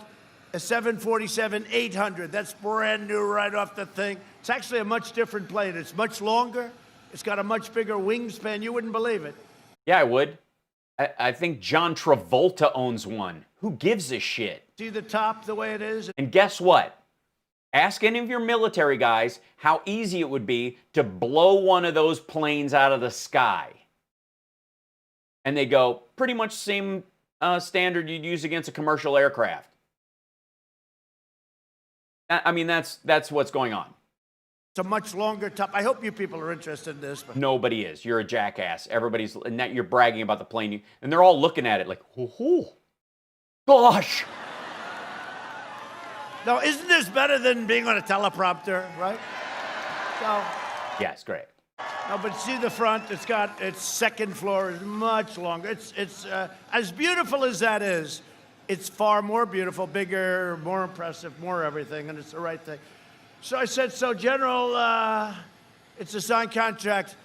a 747-800. That's brand new right off the thing. It's actually a much different plane. It's much longer. It's got a much bigger wingspan. You wouldn't believe it. Yeah, I would. I think John Travolta owns one. Who gives a shit? See the top the way it is? And guess what? Ask any of your military guys how easy it would be to blow one of those planes out of the sky. And they go, pretty much same standard you'd use against a commercial aircraft. That's what's going on. It's a much longer top. I hope you people are interested in this. But nobody is. You're a jackass. Everybody's, and that you're bragging about the plane, and they're all looking at it like, oh, gosh. No, isn't this better than being on a teleprompter, right? So. Yes, great. No, but see the front. It's got its second floor is much longer. It's as beautiful as that is. It's far more beautiful, bigger, more impressive, more everything, and it's the right thing. So I said, so General, it's a signed contract.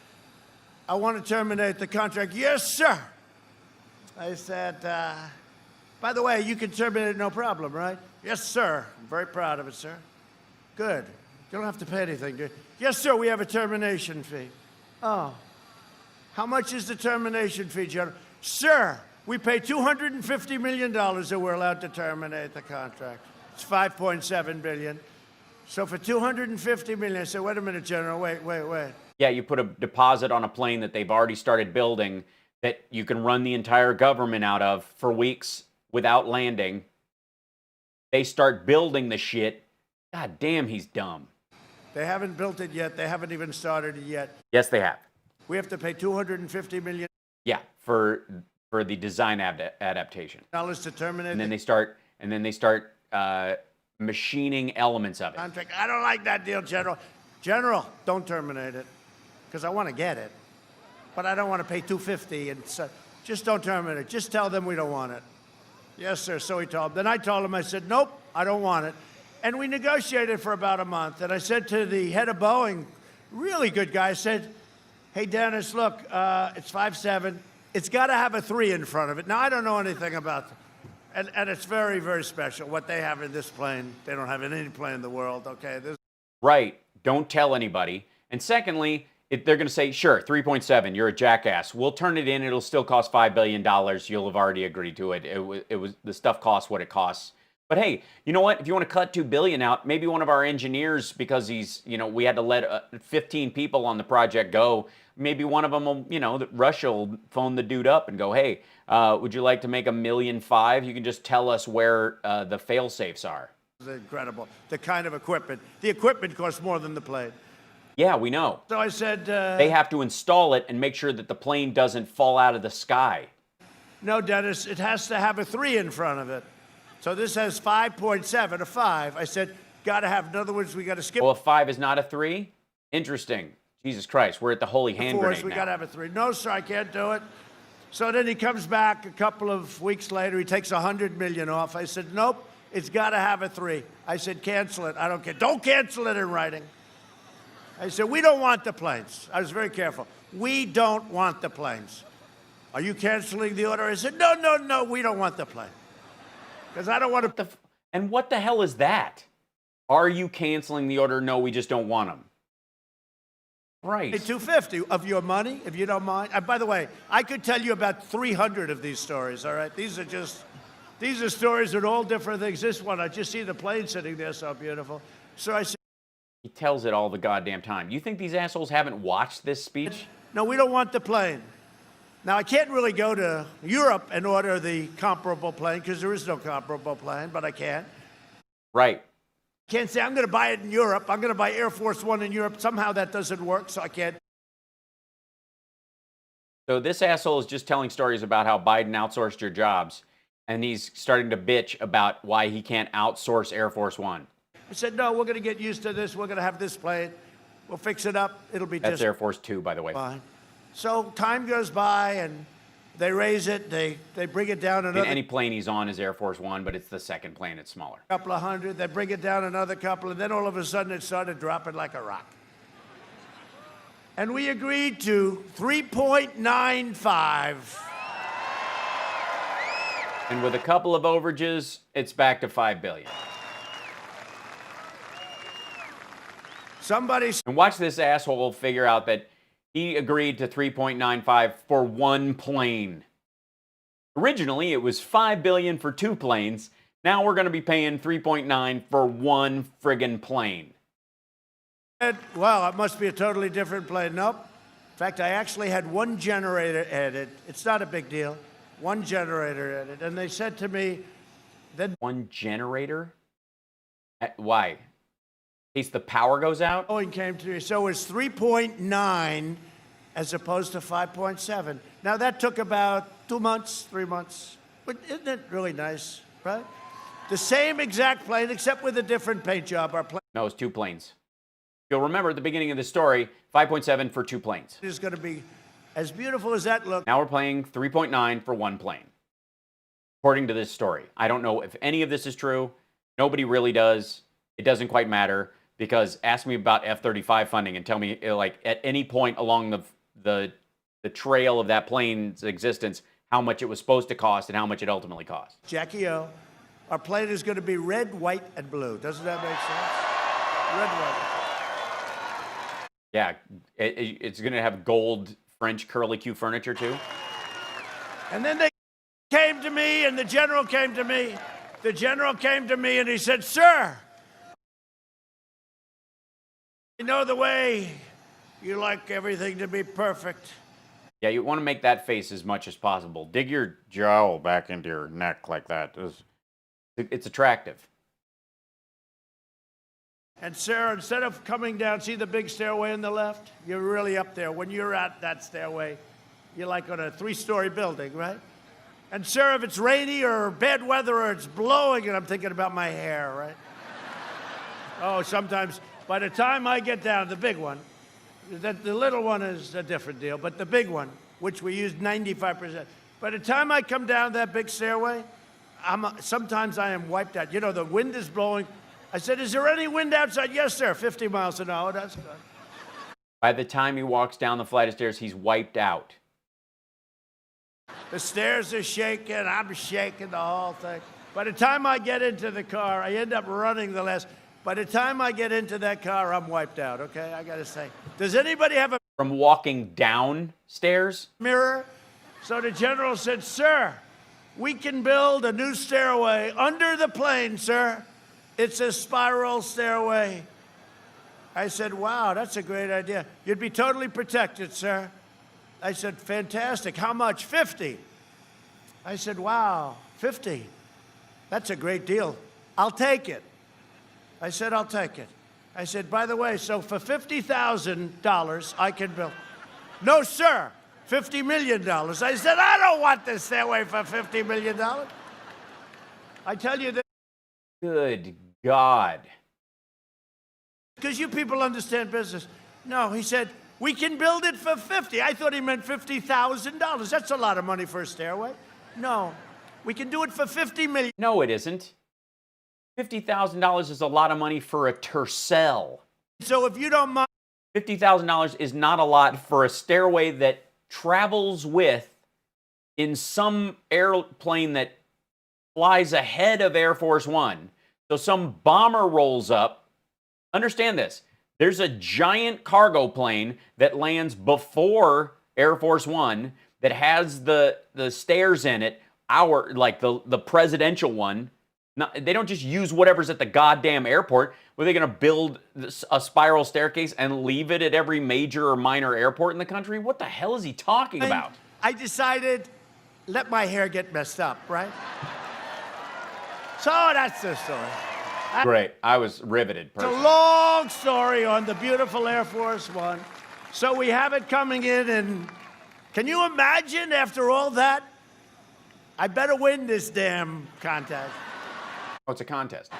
I want to terminate the contract. Yes, sir. I said, by the way, you can terminate it, no problem, right? Yes, sir. I'm very proud of it, sir. Good. You don't have to pay anything, do you? Yes, sir, we have a termination fee. Oh. How much is the termination fee, General? Sir, we pay $250 million that we're allowed to terminate the contract. It's $5.7 billion. So for $250 million, I said, wait a minute, General, wait. Yeah, you put a deposit on a plane that they've already started building that you can run the entire government out of for weeks without landing. They start building the shit. God damn, he's dumb. They haven't built it yet. They haven't even started it yet. Yes, they have. We have to pay $250 million. Yeah, for the design adaptation. dollars to terminate. And then they start machining elements of it. Contract. I don't like that deal, General. General, don't terminate it, because I want to get it, but I don't want to pay $250, and so just don't terminate it. Just tell them we don't want it. Yes, sir. So he told them. Then I told him, I said, nope, I don't want it. And we negotiated for about a month. And I said to the head of Boeing, really good guy, I said, hey, Dennis, look, it's 5.7. It's got to have a 3 in front of it. Now, I don't know anything about it. And it's very, very special what they have in this plane. They don't have in any plane in the world, okay? Right. Don't tell anybody. And secondly, they're going to say, sure, 3.7, you're a jackass. We'll turn it in. It'll still cost $5 billion. You'll have already agreed to it. It was the stuff costs what it costs. But hey, you know what? If you want to cut $2 billion out, maybe one of our engineers, because we had to let 15 people on the project go. Maybe one of them will, Russia will phone the dude up and go, hey, would you like to make $1.5 million? You can just tell us where the fail safes are. It's incredible. The kind of equipment. The equipment costs more than the plane. Yeah, we know. So I said... they have to install it and make sure that the plane doesn't fall out of the sky. No, Dennis, it has to have a 3 in front of it. So this has 5.7, a 5. I said, got to have, in other words, we got to skip. Well, a 5 is not a 3? Interesting. Jesus Christ, we're at the holy hand grenade we now. got to have a 3. No, sir, I can't do it. So then he comes back a couple of weeks later. He takes $100 million off. I said, nope, it's got to have a 3. I said, cancel it. I don't care. Don't cancel it in writing. I said, we don't want the planes. I was very careful. We don't want the planes. Are you canceling the order? I said, no, we don't want the plane. Because I don't want to... And what the hell is that? Are you canceling the order? No, we just don't want them. Right. $250 of your money, if you don't mind. By the way, I could tell you about 300 of these stories, all right? These are stories at all different things. This one, I just see the plane sitting there so beautiful. So I said... He tells it all the goddamn time. You think these assholes haven't watched this speech? No, we don't want the plane. Now, I can't really go to Europe and order the comparable plane because there is no comparable plane, but I can. Right. Can't say I'm going to buy it in Europe. I'm going to buy Air Force One in Europe. Somehow that doesn't work, so I can't. So this asshole is just telling stories about how Biden outsourced your jobs, and he's starting to bitch about why he can't outsource Air Force One. I said, no, we're going to get used to this. We're going to have this plane. We'll fix it up. It'll be That's just Air Force Two, by the way. fine. So time goes by, and they raise it. They bring it down another... And any plane he's on is Air Force One, but it's the second plane. It's smaller. Couple of hundred. They bring it down another couple, and then all of a sudden it started dropping like a rock. And we agreed to 3.95. And with a couple of overages, it's back to $5 billion. And watch this asshole figure out that he agreed to 3.95 for one plane. Originally, it was $5 billion for 2 planes. Now we're going to be paying 3.9 for one friggin' plane. Well, it must be a totally different plane. Nope. In fact, I actually had one generator added. It's not a big deal. One generator added. And they said to me... then one generator? Why? In case the power goes out? Boeing came to me. So it's 3.9 as opposed to 5.7. Now, that took about 2 months, 3 months. But isn't it really nice, right? The same exact plane, except with a different paint job. Our plane... No, it's 2 planes. You'll remember at the beginning of the story, 5.7 for 2 planes. It's going to be as beautiful as that looks. Now we're paying 3.9 for 1 plane. According to this story. I don't know if any of this is true. Nobody really does. It doesn't quite matter, because ask me about F-35 funding and tell me, like, at any point along the trail of that plane's existence, how much it was supposed to cost and how much it ultimately cost. Jackie O, our plane is going to be red, white, and blue. Doesn't that make sense? Red, white. Yeah, it's going to have gold French curlicue furniture, too. And then they came to me, and the general came to me. The general came to me, and he said, sir, I know the way you like everything to be perfect. Yeah, you want to make that face as much as possible. Dig your jowl back into your neck like that. It's attractive. And sir, instead of coming down, see the big stairway on the left? You're really up there. When you're at that stairway, You're like on a 3-story building, right? And sir, if it's rainy or bad weather or it's blowing, and I'm thinking about my hair, right? Oh, sometimes by the time I get down, the big one, the little one is a different deal, but the big one, which we use 95%, by the time I come down that big stairway, sometimes I am wiped out. You know, the wind is blowing. I said, is there any wind outside? Yes, sir, 50 miles an hour, that's good. By the time he walks down the flight of stairs, he's wiped out. The stairs are shaking, I'm shaking the whole thing. By the time I get into the car, I end up running the last. By the time I get into that car, I'm wiped out, okay? I gotta say. Does anybody have a From walking down stairs? mirror? So the general said, sir, we can build a new stairway under the plane, sir. It's a spiral stairway. I said, wow, that's a great idea. You'd be totally protected, sir. I said, fantastic. How much? 50. I said, wow, 50. That's a great deal. I'll take it. I said, I'll take it. I said, by the way, so for $50,000, I can build. No, sir, $50 million. I said, I don't want this stairway for $50 million. I tell you that. Good God. Because you people understand business. No, he said, we can build it for 50. I thought he meant $50,000. That's a lot of money for a stairway. No, we can do it for $50 million. No, it isn't. $50,000 is a lot of money for a tercel. So if you don't mind. $50,000 is not a lot for a stairway that travels with in some airplane that flies ahead of Air Force One. So some bomber rolls up. Understand this. There's a giant cargo plane that lands before Air Force One that has the stairs in it, like the presidential one. They don't just use whatever's at the goddamn airport. Were they going to build a spiral staircase and leave it at every major or minor airport in the country? What the hell is he talking about? I decided, let my hair get messed up, right? So that's the story. Great. I was riveted. It's a long story on the beautiful Air Force One. So we have it coming in, and can you imagine after all that? I better win this damn contest. Oh, it's a contest.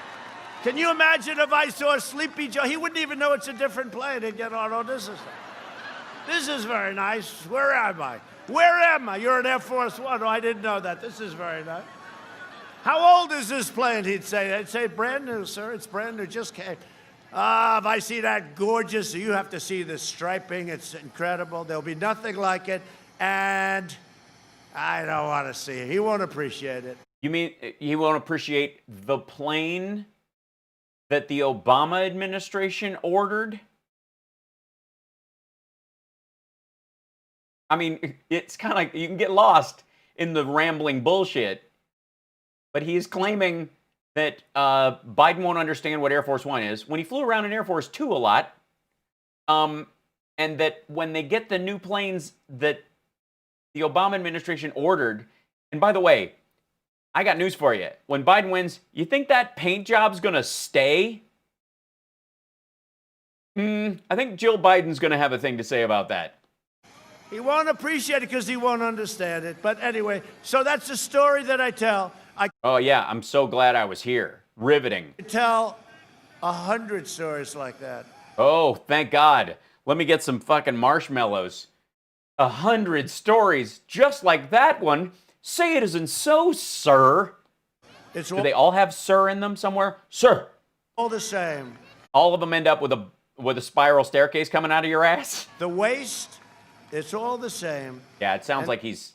Can you imagine if I saw Sleepy Joe? He wouldn't even know it's a different plane. He'd get on, oh, this is very nice. Where am I? Where am I? You're an Air Force One. Oh, I didn't know that. This is very nice. How old is this plane? He'd say. I'd say, brand new, sir. It's brand new. Just came. If I see that gorgeous, you have to see the striping. It's incredible. There'll be nothing like it. And I don't want to see it. He won't appreciate it. You mean he won't appreciate the plane that the Obama administration ordered? I mean, it's kind of like you can get lost in the rambling bullshit, but he is claiming that Biden won't understand what Air Force One is when he flew around in Air Force Two a lot, and that when they get the new planes that the Obama administration ordered, and by the way, I got news for you. When Biden wins, you think that paint job's going to stay? I think Jill Biden's going to have a thing to say about that. He won't appreciate it because he won't understand it. But anyway, so that's the story that I tell. Oh, yeah, I'm so glad I was here. Riveting. I tell 100 stories like that. Oh, thank God. Let me get some fucking marshmallows. 100 stories just like that one. Say it isn't so, sir. Do they all have sir in them somewhere? Sir. All the same. All of them end up with a spiral staircase coming out of your ass? The waist, it's all the same. Yeah, it sounds like he's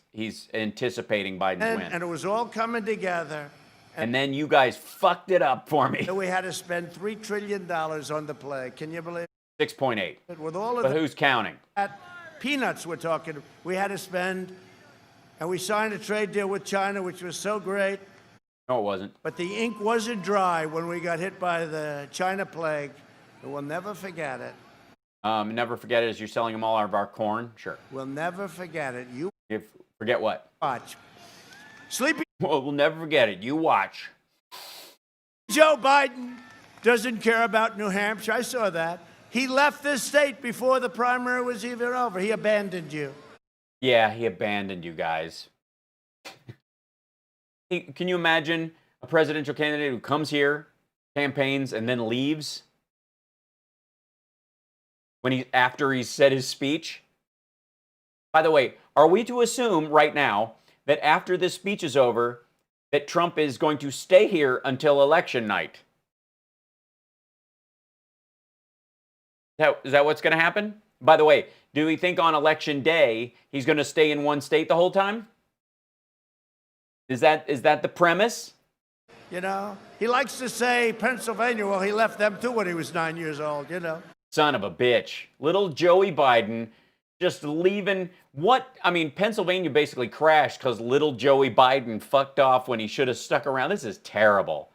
anticipating Biden's win. And it was all coming together. And then you guys fucked it up for me. We had to spend $3 trillion on the play. Can you believe it? 6.8. With all of but who's counting? Peanuts we're talking. We had to spend, and we signed a trade deal with China, which was so great. No, it wasn't. But the ink wasn't dry when we got hit by the China plague. We'll never forget it. Never forget it as you're selling them all out of our corn? Sure. We'll never forget it. You forget what? Watch. Sleepy. Well, we'll never forget it. You watch. Joe Biden doesn't care about New Hampshire. I saw that. He left this state before the primary was even over. He abandoned you. Yeah, he abandoned you guys. Can you imagine a presidential candidate who comes here, campaigns, and then leaves after he's said his speech? By the way, are we to assume right now that after this speech is over, that Trump is going to stay here until election night? Is that what's going to happen? By the way, do we think on election day he's going to stay in one state the whole time? Is that the premise? You know, he likes to say Pennsylvania. Well, he left them too when he was 9 years old, you know. Son of a bitch. Little Joey Biden just leaving. Pennsylvania basically crashed because little Joey Biden fucked off when he should have stuck around. This is terrible.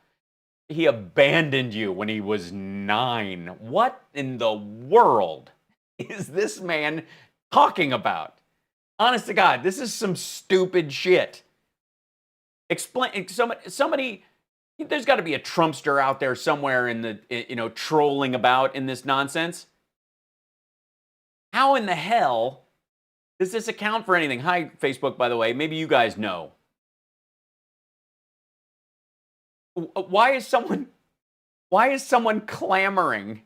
He abandoned you when he was 9. What in the world is this man talking about? Honest to God, this is some stupid shit. Explain, somebody, there's got to be a Trumpster out there somewhere in the, trolling about in this nonsense. How in the hell does this account for anything? Hi, Facebook, by the way. Maybe you guys know. Why is someone clamoring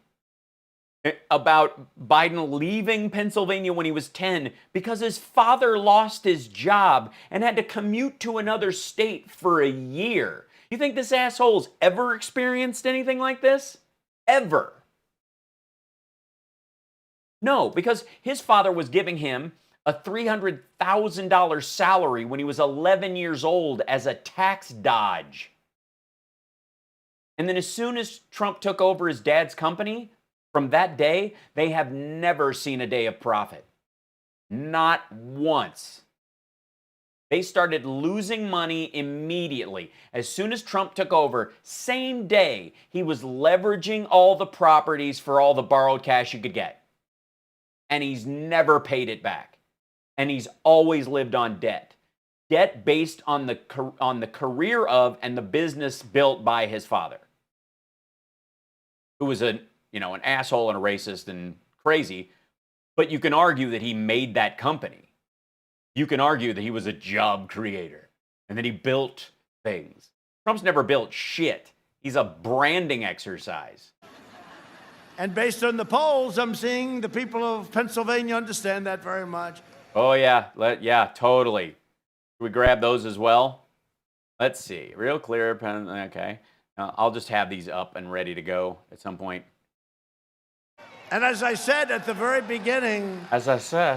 about Biden leaving Pennsylvania when he was 10 because his father lost his job and had to commute to another state for a year? You think this asshole's ever experienced anything like this? Ever? No, because his father was giving him a $300,000 salary when he was 11 years old as a tax dodge. And then as soon as Trump took over his dad's company, from that day, they have never seen a day of profit. Not once. They started losing money immediately. As soon as Trump took over, same day, he was leveraging all the properties for all the borrowed cash you could get. And he's never paid it back. And he's always lived on debt. Debt based on the career of and the business built by his father, who was an asshole and a racist and crazy, but you can argue that he made that company. You can argue that he was a job creator and that he built things. Trump's never built shit. He's a branding exercise. And based on the polls, I'm seeing the people of Pennsylvania understand that very much. Oh, yeah. Yeah, totally. Can we grab those as well? Let's see. Real clear. Okay. I'll just have these up and ready to go at some point. And as I said at the very beginning, a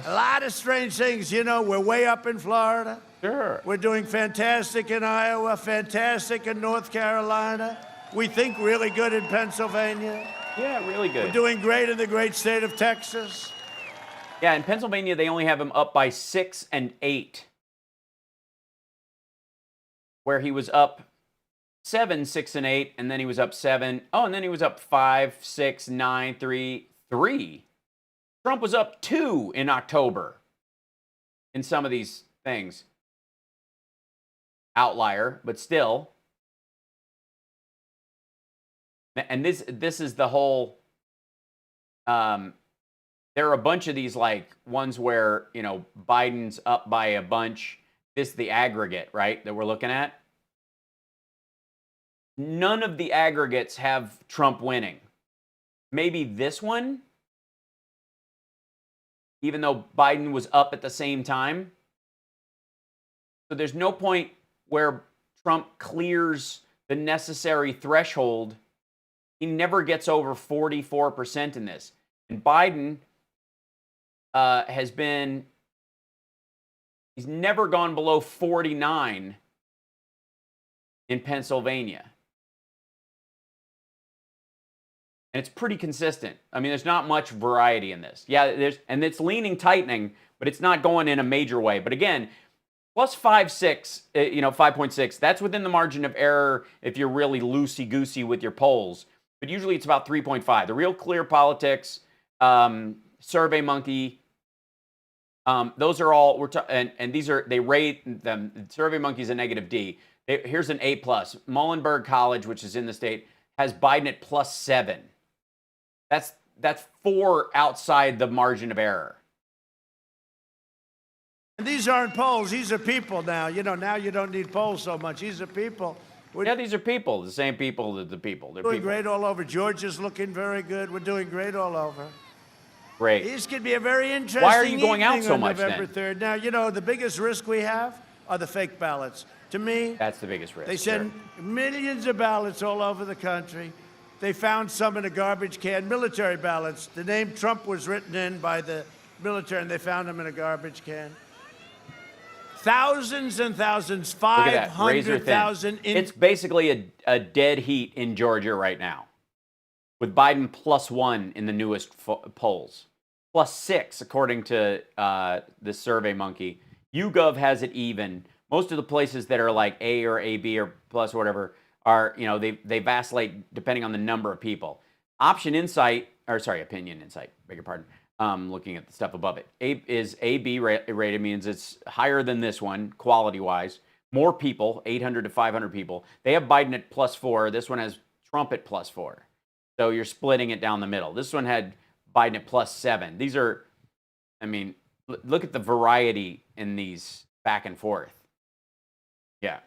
lot of strange things. We're way up in Florida. Sure. We're doing fantastic in Iowa, fantastic in North Carolina. We think really good in Pennsylvania. Yeah, really good. We're doing great in the great state of Texas. Yeah, in Pennsylvania, they only have him up by 6 and 8. Where he was up 7, 6, and 8, and then he was up 7. Oh, and then he was up 5, 6, 9, 3. Trump was up 2 in October in some of these things. Outlier, but still. And this is the whole. There are a bunch of these ones where Biden's up by a bunch. This is the aggregate, right, that we're looking at. None of the aggregates have Trump winning. Maybe this one, even though Biden was up at the same time. So there's no point where Trump clears the necessary threshold. He never gets over 44% in this. And Biden he's never gone below 49 in Pennsylvania. And it's pretty consistent. There's not much variety in this. Yeah, and it's leaning tightening, but it's not going in a major way. But again, plus 5.6, 5.6, that's within the margin of error if you're really loosey-goosey with your polls. But usually it's about 3.5. The Real Clear Politics, Survey Monkey, those are all, and these are, they rate them. Survey Monkey's a negative D. Here's an A+. Muhlenberg College, which is in the state, has Biden at plus 7. That's 4 outside the margin of error. And these aren't polls. These are people now. You know, now you don't need polls so much. These are people. Yeah, these are people. The same people that the people. They're doing people. great all over. Georgia's looking very good. We're doing great all over. Great. This could be a very interesting Why are you going out evening so on much November then? 3rd. Now, you know, the biggest risk we have are the fake ballots. To me, That's the biggest risk. they send millions of ballots all over the country. They found some in a garbage can, military ballots. The name Trump was written in by the military, and they found them in a garbage can. Thousands and thousands, Look at that, razor thin. 500,000. It's basically a dead heat in Georgia right now, with Biden +1 in the newest polls, +6 according to this Survey Monkey. YouGov has it even. Most of the places that are like A or AB or plus or whatever are, you know, they vacillate depending on the number of people. Opinion Insight, beg your pardon. Looking at the stuff above it. Is AB rated, means it's higher than this one, quality-wise. More people, 800 to 500 people. They have Biden at +4. This one has Trump at +4. So you're splitting it down the middle. This one had Biden at +7. These are, I mean, look at the variety in these back and forth. Yeah.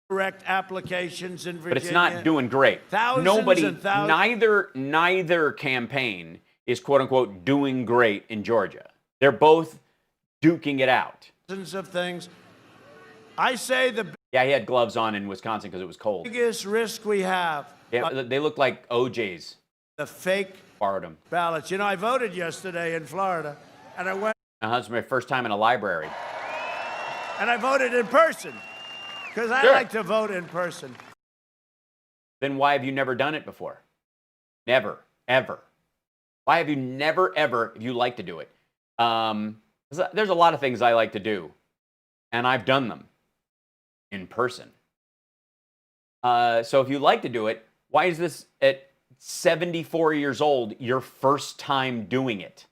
Correct applications in Virginia. But it's not doing great. Thousands and thousands. Neither campaign is quote unquote doing great in Georgia. They're both duking it out. Thousands of things. I say the Yeah, he had gloves on in Wisconsin because it was cold. biggest risk we have. Yeah, they look like OJs. The fake Borrowed them. ballots. You know, I voted yesterday in Florida, and I went. It's my first time in a library. And I voted in person because I Sure. like to vote in person. Then why have you never done it before? Never, ever. Why have you never, ever, if you like to do it? There's a lot of things I like to do, and I've done them in person. So if you like to do it, why is this at 74 years old your first time doing it?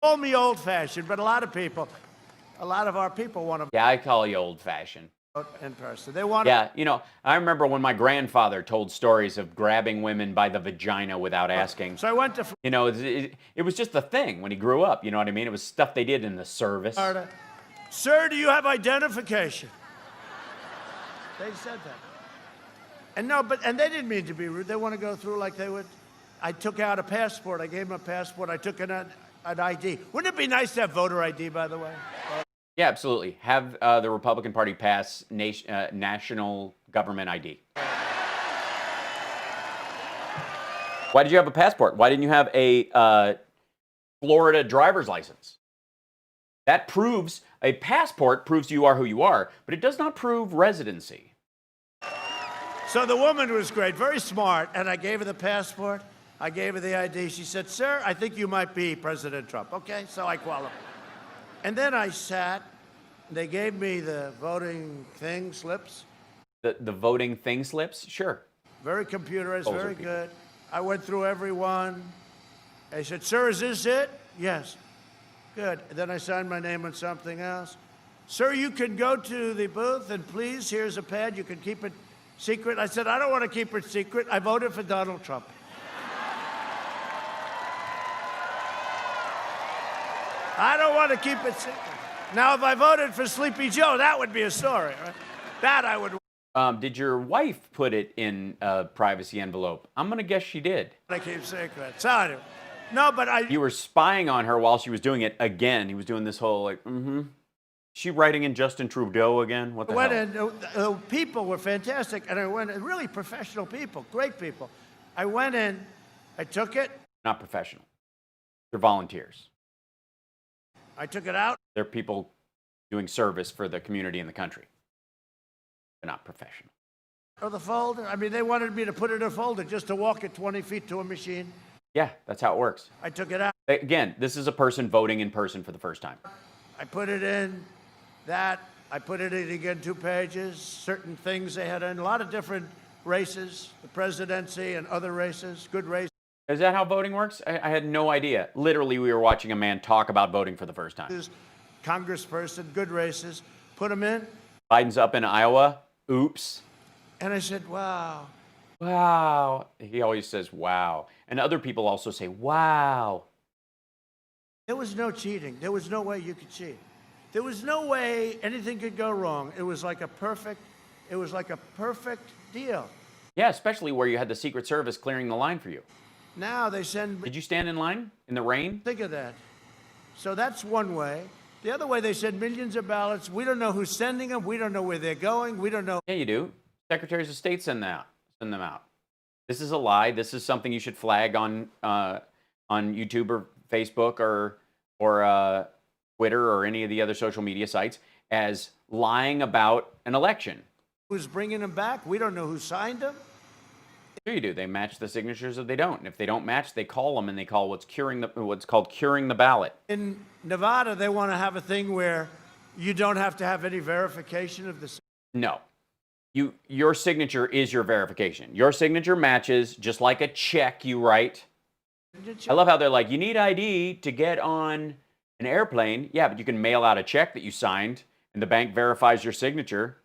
Call me old-fashioned, but a lot of our people want to Yeah, I call you old-fashioned. vote in person. They want Yeah, you know, I remember when my grandfather told stories of grabbing women by the vagina without asking. So I went to You know, it was just a thing when he grew up. You know what I mean? It was stuff they did in the service. Florida. Sir, do you have identification? They said that. And they didn't mean to be rude. They want to go through like they would. I took out a passport. I gave them a passport. I took an ID. Wouldn't it be nice to have voter ID, by the way? Yeah, absolutely. Have the Republican Party pass national government ID. Why did you have a passport? Why didn't you have a Florida driver's license? That proves, a passport proves you are who you are, but it does not prove residency. So the woman was great, very smart, and I gave her the passport. I gave her the ID. She said, "Sir, I think you might be President Trump." Okay, so I qualified. And then I sat. They gave me the voting thing slips. The voting thing slips? Sure. Very computerized, Those are very people. good. I went through every one. I said, "Sir, is this it?" "Yes." "Good." And then I signed my name on something else. "Sir, you can go to the booth, and please, here's a pad. You can keep it secret." I said, "I don't want to keep it secret. I voted for Donald Trump." I don't want to keep it secret. Now, if I voted for Sleepy Joe, that would be a story, right? That I would. Did your wife put it in a privacy envelope? I'm going to guess she did. I keep secret. So anyway, no, but I. You were spying on her while she was doing it again. He was doing this whole like, She writing in Justin Trudeau again? What the went hell? in, people were fantastic, and I went in, really professional people, great people. I went in, I took it. Not professional. They're volunteers. I took it out. They're people doing service for the community and the country. They're not professional. Or the folder. I mean, they wanted me to put it in a folder just to walk it 20 feet to a machine. Yeah, that's how it works. I took it out. Again, this is a person voting in person for the first time. I put it in that. I put it in again 2 pages. Certain things they had in a lot of different races, the presidency and other races, good races. Is that how voting works? I had no idea. Literally, we were watching a man talk about voting for the first time. Congressperson, good races. Put them in. Biden's up in Iowa. Oops. And I said, wow. Wow. He always says, wow. And other people also say, wow. There was no cheating. There was no way you could cheat. There was no way anything could go wrong. It was like a perfect deal. Yeah, especially where you had the Secret Service clearing the line for you. Now they send... Did you stand in line in the rain? Think of that. So that's one way. The other way, they send millions of ballots. We don't know who's sending them. We don't know where they're going. We don't know. Yeah, you do. Secretaries of State send them out. This is a lie. This is something you should flag on YouTube or Facebook or Twitter or any of the other social media sites as lying about an election. Who's bringing them back? We don't know who signed them. Sure you do. They match the signatures or they don't. And if they don't match, they call them and they call what's called curing the ballot. In Nevada, they want to have a thing where you don't have to have any verification of the... No. Your signature is your verification. Your signature matches just like a check you write. I love how they're like, you need ID to get on an airplane. Yeah, but you can mail out a check that you signed and the bank verifies your signature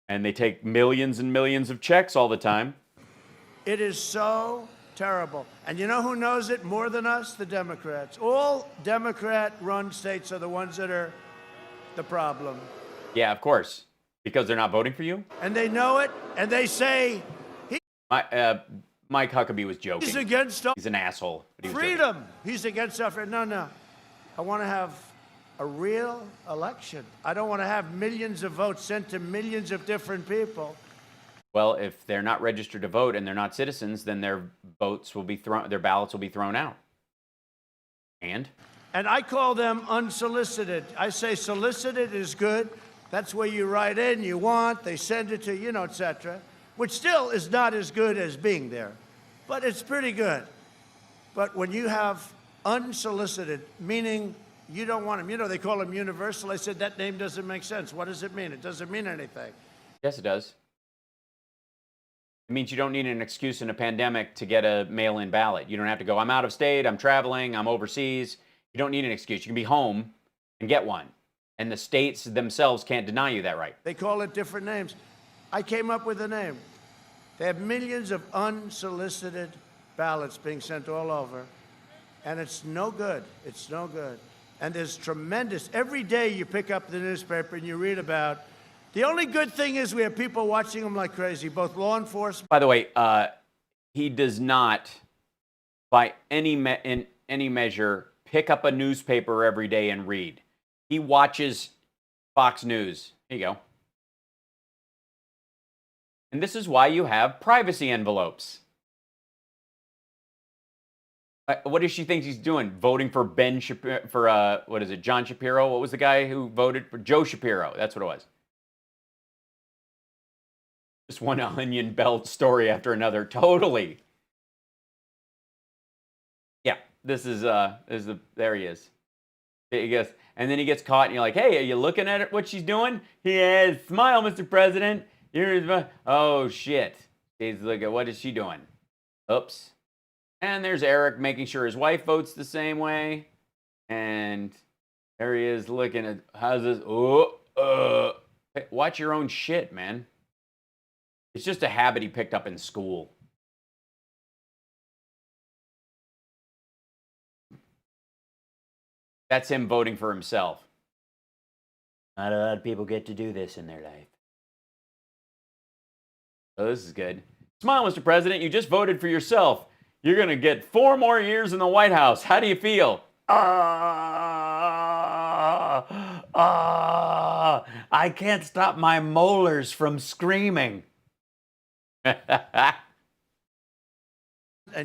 and they take millions and millions of checks all the time. It is so terrible. And you know who knows it more than us? The Democrats. All Democrat-run states are the ones that are the problem. Yeah, of course. Because they're not voting for you? And they know it, and they say... Mike Huckabee was joking. He's against... He's an asshole. But he was freedom. joking. He's against suffrage. No. I want to have a real election. I don't want to have millions of votes sent to millions of different people. Well, if they're not registered to vote and they're not citizens, then their ballots will be thrown out. And I call them unsolicited. I say solicited is good. That's where you write in, you want, they send it to you, etc. Which still is not as good as being there, but it's pretty good. But when you have unsolicited, meaning you don't want them, they call them universal. I said that name doesn't make sense. What does it mean? It doesn't mean anything. Yes, it does. It means you don't need an excuse in a pandemic to get a mail-in ballot. You don't have to go, I'm out of state, I'm traveling, I'm overseas. You don't need an excuse. You can be home and get one. And the states themselves can't deny you that right. They call it different names. I came up with a name. They have millions of unsolicited ballots being sent all over. And it's no good. It's no good. And there's tremendous, every day you pick up the newspaper and you read about, the only good thing is we have people watching them like crazy, both law enforcement. By the way, he does not, by in any measure, pick up a newspaper every day and read. He watches Fox News. Here you go. And this is why you have privacy envelopes. What does she think he's doing? Voting for Ben Shapiro, for, what is it, John Shapiro? What was the guy who voted for Joe Shapiro? That's what it was. Just one onion belt story after another. Totally. Yeah, this is there he is. He goes, and then he gets caught, and you're like, hey, are you looking at it, what she's doing? Yeah, smile, Mr. President. Oh, shit. He's looking, what is she doing? Oops. And there's Eric making sure his wife votes the same way. And there he is looking at, how's this? Hey, watch your own shit, man. It's just a habit he picked up in school. That's him voting for himself. Not a lot of people get to do this in their life. Oh, this is good. Smile, Mr. President. You just voted for yourself. You're going to get 4 more years in the White House. How do you feel? I can't stop my molars from screaming. And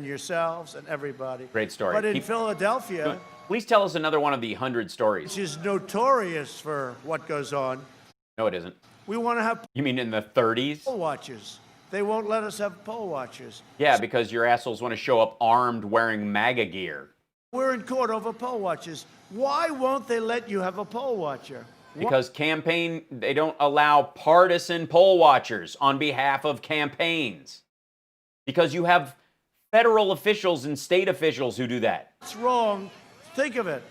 yourselves and everybody. Great story. But in Philadelphia... Please tell us another one of the 100 stories. Which is notorious for what goes on. No, it isn't. We want to have... You mean in the 30s? Poll watchers. They won't let us have poll watchers. Yeah, because your assholes want to show up armed wearing MAGA gear. We're in court over poll watchers. Why won't they let you have a poll watcher? Because they don't allow partisan poll watchers on behalf of campaigns. Because you have federal officials and state officials who do that. What's wrong? Think of it.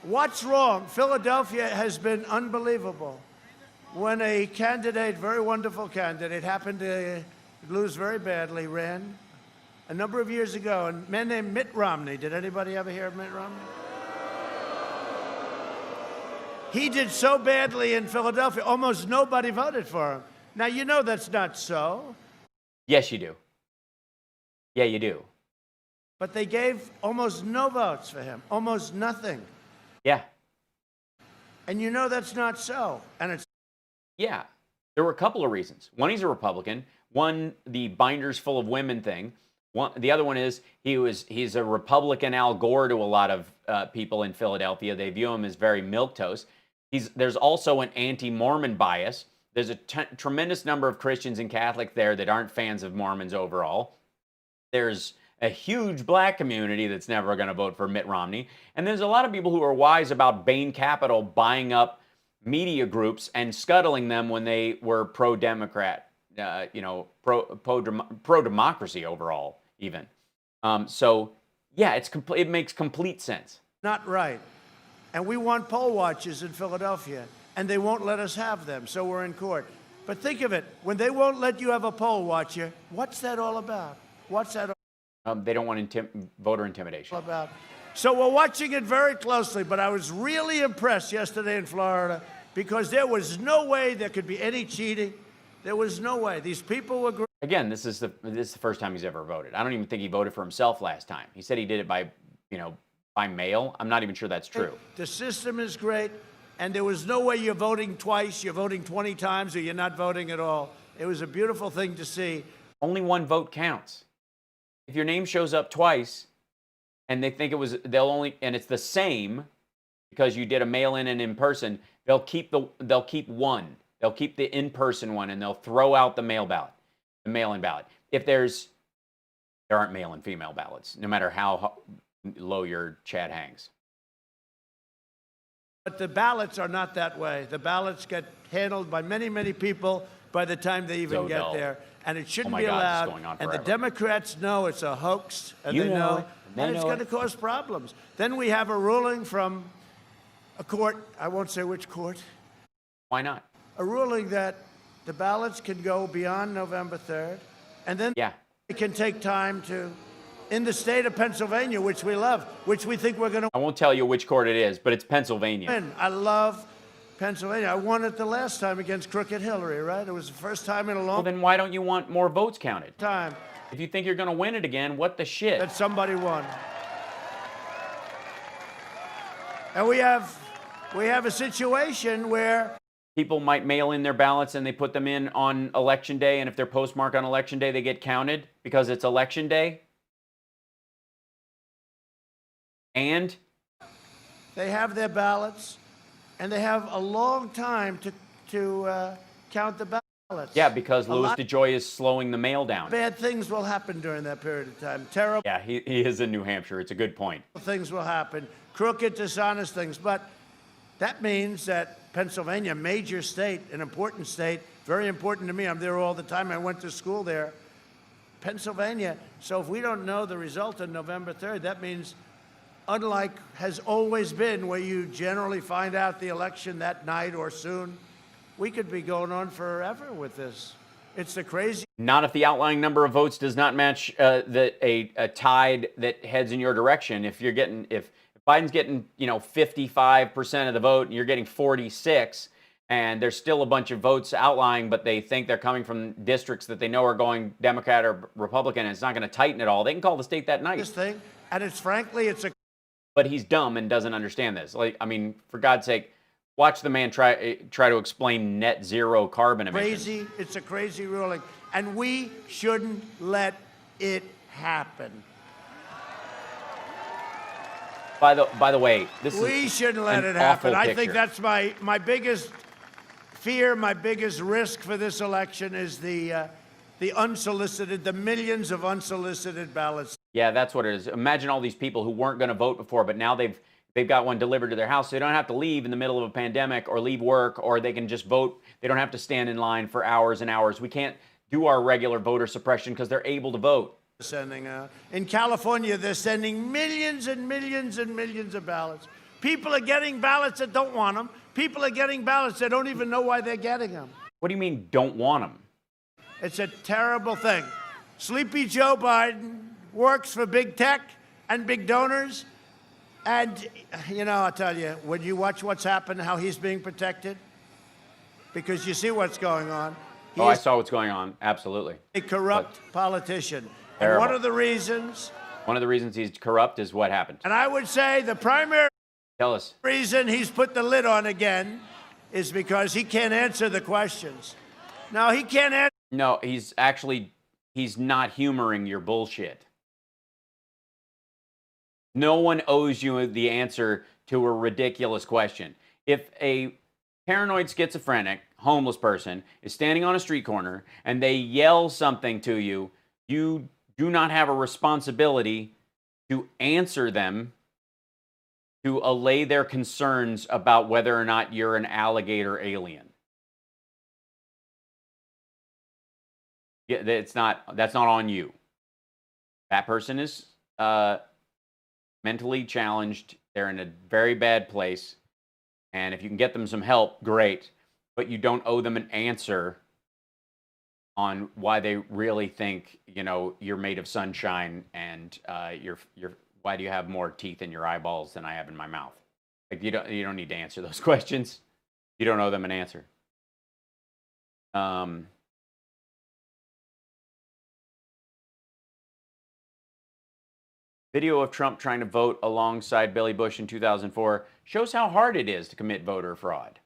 What's wrong? Philadelphia has been unbelievable. When a candidate, very wonderful candidate, happened to lose very badly, ran a number of years ago, a man named Mitt Romney. Did anybody ever hear of Mitt Romney? He did so badly in Philadelphia, almost nobody voted for him. Now, you know that's not so. Yes, you do. Yeah, you do. But they gave almost no votes for him, almost nothing. Yeah. And you know that's not so. And it's Yeah. There were a couple of reasons. One, he's a Republican. One, the binders full of women thing. One, the other one is he's a Republican Al Gore to a lot of people in Philadelphia. They view him as very milquetoast. There's also an anti-Mormon bias. There's a tremendous number of Christians and Catholics there that aren't fans of Mormons overall. There's a huge black community that's never going to vote for Mitt Romney. And there's a lot of people who are wise about Bain Capital buying up media groups and scuttling them when they were pro-Democrat, pro-democracy overall, even. So, yeah, it makes complete sense. not right. And we want poll watchers in Philadelphia, and they won't let us have them, so we're in court. But think of it, when they won't let you have a poll watcher, what's that all about? What's that all They don't want voter intimidation. about? So we're watching it very closely, but I was really impressed yesterday in Florida because there was no way there could be any cheating. There was no way. These people were great. Again, this is the first time he's ever voted. I don't even think he voted for himself last time. He said he did it by mail. I'm not even sure that's true. The system is great, and there was no way you're voting twice, you're voting 20 times, or you're not voting at all. It was a beautiful thing to see. Only one vote counts. If your name shows up twice, and they think and it's the same because you did a mail-in and in-person, they'll keep one. They'll keep the in-person one, and they'll throw out the mail-in ballot. If there aren't male and female ballots, no matter how low your Chad hangs. But the ballots are not that way. The ballots get handled by many, many people by the time they even get there. And it shouldn't be allowed. And the Democrats know it's a hoax, and they know, and it's going to cause problems. Then we have a ruling from a court, I won't say which court. Why not? A ruling that the ballots can go beyond November 3rd, and then it can take time to, in the state of Pennsylvania, which we love, which we think we're going to I won't tell you which court it is, but it's Pennsylvania. win. I love Pennsylvania. I won it the last time against Crooked Hillary, right? It was the first time in a long Well, then why don't you want more votes counted? time If you think you're going to win it again, what the shit? that somebody won. And we have a situation where People might mail in their ballots and they put them in on Election Day, and if they're postmarked on Election Day, they get counted because it's Election Day. And they have their ballots, and they have a long time to count the ballots. yeah, because A Louis lot DeJoy is slowing the mail down. Bad things will happen during that period of time. Terrible Yeah, he is in New Hampshire. It's a good point. things will happen. Crooked, dishonest things. But that means that Pennsylvania, a major state, an important state, very important to me. I'm there all the time. I went to school there. Pennsylvania. So if we don't know the result on November 3rd, that means, unlike has always been, where you generally find out the election that night or soon, we could be going on forever with this. It's the crazy. Not if the outlying number of votes does not match a tide that heads in your direction. If Biden's getting 55% of the vote and you're getting 46, and there's still a bunch of votes outlying, but they think they're coming from districts that they know are going Democrat or Republican, and it's not going to tighten at all. They can call the state that night. This thing, and it's frankly, it's a. But he's dumb and doesn't understand this. For God's sake, watch the man try to explain net zero carbon emissions. It's a crazy ruling, and we shouldn't let it happen. By the way, we shouldn't let an it happen. awful I think picture. that's my biggest fear, my biggest risk for this election is the unsolicited, the millions of unsolicited ballots. Yeah, that's what it is. Imagine all these people who weren't going to vote before, but now they've got one delivered to their house. So they don't have to leave in the middle of a pandemic or leave work, or they can just vote. They don't have to stand in line for hours and hours. We can't do our regular voter suppression because they're able to vote. Sending out. In California, they're sending millions and millions and millions of ballots. People are getting ballots that don't want them. People are getting ballots that don't even know why they're getting them. What do you mean, don't want them? It's a terrible thing. Sleepy Joe Biden works for big tech and big donors, And, you know, I'll tell you, when you watch what's happened, how he's being protected, because you see what's going on. Oh, I saw what's going on. Absolutely. A corrupt politician. And Terrible. one of the reasons he's corrupt is what happened. And I would say the primary reason he's put the lid on again is because he can't answer the questions. No, he can't answer. No, he's not humoring your bullshit. No one owes you the answer to a ridiculous question. If a paranoid schizophrenic homeless person is standing on a street corner and they yell something to you, you do not have a responsibility to answer them to allay their concerns about whether or not you're an alligator alien. Yeah, that's not on you. That person is mentally challenged. They're in a very bad place. And if you can get them some help, great. But you don't owe them an answer on why they really think, you know, you're made of sunshine and why do you have more teeth in your eyeballs than I have in my mouth? Like, you don't need to answer those questions. You don't owe them an answer. Video of Trump trying to vote alongside Billy Bush in 2004 shows how hard it is to commit voter fraud.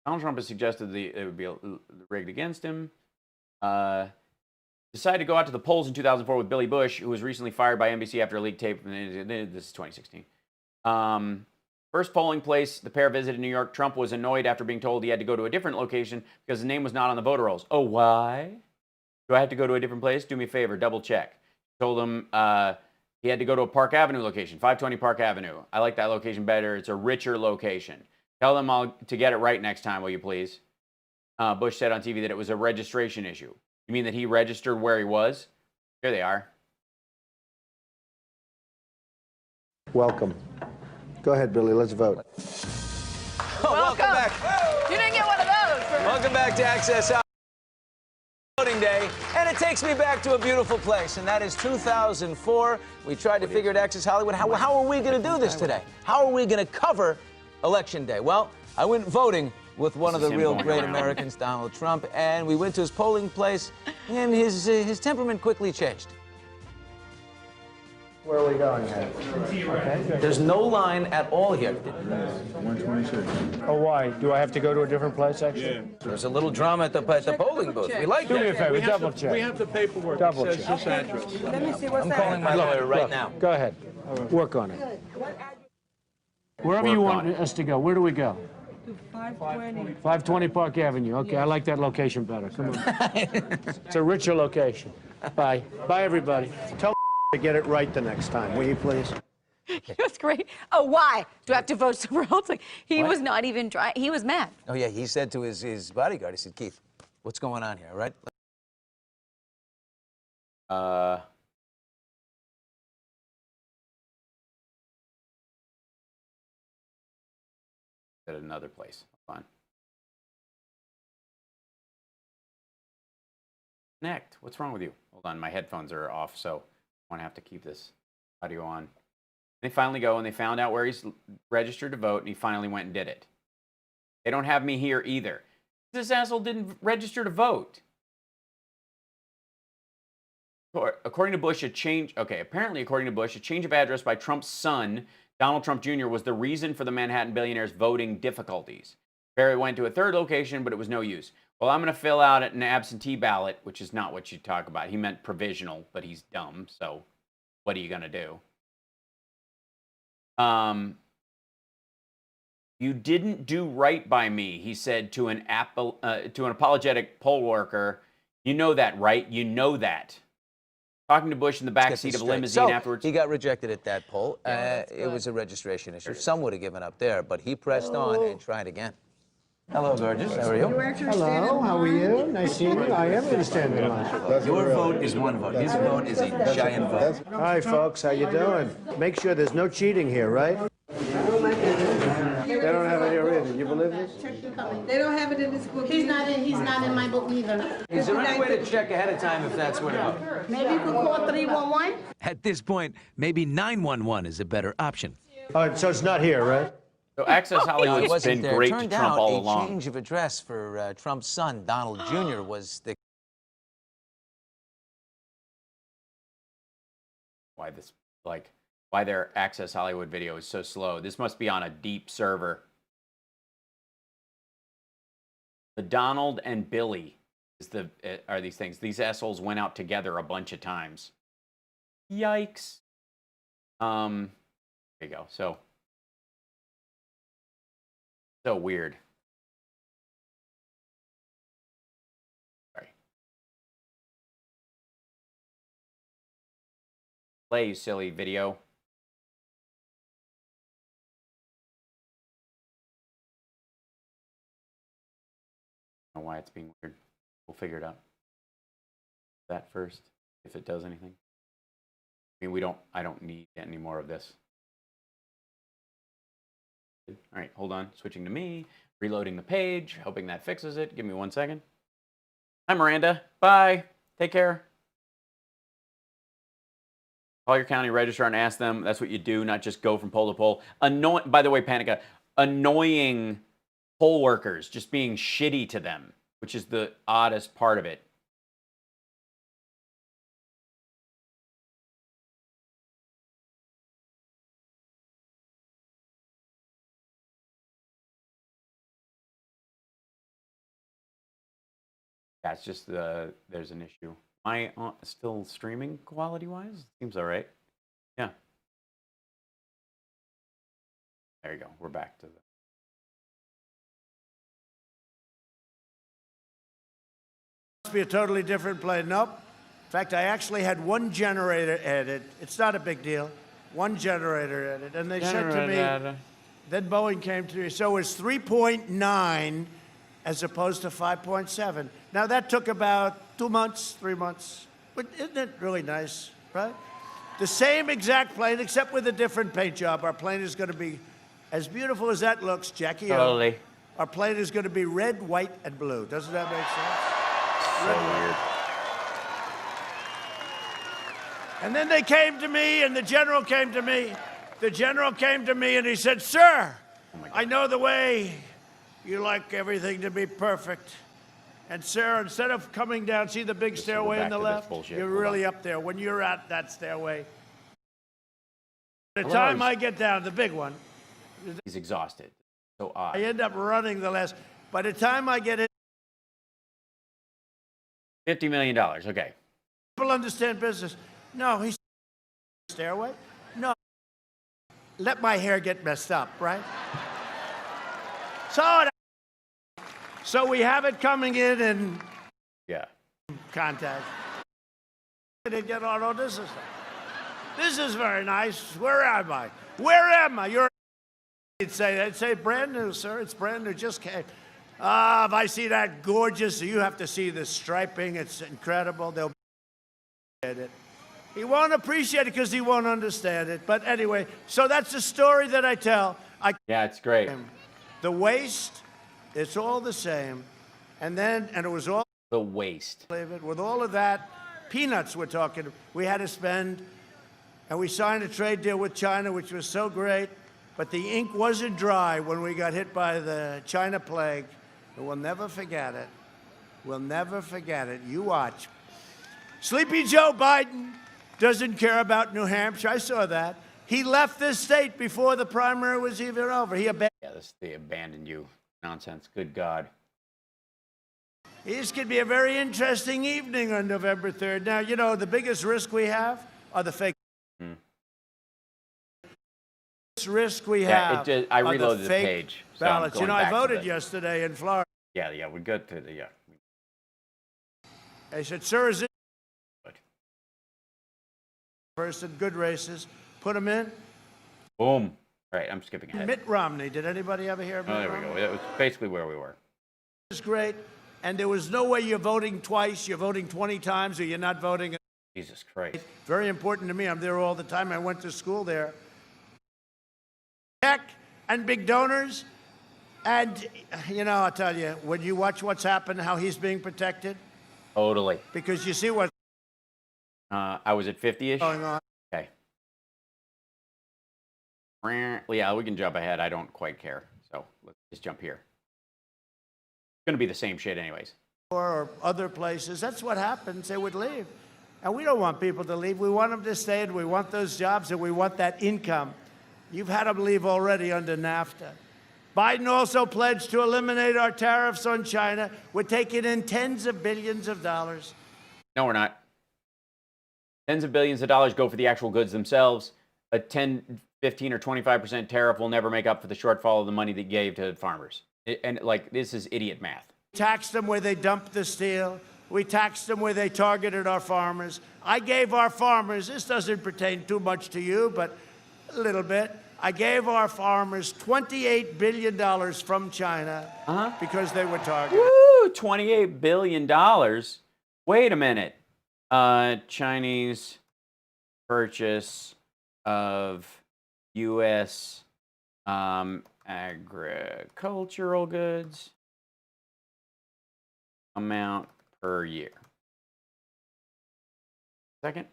Donald Trump has suggested it would be rigged against him. Decided to go out to the polls in 2004 with Billy Bush, who was recently fired by NBC after a leaked tape. This is 2016. First polling place the pair visited in New York. Trump was annoyed after being told he had to go to a different location because his name was not on the voter rolls. Oh, why? Do I have to go to a different place? Do me a favor, double check. Told him he had to go to a Park Avenue location, 520 Park Avenue. I like that location better. It's a richer location. Tell them to get it right next time, will you please? Bush said on TV that it was a registration issue. You mean that he registered where he was? Here they are. Welcome. Go ahead, Billy. Let's vote. Welcome back. You didn't get one of those. Welcome back to Access Voting Day, and it takes me back to a beautiful place, and that is 2004. We tried to figure at Access Hollywood, how are we going to do this today? How are we going to cover Election Day? Well, I went voting with one of the real great Americans, Donald Trump, and we went to his polling place, and his temperament quickly changed. Where are we going here? Okay. There's no line at all here. 126. Oh, why? Do I have to go to a different place, actually? Yeah. There's a little drama at the polling booth. We like Do me a that. favor, double check. We have the paperwork. Double that says check. this address. Let me see what's I'm calling my lawyer right now. Go ahead. Work on it. Wherever you want us to go, where do we go? 520. 520 Park Avenue. Okay, I like that location better. Come on. It's a richer location. Bye. Bye, everybody. Tell to get it right the next time, will you please? It was great. Oh, why? Do I have to vote somewhere else? Like, he was not even trying. He was mad. Oh, yeah, he said to his bodyguard, he said, Keith, what's going on here, all right? At another place. Hold on. Connect. What's wrong with you? Hold on, my headphones are off, so I have to keep this audio on. They finally go and they found out where he's registered to vote, and he finally went and did it. They don't have me here either. This asshole didn't register to vote. According to Bush, apparently according to Bush, a change of address by Trump's son, Donald Trump Jr., was the reason for the Manhattan billionaire's voting difficulties. Barry went to a third location, but it was no use. Well, I'm going to fill out an absentee ballot, which is not what you talk about. He meant provisional, but he's dumb, so what are you going to do? You didn't do right by me, he said to an apologetic poll worker. You know that, right? You know that. Talking to Bush in the backseat of a limousine afterwards. He got rejected at that poll. It was a registration issue. Some would have given up there, but he pressed on and tried again. Hello, gorgeous. How are you? Hello, how are you? Nice seeing you. I am going to stand in line. Your vote is one vote. His vote is a giant vote. Hi, folks. How you doing? Make sure there's no cheating here, right? They don't have any written. You believe this? They don't have it in this book. He's not in my book neither. Is there any way to check ahead of time if that's what it is? Maybe you could call 311? At this point, maybe 911 is a better option. So it's not here, right? So Access No, it Hollywood's wasn't been there. great to Turned Trump out all a along. change of address for Trump's son, Donald Jr., was the Why their Access Hollywood video is so slow. This must be on a deep server. The Donald and Billy are these things. These assholes went out together a bunch of times. Yikes. There you go. So weird. Sorry. Play, you silly video. I don't know why it's being weird. We'll figure it out. That first, if it does anything. I mean, I don't need any more of this. All right, hold on. Switching to me. Reloading the page. Hoping that fixes it. Give me 1 second. Hi, Miranda. Bye. Take care. Call your county registrar and ask them. That's what you do, not just go from poll to poll. By the way, Panica, annoying poll workers, just being shitty to them, which is the oddest part of it. That's just there's an issue. Am I still streaming quality-wise? Seems all right. Yeah. There you go. We're back to the... Must be a totally different plane. Nope. In fact, I actually had one generator edit. It's not a big deal. One generator edit. And they said to me, then Boeing came to me, so it's 3.9 as opposed to 5.7. Now, that took about 2 months, 3 months. But isn't it really nice, right? The same exact plane, except with a different paint job. Our plane is going to be as beautiful as that looks, Jackie. Totally. Our plane is going to be red, white, and blue. Doesn't that make sense? So weird. And then they came to me, and the general came to me. The general came to me, and he said, "Sir, I know the way you like everything to be perfect. And, sir, instead of coming down, see the big stairway on the left? You're really up there. When you're at that stairway, by the time I get down, the big one, he's exhausted. So odd. I end up running the last. By the time I get in, $50 million. Okay. people understand business. No, he's stairway. No, let my hair get messed up, right? So we have it coming in and contact. They get on. Oh, this is very nice. Where am I? Where am I? You'd say brand new, sir. It's brand new. Just came. If I see that gorgeous, you have to see the striping. It's incredible. They'll get it. He won't appreciate it because he won't understand it. But anyway, so that's the story that I tell. Yeah, it's great. The waste, it's all the same. And it was all the waste. With all of that, peanuts we're talking. We had to spend, and we signed a trade deal with China, which was so great. But the ink wasn't dry when we got hit by the China plague. And we'll never forget it. We'll never forget it. You watch. Sleepy Joe Biden doesn't care about New Hampshire. I saw that. He left this state before the primary was even over. They abandoned you. Nonsense. Good God. This could be a very interesting evening on November 3rd. Now, you know, the biggest risk we have are the fake. Risk we have. I reloaded the page. So ballots. You know, I voted yesterday in Florida. Yeah, we got to the I said, "Sir, is it person good races? Put them in." Boom. All right, I'm skipping ahead. Mitt Romney. Did anybody ever hear of Mitt Romney? There we go. That was basically where we were. It was great, and there was no way you're voting twice. You're voting 20 times, or you're not voting. Jesus Christ. Very important to me. I'm there all the time. I went to school there. Tech and big donors, And, you know, I'll tell you, when you watch what's happened, how he's being protected, Totally. because you see what's I was at 50-ish. going on. Okay. Yeah, we can jump ahead. I don't quite care. So let's just jump here. It's going to be the same shit anyways. Or other places. That's what happens. They would leave. And we don't want people to leave. We want them to stay, and we want those jobs, and we want that income. You've had them leave already under NAFTA. Biden also pledged to eliminate our tariffs on China. We're taking in tens of billions of dollars. No, we're not. Tens of billions of dollars go for the actual goods themselves. A 10, 15, or 25% tariff will never make up for the shortfall of the money they gave to farmers. And like, this is idiot math. Taxed them where they dumped the steel. We taxed them where they targeted our farmers. I gave our farmers, this doesn't pertain too much to you, but a little bit. I gave our farmers $28 billion from China because they were targeted. Woo, $28 billion. Wait a minute. Chinese purchase of U.S. Agricultural goods amount per year. Second.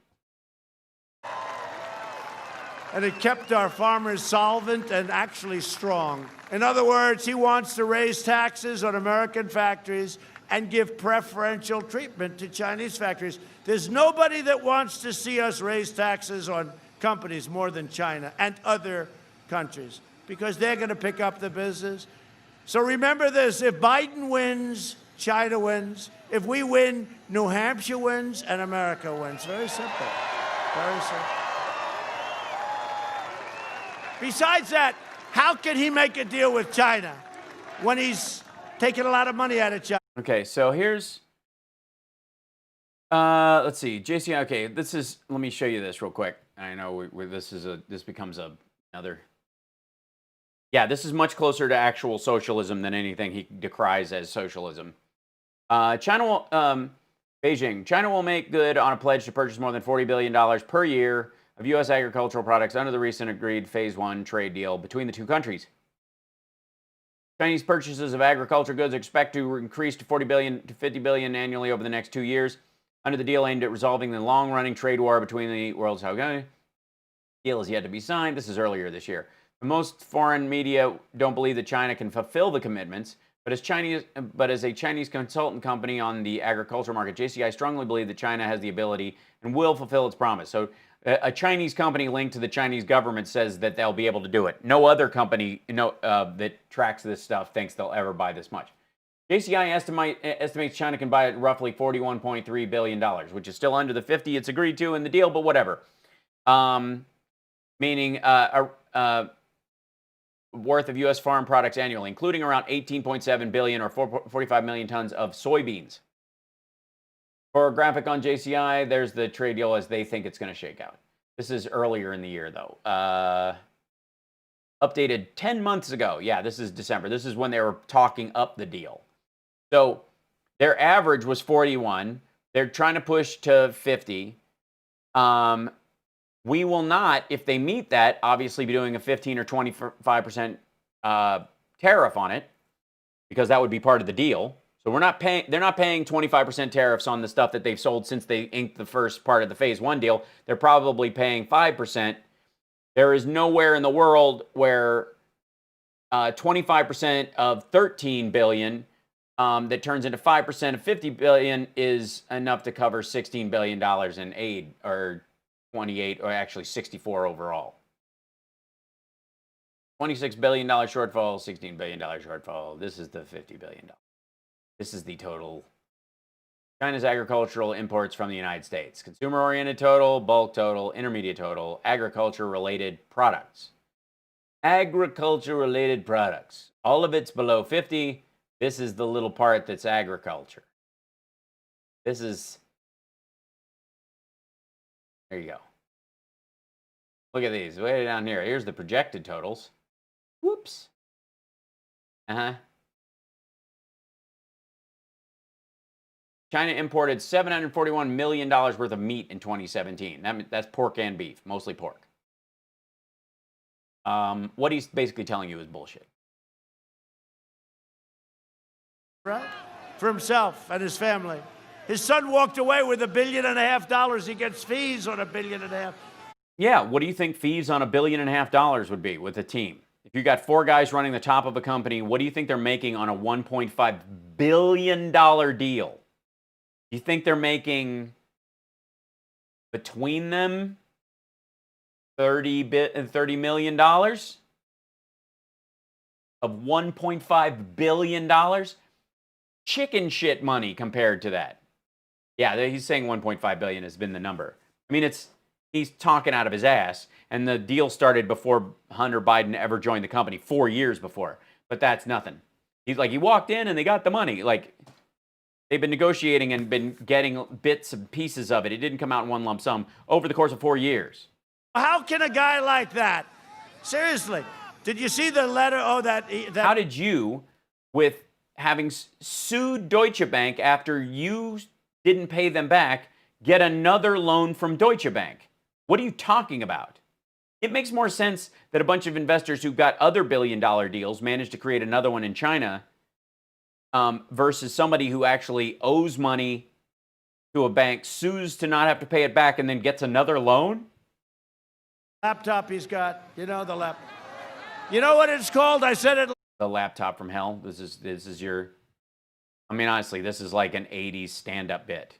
And it kept our farmers solvent and actually strong. In other words, he wants to raise taxes on American factories and give preferential treatment to Chinese factories. There's nobody that wants to see us raise taxes on companies more than China and other countries, because they're going to pick up the business. So remember this, if Biden wins, China wins. If we win, New Hampshire wins and America wins. Very simple. Very simple. Besides that, how can he make a deal with China when he's taking a lot of money out of China? Okay, so here's, let's see, JC. Okay, this is. Let me show you this real quick. I know this becomes another. Yeah, this is much closer to actual socialism than anything he decries as socialism. China will, Beijing. China will make good on a pledge to purchase more than $40 billion per year of U.S. agricultural products under the recent agreed Phase 1 trade deal between the two countries. Chinese purchases of agriculture goods are expected to increase to $40 billion to $50 billion annually over the next 2 years under the deal aimed at resolving the long-running trade war between the world's The deal is yet to be signed. This is earlier this year. Most foreign media don't believe that China can fulfill the commitments, but as a Chinese consultant company on the agriculture market, JCI strongly believe that China has the ability and will fulfill its promise. So a Chinese company linked to the Chinese government says that they'll be able to do it. No other company that tracks this stuff thinks they'll ever buy this much. JCI estimates China can buy it roughly $41.3 billion, which is still under the 50 it's agreed to in the deal, but whatever. Meaning worth of U.S. farm products annually, including around 18.7 billion or 45 million tons of soybeans. For a graphic on JCI, there's the trade deal as they think it's going to shake out. This is earlier in the year, though. Updated 10 months ago. Yeah, this is December. This is when they were talking up the deal. So their average was 41. They're trying to push to 50. We will not, if they meet that, obviously be doing a 15 or 25% tariff on it, because that would be part of the deal. So we're not paying. They're not paying 25% tariffs on the stuff that they've sold since they inked the first part of the Phase 1 deal. They're probably paying 5%. There is nowhere in the world where 25% of 13 billion that turns into 5% of 50 billion is enough to cover $16 billion in aid, or 28, or actually 64 overall. $26 billion shortfall, $16 billion shortfall. This is the $50 billion. This is the total. China's agricultural imports from the United States. Consumer-oriented total, bulk total, intermediate total, agriculture-related products. Agriculture-related products. All of it's below 50. This is the little part that's agriculture. This is... There you go. Look at these. Way down here. Here's the projected totals. Whoops. China imported $741 million worth of meat in 2017. That's pork and beef, mostly pork. What he's basically telling you is bullshit. right? For himself and his family. His son walked away with $1.5 billion. He gets fees on $1.5 billion. Yeah, what do you think fees on $1.5 billion would be with a team? If you got 4 guys running the top of a company, what do you think they're making on a $1.5 billion deal? You think they're making between them $30 million of $1.5 billion? Chicken shit money compared to that. Yeah, he's saying 1.5 billion has been the number. I mean, he's talking out of his ass, and the deal started before Hunter Biden ever joined the company, 4 years before. But that's nothing. He's like, he walked in and they got the money. Like, they've been negotiating and been getting bits and pieces of it. It didn't come out in one lump sum over the course of 4 years. How can a guy like that, seriously, did you see the letter? Oh, that How did you, with having sued Deutsche Bank after you didn't pay them back, get another loan from Deutsche Bank? What are you talking about? It makes more sense that a bunch of investors who got other billion-dollar deals managed to create another one in China versus somebody who actually owes money to a bank, sues to not have to pay it back, and then gets another loan? Laptop he's got, you know, the laptop. You know what it's called? I said it. The laptop from hell. This is your, I mean, honestly, this is like an 80s stand-up bit.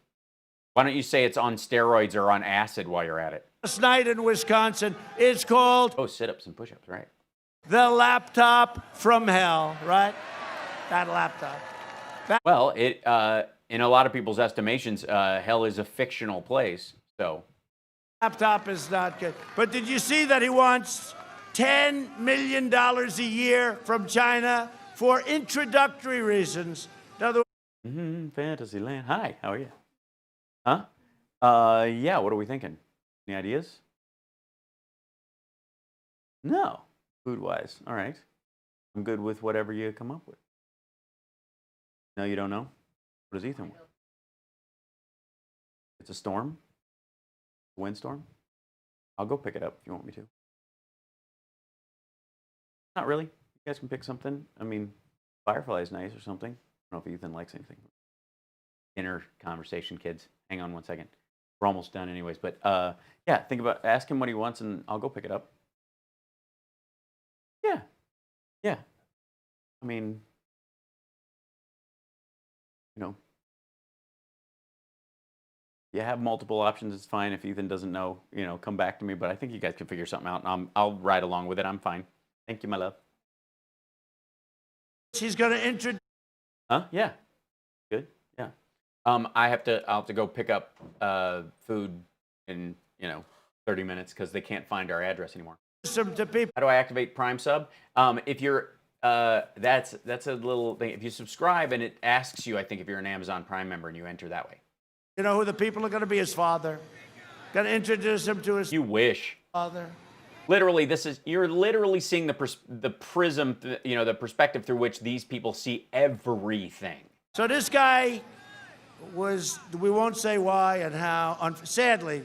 Why don't you say it's on steroids or on acid while you're at it? Last night in Wisconsin, it's called... Oh, sit-ups and push-ups, right. The laptop from hell, right? That laptop. Well, it in a lot of people's estimations, hell is a fictional place, so... Laptop is not good. But did you see that he wants $10 million a year from China for introductory reasons? In other words, Fantasyland. Hi, how are you? Huh? Yeah, what are we thinking? Any ideas? No. Food-wise. All right. I'm good with whatever you come up with. No, you don't know? What does Ethan want? It's a storm? Windstorm? I'll go pick it up if you want me to. Not really. You guys can pick something. I mean, Firefly is nice or something. I don't know if Ethan likes anything. Inner conversation, kids. Hang on one second. We're almost done anyways. But yeah, ask him what he wants and I'll go pick it up. Yeah. Yeah. I mean, you know, you have multiple options, it's fine. If Ethan doesn't know, you know, come back to me. But I think you guys can figure something out. And I'll ride along with it. I'm fine. Thank you, my love. he's going to introduce... Huh? Yeah. Good. Yeah. I'll have to go pick up food in, 30 minutes because they can't find our address anymore. Some to people. How do I activate Prime Sub? If you're... that's a little thing. If you subscribe and it asks you, I think, if you're an Amazon Prime member and you enter that way. You know who the people are going to be? His father. Going to introduce him to his... You wish. Father. Literally, you're literally seeing the prism, the perspective through which these people see everything. So this guy was, we won't say why and how, sadly,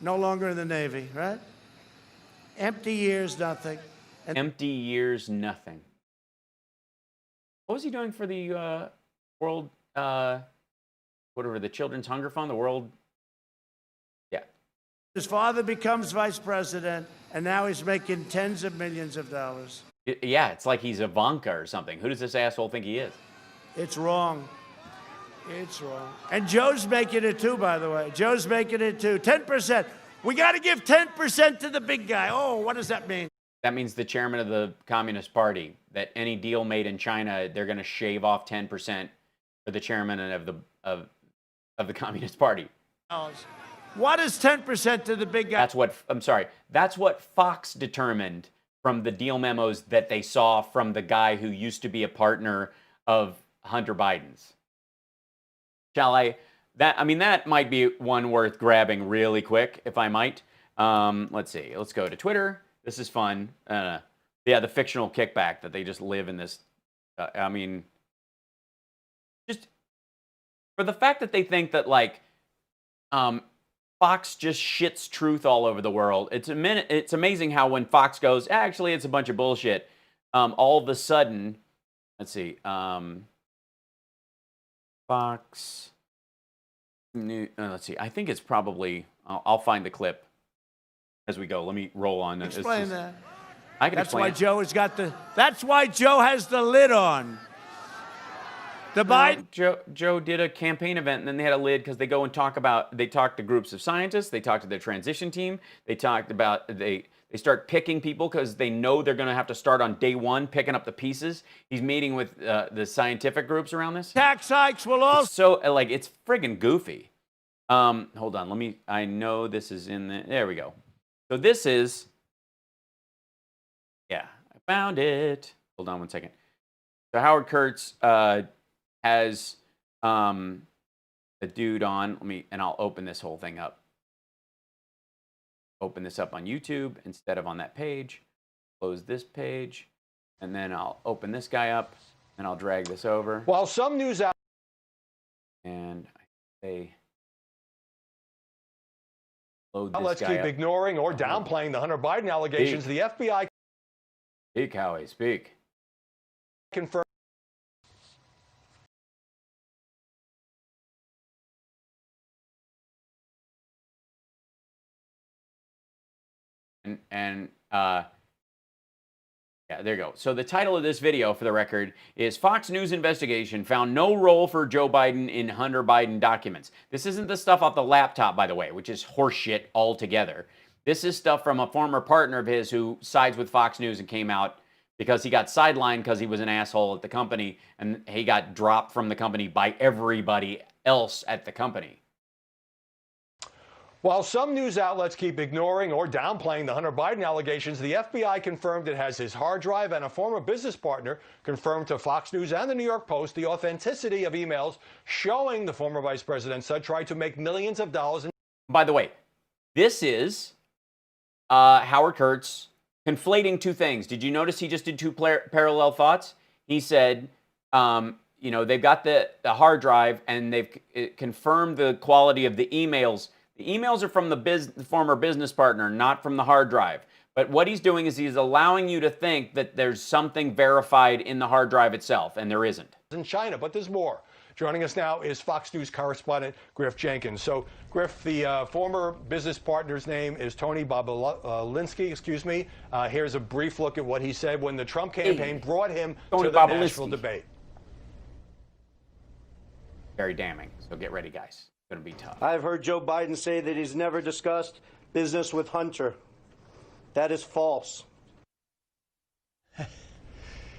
no longer in the Navy, right? Empty years, nothing. Empty years, nothing. What was he doing for the World, whatever, the Children's Hunger Fund, the World? Yeah. His father becomes vice president, and now he's making tens of millions of dollars. Yeah, it's like he's Ivanka or something. Who does this asshole think he is? It's wrong. It's wrong. And Joe's making it too, by the way. Joe's making it too. 10%. We got to give 10% to the big guy. Oh, what does that mean? That means the chairman of the Communist Party, that any deal made in China, they're going to shave off 10% for the chairman of the Communist Party. What is 10% to the big guy? That's what Fox determined from the deal memos that they saw from the guy who used to be a partner of Hunter Biden's. That might be one worth grabbing really quick, if I might. Let's see. Let's go to Twitter. This is fun. Yeah, the fictional kickback that they just live in this. Just for the fact that they think that, Fox just shits truth all over the world. It's amazing how when Fox goes, actually, it's a bunch of bullshit, all of a sudden, let's see. Fox News. Let's see. I think it's probably. I'll find the clip as we go. Let me roll on. Explain that. I can That's explain why it. Joe has got the. That's why Joe has the lid on. The Biden. Joe did a campaign event, and then they had a lid because they go and talk about. They talk to groups of scientists. They talk to their transition team. They talked about they start picking people because they know they're going to have to start on day one picking up the pieces. He's meeting with the scientific groups around this. Tax hikes will also. So like it's friggin' goofy. Hold on. Let me. I know this is in the. There we go. So this is. Yeah, I found it. Hold on one second. So Howard Kurtz has a dude on. Let me, and I'll open this whole thing up. Open this up on YouTube instead of on that page. Close this page, and then I'll open this guy up, and I'll drag this over. While some news out. And I say. Load this Let's guy keep up. ignoring or downplaying the Hunter Biden allegations. Speak. The FBI. Speak, Howie, speak. Confirmed. Yeah, there you go. So the title of this video, for the record, is Fox News Investigation Found No Role for Joe Biden in Hunter Biden Documents. This isn't the stuff off the laptop, by the way, which is horseshit altogether. This is stuff from a former partner of his who sides with Fox News and came out because he got sidelined because he was an asshole at the company, and he got dropped from the company by everybody else at the company. While some news outlets keep ignoring or downplaying the Hunter Biden allegations, the FBI confirmed it has his hard drive, and a former business partner confirmed to Fox News and the New York Post the authenticity of emails showing the former vice president said tried to make millions of dollars. By the way, this is Howard Kurtz conflating two things. Did you notice he just did two parallel thoughts? He said, you know, they've got the hard drive, and they've confirmed the quality of the emails. The emails are from the former business partner, not from the hard drive. But what he's doing is he's allowing you to think that there's something verified in the hard drive itself, and there isn't. In China, but there's more. Joining us now is Fox News correspondent Griff Jenkins. So, Griff, the former business partner's name is Tony Bobolinsky, excuse me. Here's a brief look at what he said when the Trump campaign brought him to the Nashville debate. Very damning. So get ready, guys. It's going to be tough. I've heard Joe Biden say that he's never discussed business with Hunter. That is false.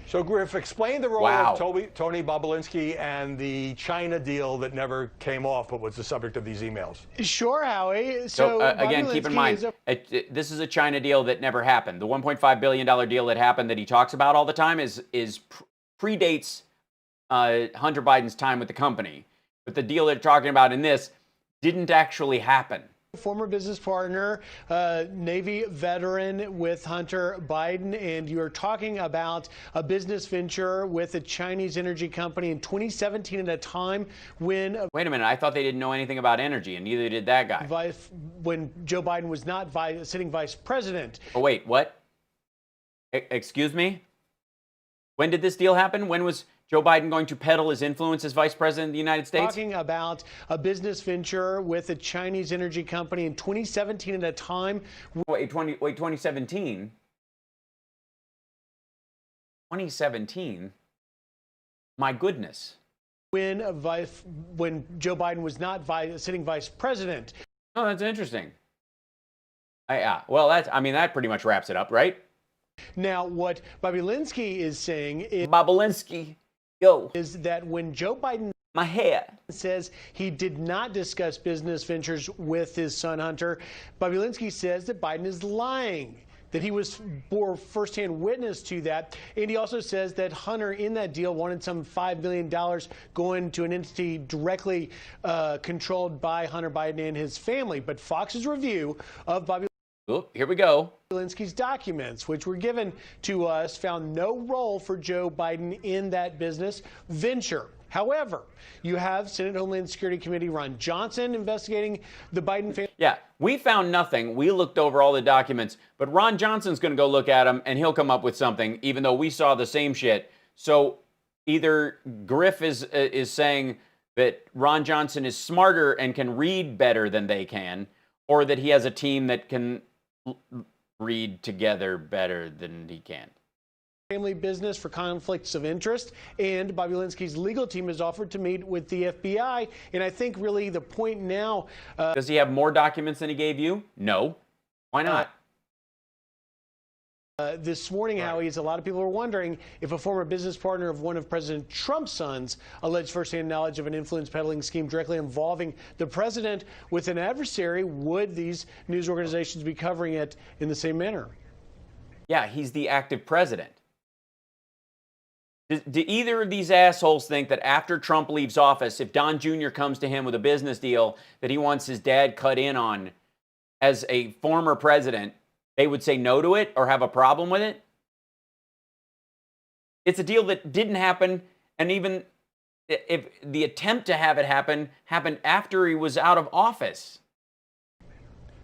So, Griff, explain the role of Tony Bobolinsky and the China deal that never came off, but was the subject of these emails. Sure, Howie. So again, keep in mind, this is a China deal that never happened. The $1.5 billion deal that happened that he talks about all the time predates Hunter Biden's time with the company. But the deal they're talking about in this didn't actually happen. Former business partner, Navy veteran with Hunter Biden, and you're talking about a business venture with a Chinese energy company in 2017 at a time when... Wait a minute, I thought they didn't know anything about energy, and neither did that guy. When Joe Biden was not sitting vice president. Oh, wait, what? Excuse me? When did this deal happen? When was Joe Biden going to peddle his influence as vice president of the United States? Talking about a business venture with a Chinese energy company in 2017 at a time. Wait, 2017? 2017? My goodness. When Joe Biden was not sitting vice president. Oh, that's interesting. Yeah, well, that pretty much wraps it up, right? Now, what Bobolinsky is saying is... Bobolinsky. Yo. Is that when Joe Biden says he did not discuss business ventures with his son Hunter, Bobolinsky says that Biden is lying, that he was firsthand witness to that. And he also says that Hunter in that deal wanted some $5 million going to an entity directly controlled by Hunter Biden and his family. But Fox's review of here we go. Bobolinsky's documents, which were given to us, found no role for Joe Biden in that business venture. However, you have Senate Homeland Security Committee Ron Johnson investigating the Biden family. Yeah, we found nothing. We looked over all the documents, but Ron Johnson's going to go look at them, and he'll come up with something, even though we saw the same shit. So either Griff is saying that Ron Johnson is smarter and can read better than they can, or that he has a team that can read together better than he can. Family business for conflicts of interest, and Bobby Linsky's legal team has offered to meet with the FBI. And I think really the point now... Does he have more documents than he gave you? No. Why not? This morning, Howie, a lot of people are wondering if a former business partner of one of President Trump's sons alleged firsthand knowledge of an influence peddling scheme directly involving the president with an adversary, would these news organizations be covering it in the same manner? Yeah, he's the active president. Do either of these assholes think that after Trump leaves office, if Don Jr. comes to him with a business deal that he wants his dad cut in on as a former president, they would say no to it or have a problem with it? It's a deal that didn't happen, and even if the attempt to have it happen happened after he was out of office.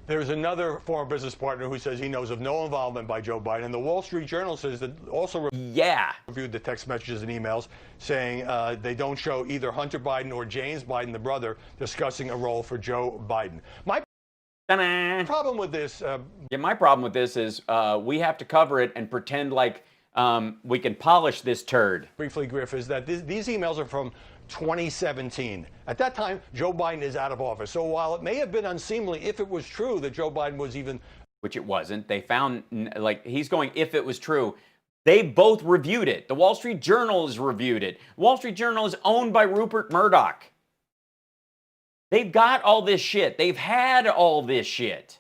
There's another former business partner who says he knows of no involvement by Joe Biden. And the Wall Street Journal says that also reviewed the text messages and emails saying they don't show either Hunter Biden or James Biden, the brother, discussing a role for Joe Biden. My problem with this... my problem with this is we have to cover it and pretend like we can polish this turd. Briefly, Griff, is that these emails are from 2017. At that time, Joe Biden is out of office. So while it may have been unseemly, if it was true that Joe Biden was even... Which it wasn't. They found, like, he's going, if it was true. They both reviewed it. The Wall Street Journal has reviewed it. Wall Street Journal is owned by Rupert Murdoch. They've got all this shit. They've had all this shit.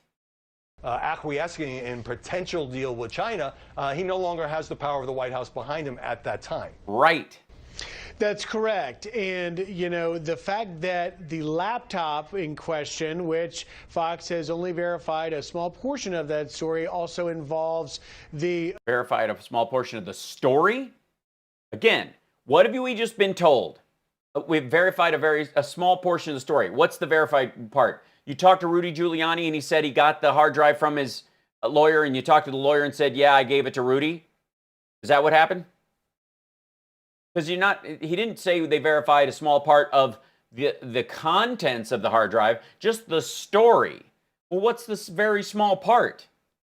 Acquiescing in potential deal with China, he no longer has the power of the White House behind him at that time. Right. That's correct. And, you know, the fact that the laptop in question, which Fox has only verified a small portion of that story, also involves the... Verified a small portion of the story? Again, what have we just been told? We've verified a small portion of the story. What's the verified part? You talked to Rudy Giuliani and he said he got the hard drive from his lawyer, and you talked to the lawyer and said, yeah, I gave it to Rudy? Is that what happened? Because he didn't say they verified a small part of the contents of the hard drive, just the story. Well, what's this very small part?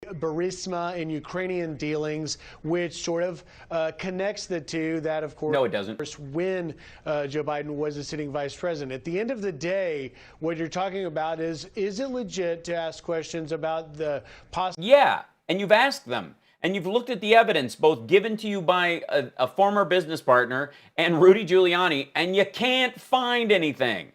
Burisma and Ukrainian dealings, which sort of connects the two. That, of course, no, it doesn't. When Joe Biden was a sitting vice president. At the end of the day, what you're talking about is it legit to ask questions about the possible... Yeah, and you've asked them. And you've looked at the evidence, both given to you by a former business partner and Rudy Giuliani, and you can't find anything.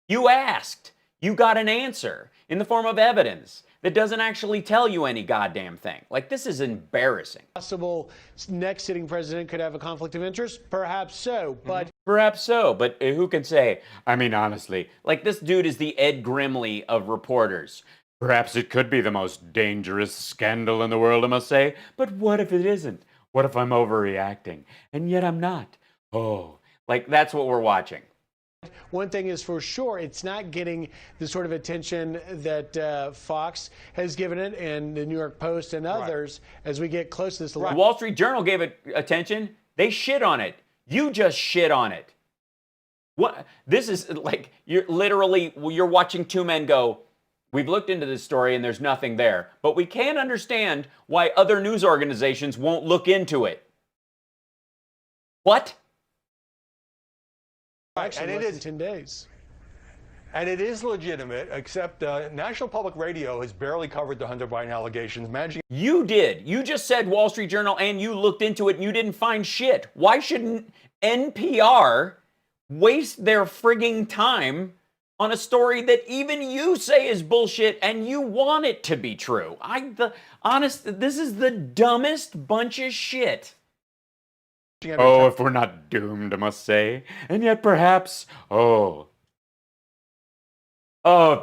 You asked. You got an answer in the form of evidence that doesn't actually tell you any goddamn thing. Like, this is embarrassing. Possible next sitting president could have a conflict of interest? Perhaps so, but... Perhaps so, but who can say? I mean, honestly, like, this dude is the Ed Grimley of reporters. Perhaps it could be the most dangerous scandal in the world, I must say. But what if it isn't? What if I'm overreacting? And yet I'm not. Oh, like, that's what we're watching. One thing is for sure, it's not getting the sort of attention that Fox has given it, and the New York Post and others, as we get close to this. The Wall Street Journal gave it attention. They shit on it. You just shit on it. What? This is like, you're watching two men go, we've looked into this story and there's nothing there. But we can't understand why other news organizations won't look into it. What? Actually, and it is 10 days. And it is legitimate, except National Public Radio has barely covered the Hunter Biden allegations. You did. You just said Wall Street Journal, and you looked into it and you didn't find shit. Why shouldn't NPR waste their frigging time on a story that even you say is bullshit and you want it to be true? This is the dumbest bunch of shit. Oh, if we're not doomed, I must say. And yet perhaps, if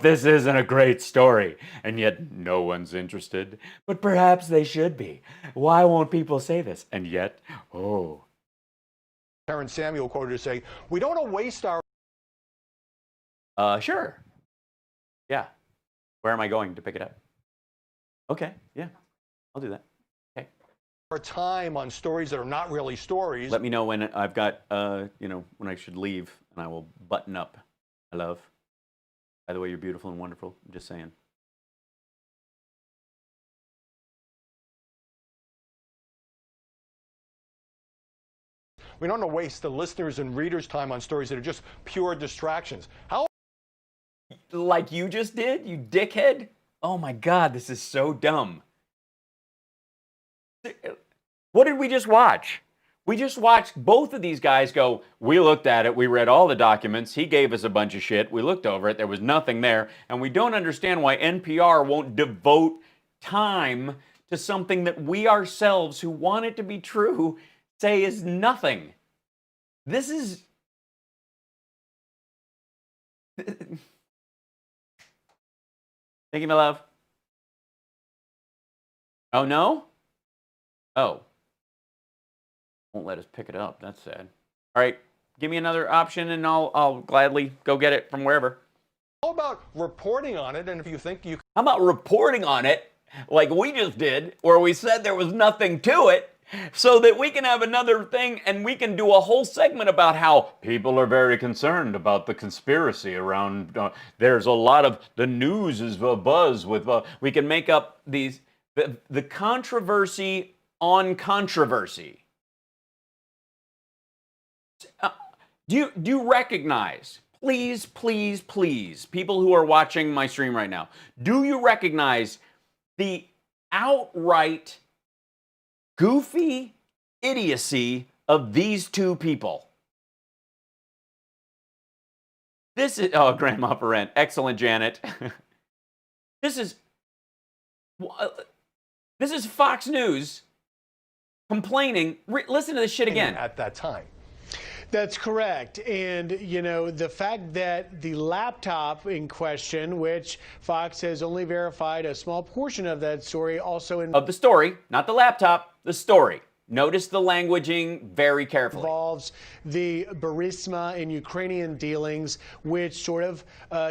this isn't a great story, and yet no one's interested. But perhaps they should be. Why won't people say this? And yet, Terrence Samuel quoted as saying, we don't want to waste our... Sure. Yeah. Where am I going to pick it up? Okay, yeah, I'll do that. Okay. Our time on stories that are not really stories. Let me know when I've got, when I should leave. and I will button up. I love. By the way, you're beautiful and wonderful. I'm just saying. We don't want to waste the listeners' and readers' time on stories that are just pure distractions. How? Like you just did, you dickhead? Oh my God, this is so dumb. What did we just watch? We just watched both of these guys go, we looked at it, we read all the documents, he gave us a bunch of shit, we looked over it, there was nothing there, and we don't understand why NPR won't devote time to something that we ourselves, who want it to be true, say is nothing. This is... Thinking of love? Oh, no? Oh. Won't let us pick it up. That's sad. All right. Give me another option, and I'll gladly go get it from wherever. How about reporting on it, and if you think you... How about reporting on it, like we just did, where we said there was nothing to it, so that we can have another thing, and we can do a whole segment about how people are very concerned about the conspiracy around, there's a lot of, the news is a buzz with, we can make up these, the controversy on controversy. Do you recognize, please, please, please, people who are watching my stream right now, do you recognize the outright goofy idiocy of these two people? This is, oh, Grandma Parent, excellent, Janet. This is Fox News complaining. Listen to this shit again. At that time. That's correct. And, you know, the fact that the laptop in question, which Fox has only verified a small portion of that story, also of the story, not the laptop, the story. Notice the languaging very carefully. Involves the Burisma and Ukrainian dealings, which sort of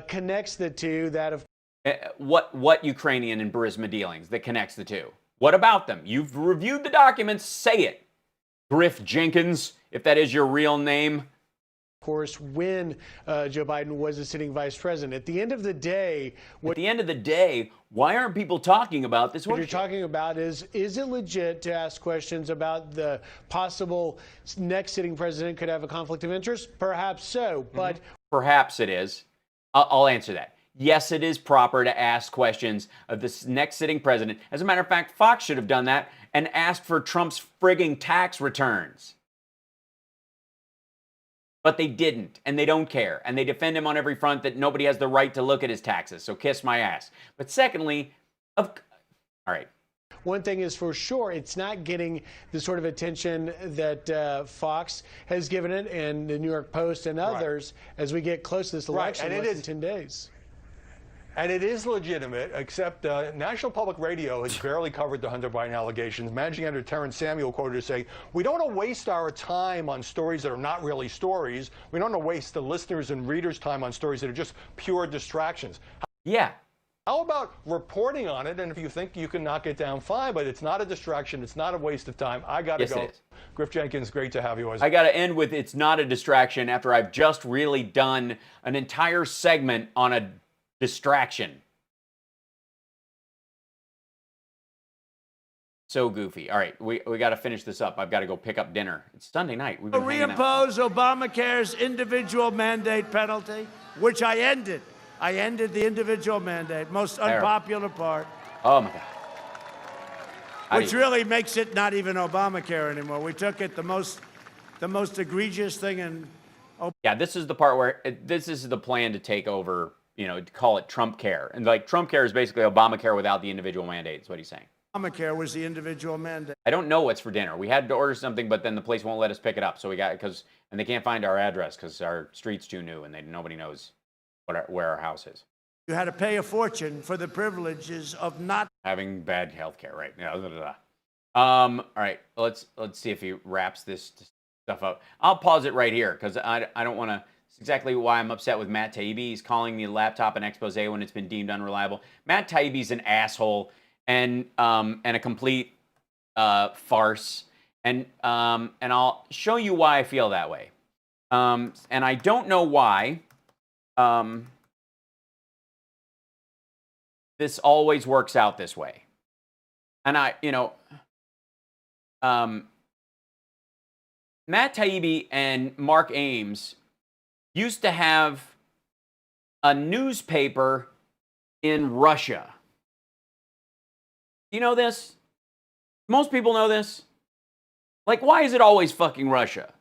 connects the two. That of what Ukrainian and Burisma dealings that connects the two? What about them? You've reviewed the documents. Say it, Griff Jenkins, if that is your real name. Of course, when Joe Biden was a sitting vice president. At the end of the day, why aren't people talking about this? What you're talking about is it legit to ask questions about the possible next sitting president could have a conflict of interest? Perhaps so, but... Perhaps it is. I'll answer that. Yes, it is proper to ask questions of this next sitting president. As a matter of fact, Fox should have done that and asked for Trump's frigging tax returns. But they didn't, and they don't care, and they defend him on every front that nobody has the right to look at his taxes, so kiss my ass. But secondly, all right. One thing is for sure, it's not getting the sort of attention that Fox has given it, and the New York Post and others, as we get close to this election in less than 10 days. And it is legitimate, except National Public Radio has barely covered the Hunter Biden allegations. Managing editor Terrence Samuel quoted as saying, we don't want to waste our time on stories that are not really stories. We don't want to waste the listeners' and readers' time on stories that are just pure distractions. Yeah. How about reporting on it? And if you think you can knock it down, fine, but it's not a distraction. It's not a waste of time. I got to go. It is. Griff Jenkins, great to have you. I got to end with it's not a distraction after I've just really done an entire segment on a distraction. So goofy. All right, we got to finish this up. I've got to go pick up dinner. It's Sunday night. We've been hanging out. Reimpose Obamacare's individual mandate penalty, which I ended. I ended the individual mandate, most unpopular part. Oh my God. Which really makes it not even Obamacare anymore. We took it the most egregious thing in. Yeah, this is the part where this is the plan to take over. You know, to call it Trump Care. And like Trump Care is basically Obamacare without the individual mandate, is what he's saying. Obamacare was the individual mandate. I don't know what's for dinner. We had to order something, but then the place won't let us pick it up. So we got, and they can't find our address because our street's too new and nobody knows where our house is. You had to pay a fortune for the privileges of not having bad health care, right? Yeah. All right, let's see if he wraps this stuff up. I'll pause it right here because I don't want to. Exactly why I'm upset with Matt Taibbi. He's calling the laptop an expose when it's been deemed unreliable. Matt Taibbi's an asshole and a complete farce. And I'll show you why I feel that way. And I don't know why this always works out this way. And Matt Taibbi and Mark Ames used to have a newspaper in Russia. You know this? Most people know this. Like, why is it always fucking Russia?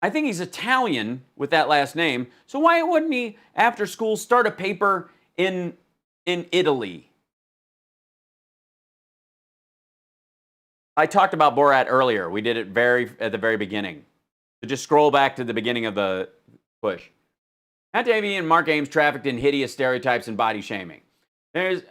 I think he's Italian with that last name. So why wouldn't he, after school, start a paper in Italy? I talked about Borat earlier. We did it at the very beginning. So just scroll back to the beginning of the push. Matt Taibbi and Mark Ames trafficked in hideous stereotypes and body shaming. There's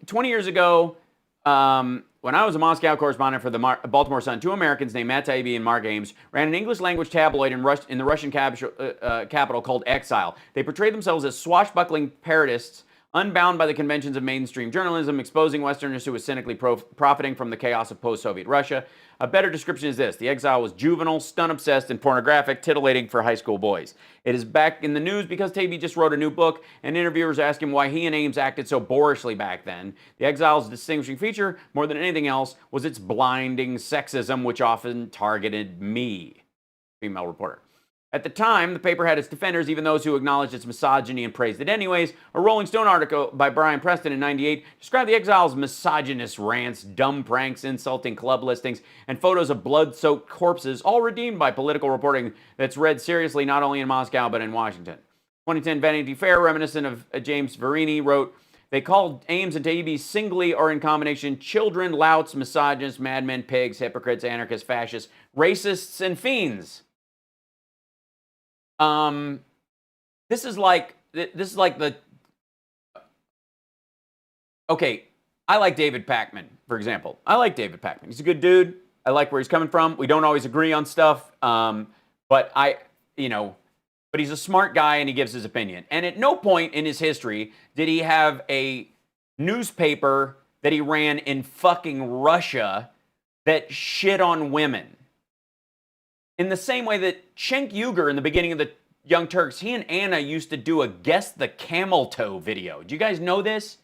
20 years ago, when I was a Moscow correspondent for the Baltimore Sun, two Americans named Matt Taibbi and Mark Ames ran an English-language tabloid in the Russian capital called Exile. They portrayed themselves as swashbuckling parodists, unbound by the conventions of mainstream journalism, exposing Westerners who were cynically profiting from the chaos of post-Soviet Russia. A better description is this: the Exile was juvenile, stun-obsessed, and pornographic, titillating for high school boys. It is back in the news because Taibbi just wrote a new book, and interviewers ask him why he and Ames acted so boorishly back then. The Exile's distinguishing feature, more than anything else, was its blinding sexism, which often targeted me, female reporter. At the time, the paper had its defenders, even those who acknowledged its misogyny and praised it anyways. A Rolling Stone article by Brian Preston in '98 described the Exile's misogynist rants, dumb pranks, insulting club listings, and photos of blood-soaked corpses, all redeemed by political reporting that's read seriously not only in Moscow but in Washington. 2010 Vanity Fair, reminiscent of James Verini, wrote, they called Ames and Taibbi singly or in combination children, louts, misogynists, madmen, pigs, hypocrites, anarchists, fascists, racists, and fiends. This is like the, okay, I like David Pakman, for example. I like David Pakman. He's a good dude. I like where he's coming from. We don't always agree on stuff, but he's a smart guy and he gives his opinion. And at no point in his history did he have a newspaper that he ran in fucking Russia that shit on women. In the same way that Cenk Uygur in the beginning of the Young Turks, he and Anna used to do a Guess the Camel Toe video. Do you guys know this?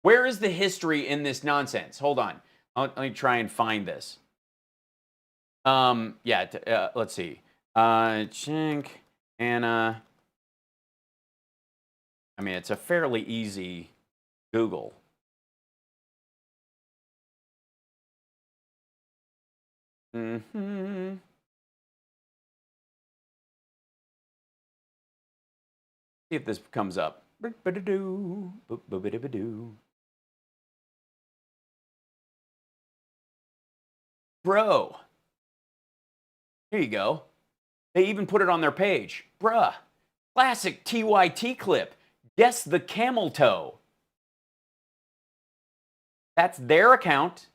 Where is the history in this nonsense? Hold on. Let me try and find this. Let's see. Cenk, Anna. I mean, it's a fairly easy Google. Mm-hmm. See if this comes up. Bro. Here you go. They even put it on their page. Bruh. Classic TYT clip. Guess the Camel Toe. That's their account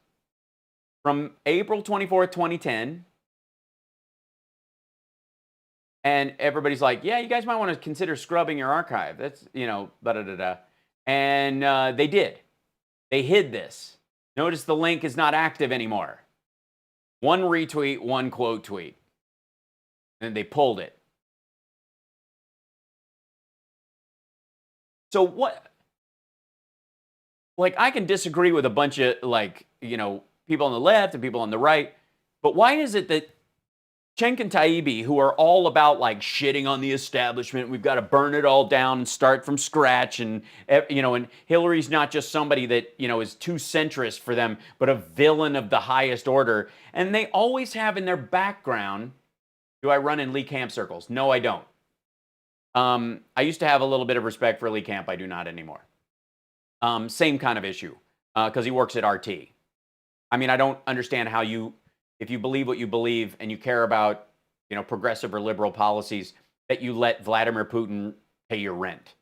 from April 24th, 2010. And everybody's like, yeah, you guys might want to consider scrubbing your archive. That's, And they did. They hid this. Notice the link is not active anymore. One retweet, one quote tweet. And they pulled it. So what? Like, I can disagree with a bunch of, people on the left and people on the right. But why is it that Cenk and Taibbi, who are all about shitting on the establishment, we've got to burn it all down and start from scratch, and and Hillary's not just somebody that is too centrist for them, but a villain of the highest order, and they always have in their background, do I run in Lee Camp circles? No, I don't. I used to have a little bit of respect for Lee Camp. I do not anymore. Same kind of issue, because he works at RT. I mean, I don't understand how if you believe what you believe and you care about, progressive or liberal policies, that you let Vladimir Putin pay your rent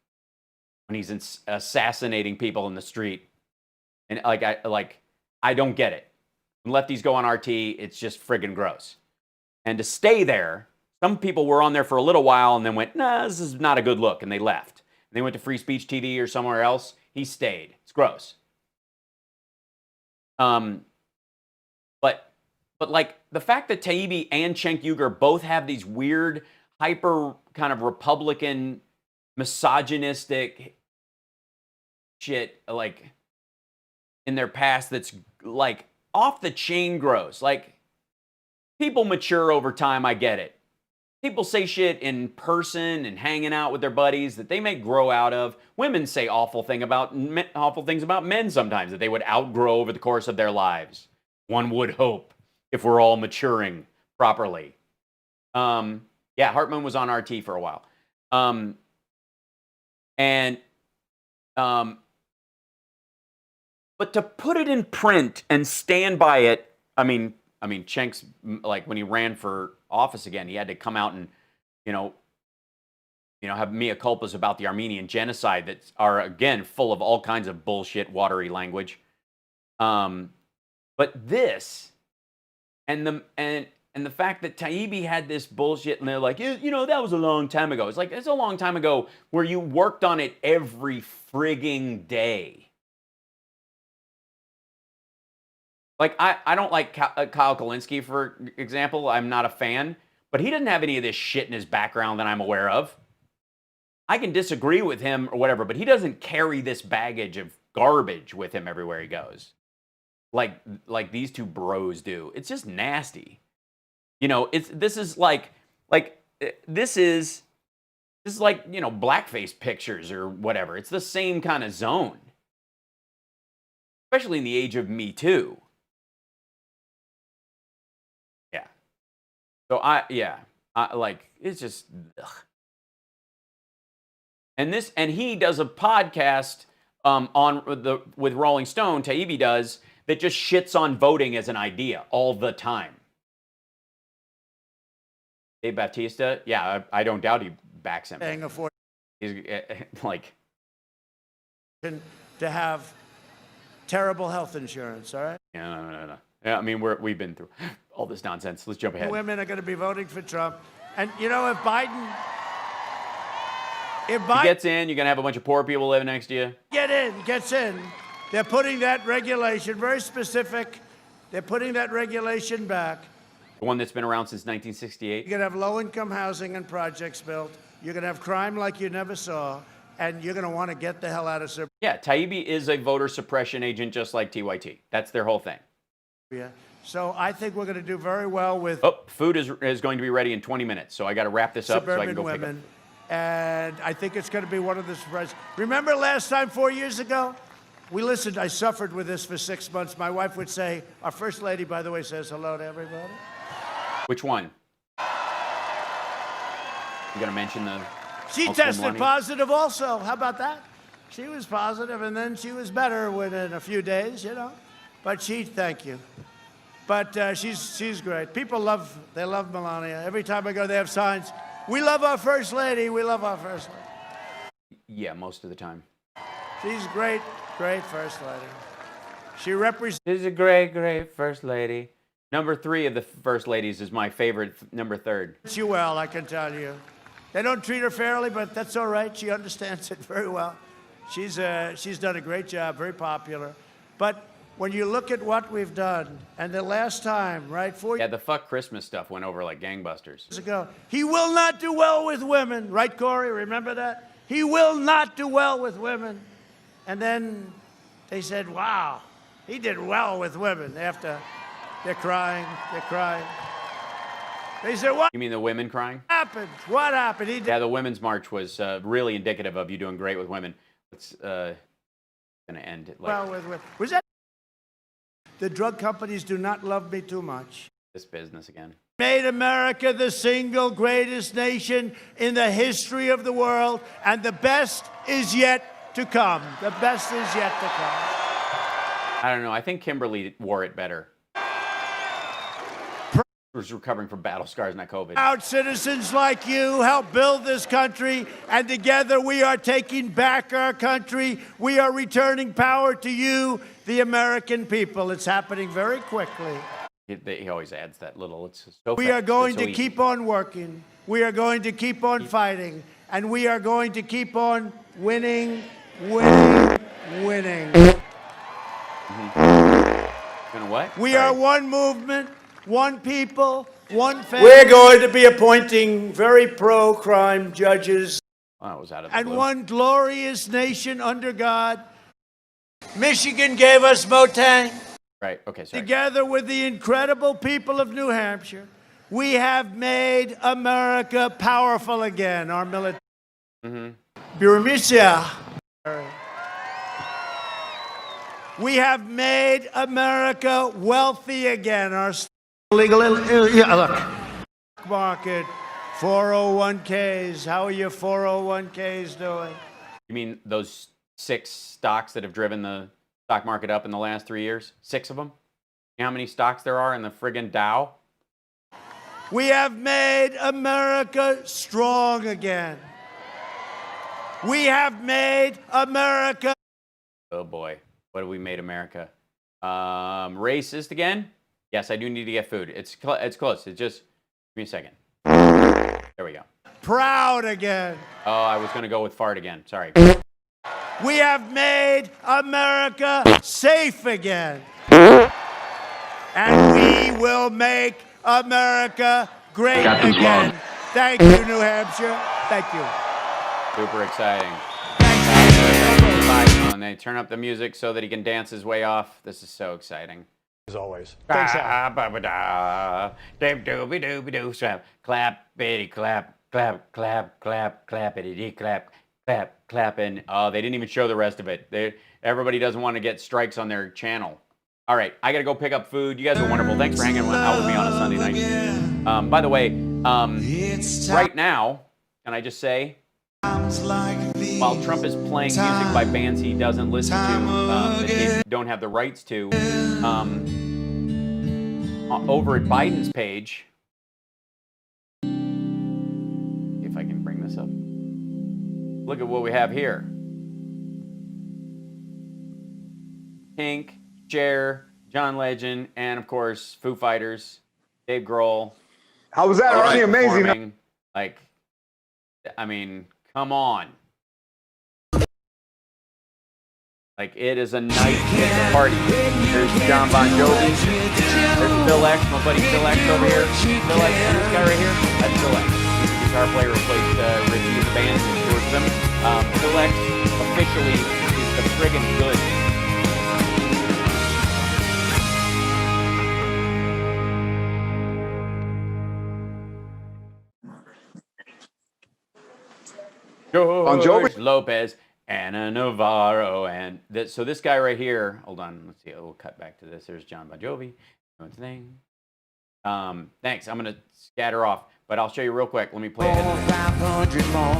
when he's assassinating people in the street. And I don't get it. When lefties go on RT, it's just friggin' gross. And to stay there, some people were on there for a little while and then went, nah, this is not a good look, and they left. And they went to Free Speech TV or somewhere else. He stayed. It's gross. But the fact that Taibbi and Cenk Uygur both have these weird, hyper kind of Republican, misogynistic shit like in their past that's like off the chain gross. Like, people mature over time, I get it. People say shit in person and hanging out with their buddies that they may grow out of. Women say awful things about men sometimes that they would outgrow over the course of their lives. One would hope, if we're all maturing properly. Yeah, Hartman was on RT for a while. But to put it in print and stand by it, I mean, Cenk's, like, when he ran for office again, he had to come out and, have mea culpas about the Armenian genocide that are, again, full of all kinds of bullshit, watery language. But this, and the fact that Taibbi had this bullshit, and they're like, that was a long time ago. It's like, it's a long time ago where you worked on it every frigging day. Like, I don't like Kyle Kalinske, for example. I'm not a fan. But he doesn't have any of this shit in his background that I'm aware of. I can disagree with him or whatever, but he doesn't carry this baggage of garbage with him everywhere he goes. Like these two bros do. It's just nasty. This is like blackface pictures or whatever. It's the same kind of zone. Especially in the age of Me Too. So it's just, ugh. And he does a podcast with Rolling Stone, Taibbi does, that just shits on voting as an idea all the time. Dave Bautista, yeah, I don't doubt he backs him. He's like, to have terrible health insurance, all right? No. Yeah, I mean, we've been through all this nonsense. Let's jump ahead. Women are going to be voting for Trump. And, if Biden he gets in, you're going to have a bunch of poor people living next to you. Gets in, they're putting that regulation, very specific, they're putting that regulation back. The one that's been around since 1968. You're going to have low-income housing and projects built. You're going to have crime like you never saw. And you're going to want to get the hell out of Serbia. Yeah, Taibbi is a voter suppression agent just like TYT. That's their whole thing. So I think we're going to do very well with... Oh, food is going to be ready in 20 minutes, so I got to wrap this up so I can go pick up. And I think it's going to be one of the surprises. Remember last time, 4 years ago? We listened. I suffered with this for 6 months. My wife would say, our First Lady, by the way, says hello to everybody. Which one? You going to mention the... She tested positive also. How about that? She was positive, and then she was better within a few days, But thank you. But she's great. People love Melania. Every time I go, they have signs. We love our First Lady. We love our First Lady. Yeah, most of the time. She's great First Lady. She represents... She's a great First Lady. Number 3 of the First Ladies is my favorite, number 3rd. She well, I can tell you. They don't treat her fairly, but that's all right. She understands it very well. She's done a great job, very popular. But when you look at what we've done, and the last time, right, 4 years yeah, the fuck Christmas stuff went over like gangbusters. Ago, he will not do well with women, right, Corey? Remember that? He will not do well with women. And then they said, wow, he did well with women. After they're crying. They said, what? You mean the women crying? What happened? He did. Yeah, the Women's March was really indicative of you doing great with women. It's going to end it like... Well, with women. Was that... The drug companies do not love me too much. This business again. Made America the single greatest nation in the history of the world, and the best is yet to come. The best is yet to come. I don't know. I think Kimberly wore it better. Was recovering from battle scars, not COVID. Proud citizens like you help build this country, and together we are taking back our country. We are returning power to you, the American people. It's happening very quickly. He always adds that little. It's so we are going to keep on working. We are going to keep on fighting, and we are going to keep on winning. Gonna what? We are one movement. one people, one family. We're going to be appointing very pro-crime judges. Oh, that was out of the And blue. one glorious nation under God. Michigan gave us Motang. Right, okay, sorry. Together with the incredible people of New Hampshire, we have made America powerful again, our military. Birmisia. We have made America wealthy again, our legal market, 401ks. How are your 401ks doing? You mean those 6 stocks that have driven the stock market up in the last 3 years? 6 of them? You know how many stocks there are in the friggin' Dow? We have made America strong again. We have made America. Oh boy, what have we made America? Racist again? Yes, I do need to get food. It's close. It's just, give me a second. There we go. Proud again. Oh, I was gonna go with fart again. Sorry. We have made America safe again. And we will make America great Captain's again. log. Thank you, New Hampshire. Thank you. Super exciting. And they turn up the music so that he can dance his way off. This is so exciting. As always. Thanks, Al. Clap, bitty, clap, clap, clap, clap, clappity, clap, clap, clap, and oh, they didn't even show the rest of it. Everybody doesn't want to get strikes on their channel. All right, I gotta go pick up food. You guys are wonderful. Thanks for hanging out with me on a Sunday night. By the way, right now, can I just say, while Trump is playing music by bands he doesn't listen to, that he don't have the rights to, over at Biden's page, if I can bring this up, look at what we have here. Pink, Cher, John Legend, and of course, Foo Fighters, Dave Grohl. How was that? Pretty amazing. Like, I mean, come on. Like, it is a nice party. There's John Bon Jovi. There's Phil X, my buddy Phil X over here. Phil X, this guy right here, that's Phil X. He's a guitar player who plays Richie in the band and tours with them. Phil X officially is the friggin' good. George Lopez, Anna Navarro, and so this guy right here. Hold on, let's see. We'll cut back to this. There's John Bon Jovi. Thing. Thanks. I'm gonna scatter off, but I'll show you real quick. Let me play it. 500 more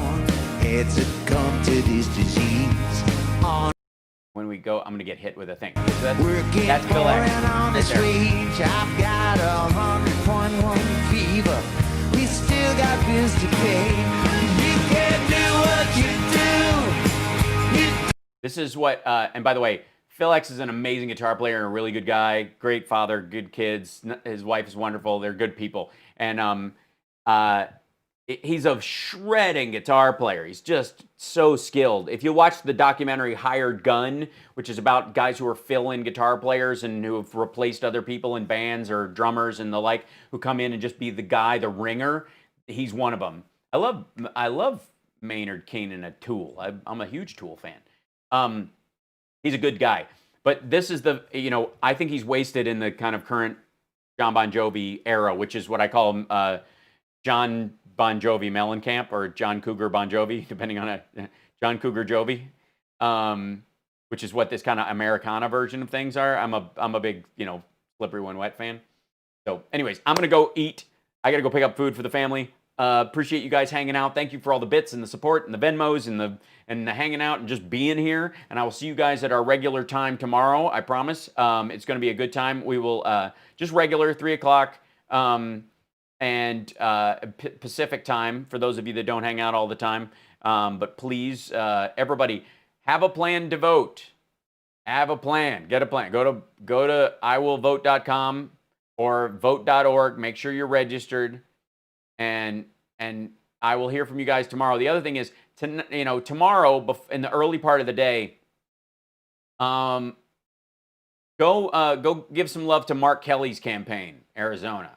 heads succumb to this disease. When we go, I'm gonna get hit with a thing. That's Phil X. On this range, I've got 100.1 fever. We still got bills to pay. This is what, and by the way, Phil X is an amazing guitar player and a really good guy, great father, good kids. His wife is wonderful. They're good people. And he's a shredding guitar player. He's just so skilled. If you watch the documentary Hired Gun, which is about guys who are fill-in guitar players and who have replaced other people in bands or drummers and the like, who come in and just be the guy, the ringer, he's one of them. I love Maynard Keenan at Tool. I'm a huge Tool fan. He's a good guy, but this is I think he's wasted in the kind of current John Bon Jovi era, which is what I call him, John Bon Jovi Mellencamp or John Cougar Bon Jovi, depending on John Cougar Jovi, which is what this kind of Americana version of things are. I'm a big, Slippery When Wet fan. So anyways, I'm going to go eat. I got to go pick up food for the family. Appreciate you guys hanging out. Thank you for all the bits and the support and the Venmos and the hanging out and just being here. And I will see you guys at our regular time tomorrow. I promise. It's going to be a good time. We will just regular 3 o'clock and Pacific time for those of you that don't hang out all the time. But please, everybody, have a plan to vote. Have a plan. Get a plan. Go to iwillvote.com or vote.org. Make sure you're registered. And I will hear from you guys tomorrow. The other thing is, tomorrow in the early part of the day, go give some love to Mark Kelly's campaign, Arizona,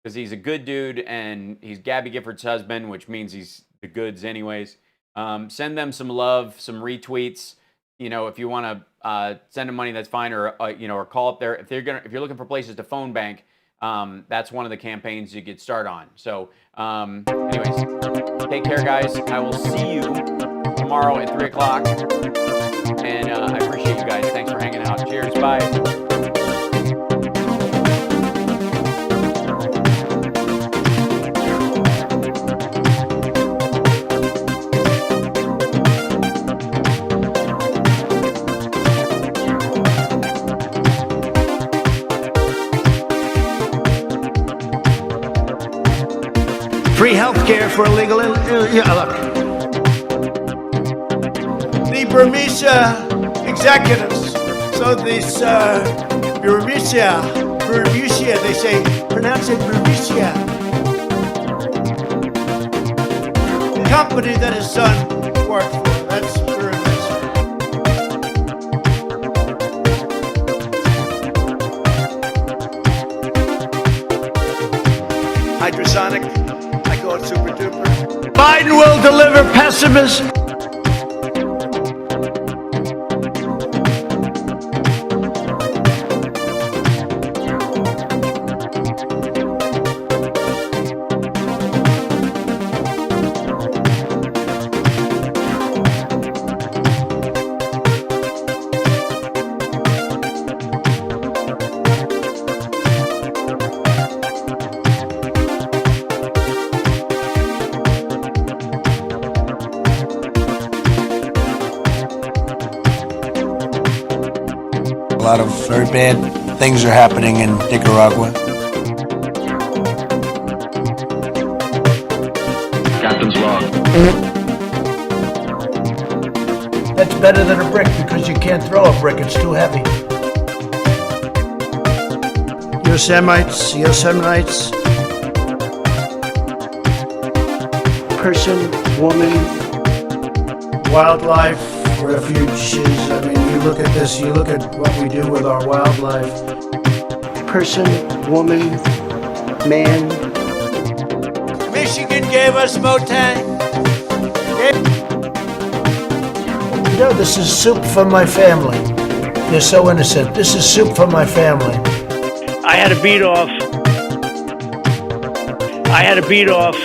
because he's a good dude and he's Gabby Gifford's husband, which means he's the goods anyways. Send them some love, some retweets. You know, if you want to send them money, that's fine, or you know, or call up there if you're looking for places to phone bank. That's one of the campaigns you could start on. So, anyways, take care, guys. I will see you tomorrow at 3 o'clock. And I appreciate you guys. Thanks for hanging out. Cheers. Bye. Free health care for illegal. Look. The Burmese executives. So this Burmese, they say, pronounce it Burmese. The company that his son worked for, that's Burmese. Hydrosonic, I call it super duper. Biden will deliver pessimism. A lot of very bad things are happening in Nicaragua. Captain's log. That's better than a brick because you can't throw a brick, it's too heavy. Yosemites, person, woman, wildlife, refuges. I mean, you look at this, you look at what we do with our wildlife. Person, woman, man. Michigan gave us Motang. You know, this is soup for my family. You're so innocent. This is soup for my family. I had a beat off. I had a beat off.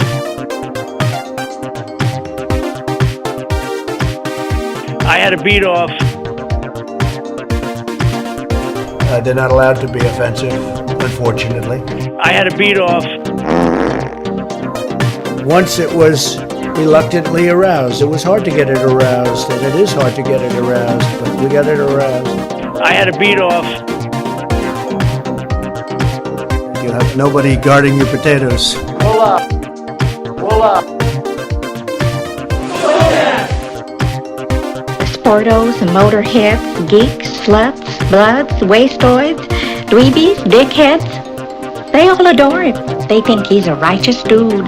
I had a beat off. They're not allowed to be offensive, unfortunately. I had a beat off. Once it was reluctantly aroused. It was hard to get it aroused, and it is hard to get it aroused, but we got it aroused. I had a beat off. You have nobody guarding your potatoes. Pull up. Pull up. Sportos, motorheads, geeks, sluts, bloods, wastoids, dweebies, dickheads. They all adore him. They think he's a righteous dude.